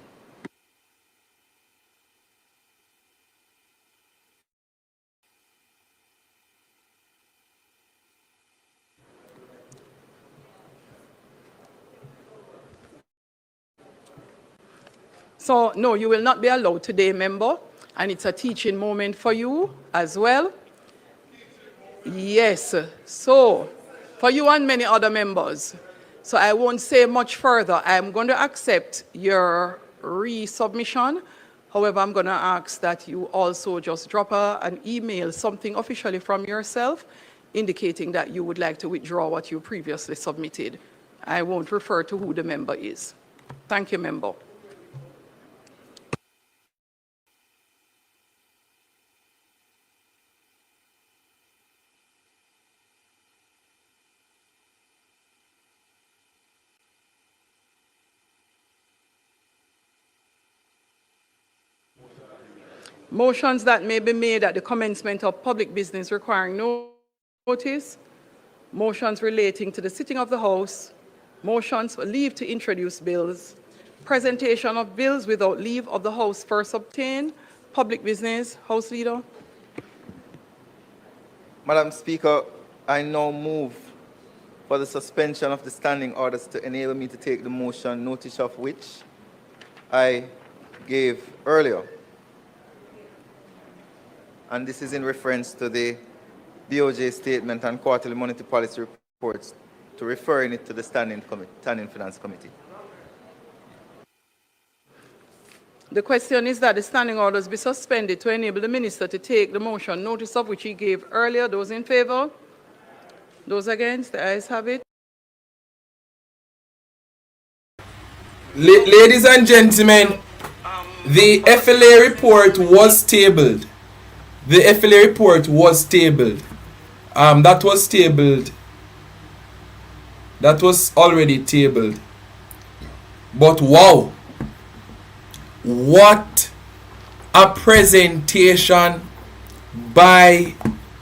So, no, you will not be allowed today, member, and it's a teaching moment for you as well. Yes, so, for you and many other members. So I won't say much further. I'm going to accept your resubmission. However, I'm going to ask that you also just drop an email, something officially from yourself, indicating that you would like to withdraw what you previously submitted. I won't refer to who the member is. Thank you, member. Motions that may be made at the commencement of public business requiring notice, motions relating to the sitting of the House, motions for leave to introduce bills, presentation of bills without leave of the House first obtained, public business. House Leader. Madam Speaker, I now move for the suspension of the standing orders to enable me to take the motion, notice of which I gave earlier. And this is in reference to the BOJ statement and quarterly monetary policy reports, to referring it to the Standing Finance Committee. The question is that the standing orders be suspended to enable the minister to take the motion, notice of which he gave earlier. Those in favor? Those against? The ayes have it. Ladies and gentlemen, the FLA report was tabled. The FLA report was tabled. That was tabled. That was already tabled. But wow, what a presentation by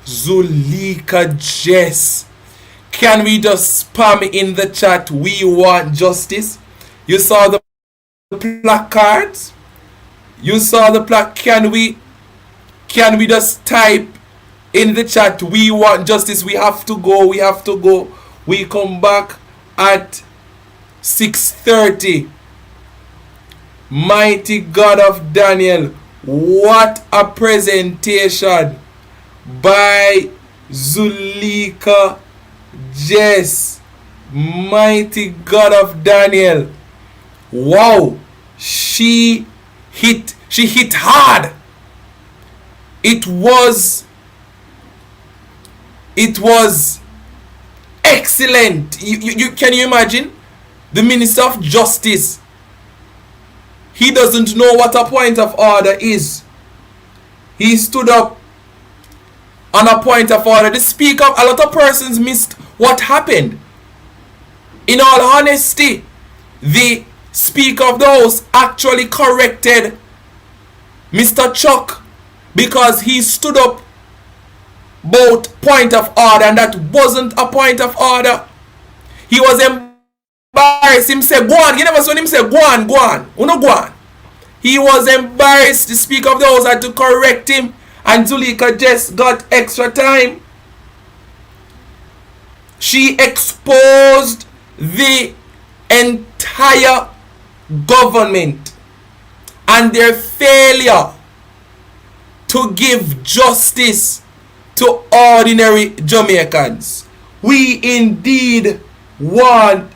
Zulika Jess. Can we just spam in the chat, we want justice? You saw the placards? You saw the plaque. Can we just type in the chat, we want justice? We have to go. We have to go. We come back at 6:30. Mighty God of Daniel, what a presentation by Zulika Jess. Mighty God of Daniel. Wow, she hit hard. It was excellent. Can you imagine? The Minister of Justice, he doesn't know what a point of order is. He stood up on a point of order. The Speaker, a lot of persons missed what happened. In all honesty, the Speaker of the House actually corrected Mr. Chuck because he stood up about point of order, and that wasn't a point of order. He was embarrassed. Him say, go on. You never saw him say, go on, go on. Uno go on. He was embarrassed. The Speaker of the House had to correct him, and Zulika just got extra time. She exposed the entire government and their failure to give justice to ordinary Jamaicans. We indeed want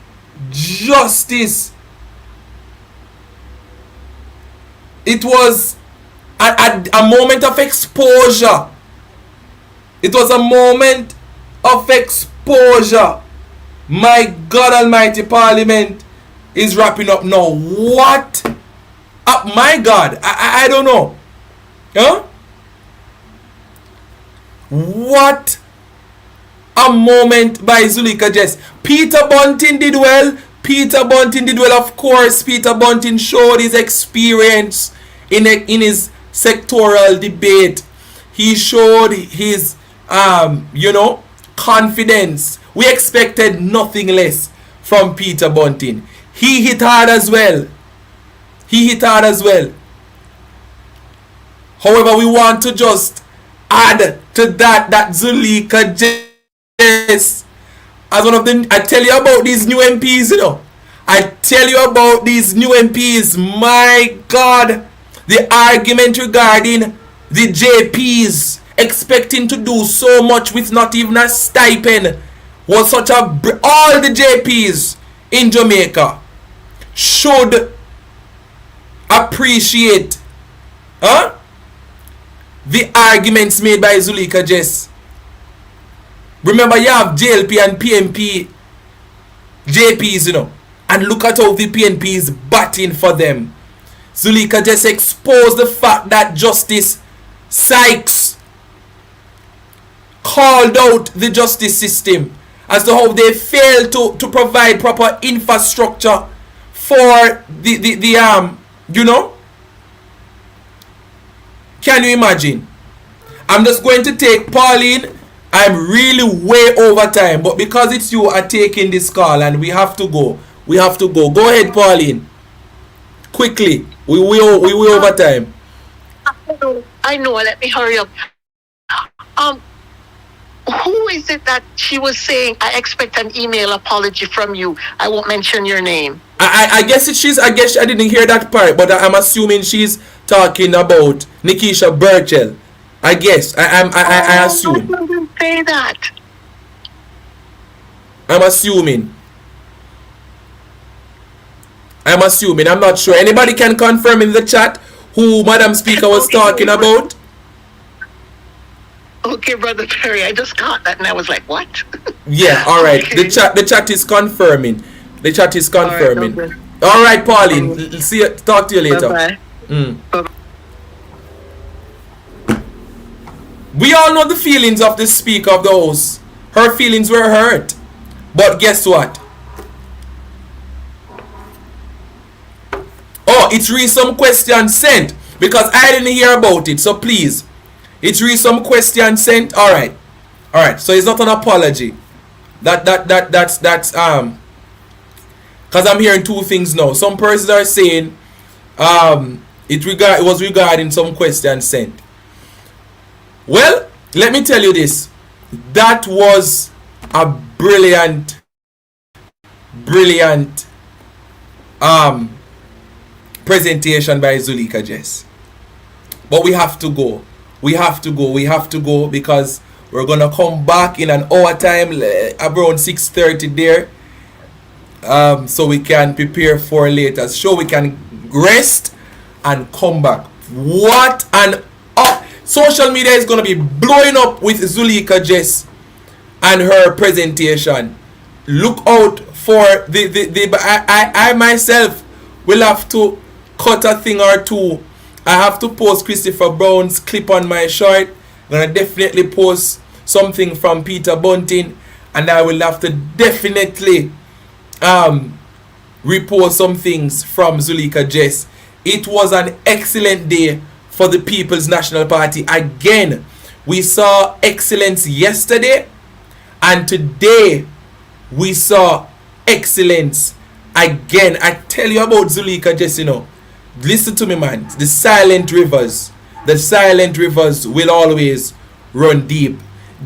justice. It was a moment of exposure. It was a moment of exposure. My God Almighty, Parliament is wrapping up now. What? My God, I don't know. Huh? What a moment by Zulika Jess. Peter Bunting did well. Peter Bunting did well, of course. Peter Bunting showed his experience in his sectoral debate. He showed his confidence. We expected nothing less from Peter Bunting. He hit hard as well. He hit hard as well. However, we want to just add to that Zulika Jess, as one of them. I tell you about these new MPs, I tell you about these new MPs. My God, the argument regarding the JPs expecting to do so much with not even a stipend was such a... All the JPs in Jamaica should appreciate the arguments made by Zulika Jess. Remember, you have JLP and PNP JPs, and look at how the PNP is batting for them. Zulika Jess exposed the fact that Justice Sykes called out the justice system as to how they failed to provide proper infrastructure for Can you imagine? I'm just going to take Pauline. I'm really way over time, but because it's you are taking this call and we have to go. We have to go. Go ahead, Pauline. Quickly. We over time. I know. Let me hurry up. Who is it that she was saying, I expect an email apology from you? I won't mention your name. I guess I guess I didn't hear that part, but I'm assuming she's talking about Nikisha Burchell. I guess. I assume. I didn't say that. I'm assuming. I'm not sure. Anybody can confirm in the chat who Madam Speaker was talking about? Okay, Brother Terry, I just got that and I was like, what? Yeah, all right. Okay. The chat is confirming. The chat is confirming. All right, Pauline. See you. Talk to you later. Bye-bye. We all know the feelings of the Speaker of the House. Her feelings were hurt. But guess what? Oh, it's really some questions sent. Because I didn't hear about it. So please. It's really some questions sent. Alright. Alright. So it's not an apology. That's because I'm hearing two things now. Some persons are saying it was regarding some questions sent. Well, let me tell you this. That was a brilliant presentation by Zuleika Jess. But we have to go. We have to go because we're gonna come back in an hour time, around 6:30 there. So we can prepare for later. So we can rest and come back. What an social media is gonna be blowing up with Zuleika Jess and her presentation. Look out for I myself will have to cut a thing or two. I have to post Christopher Brown's clip on my shirt. I'm gonna definitely post something from Peter Bunting, and I will have to definitely repost some things from Zuleika Jess. It was an excellent day for the People's National Party. Again, we saw excellence yesterday, and today we saw excellence again. I tell you about Zuleika Jess, you know. Listen to me, man. The silent rivers will always run deep.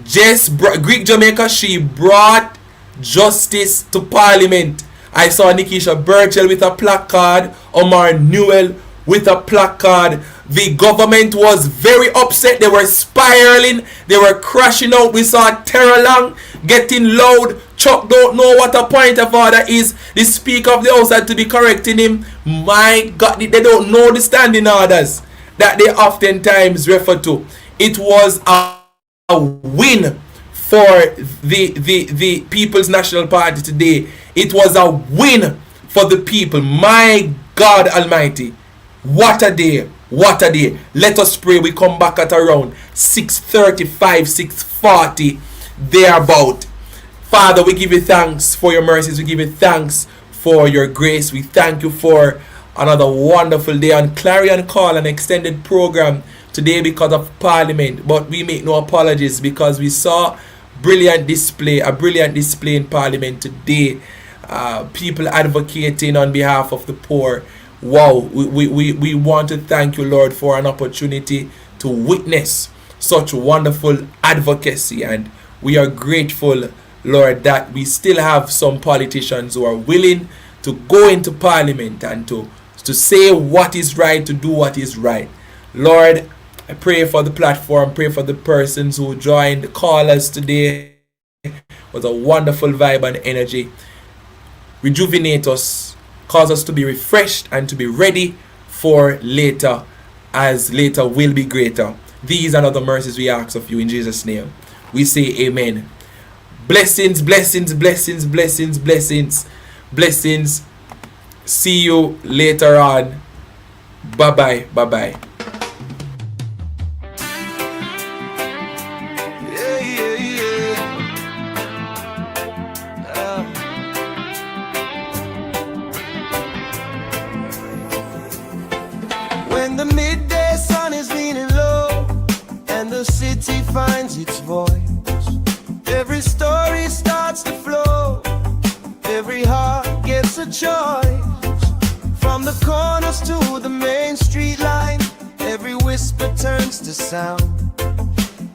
Jess, Greek Jamaica, she brought justice to Parliament. I saw Nikisha Burchell with a placard, Omar Newell with a placard. The government was very upset. They were spiraling. They were crashing out. We saw Terror Long getting loud. Chuck don't know what a point of order is. The Speaker of the House had to be correcting him. My God, they don't know the standing orders that they oftentimes refer to. It was a win for the People's National Party today. It was a win for the people. My God Almighty. What a day. What a day. Let us pray. We come back at around 6:35, 6:40 thereabout. Father, we give you thanks for your mercies. We give you thanks for your grace. We thank you for another wonderful day on Clarion Call, an extended program today because of Parliament. But we make no apologies because we saw a brilliant display in Parliament today. People advocating on behalf of the poor. Wow, we want to thank you, Lord, for an opportunity to witness such wonderful advocacy. And we are grateful, Lord, that we still have some politicians who are willing to go into Parliament and to say what is right, to do what is right. Lord, I pray for the platform, pray for the persons who joined, the callers today. It was a wonderful vibe and energy. Rejuvenate us, cause us to be refreshed and to be ready for later, as later will be greater. These and other mercies we ask of you in Jesus' name. We say amen. Blessings, blessings, blessings, blessings, blessings, blessings. See you later on. Bye-bye, bye-bye. When the midday sun is leaning low city finds its voice. Every story starts to flow. Every heart gets a choice. From the corners to the main street line, every whisper turns to sound.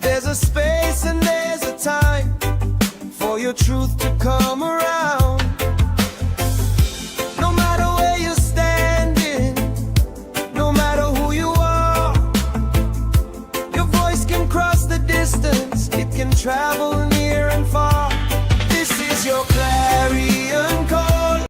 There's a space and there's a time for your truth to come around. No matter where you're standing, no matter who you are, your voice can cross the distance, it can travel near and far. This is your clarion call.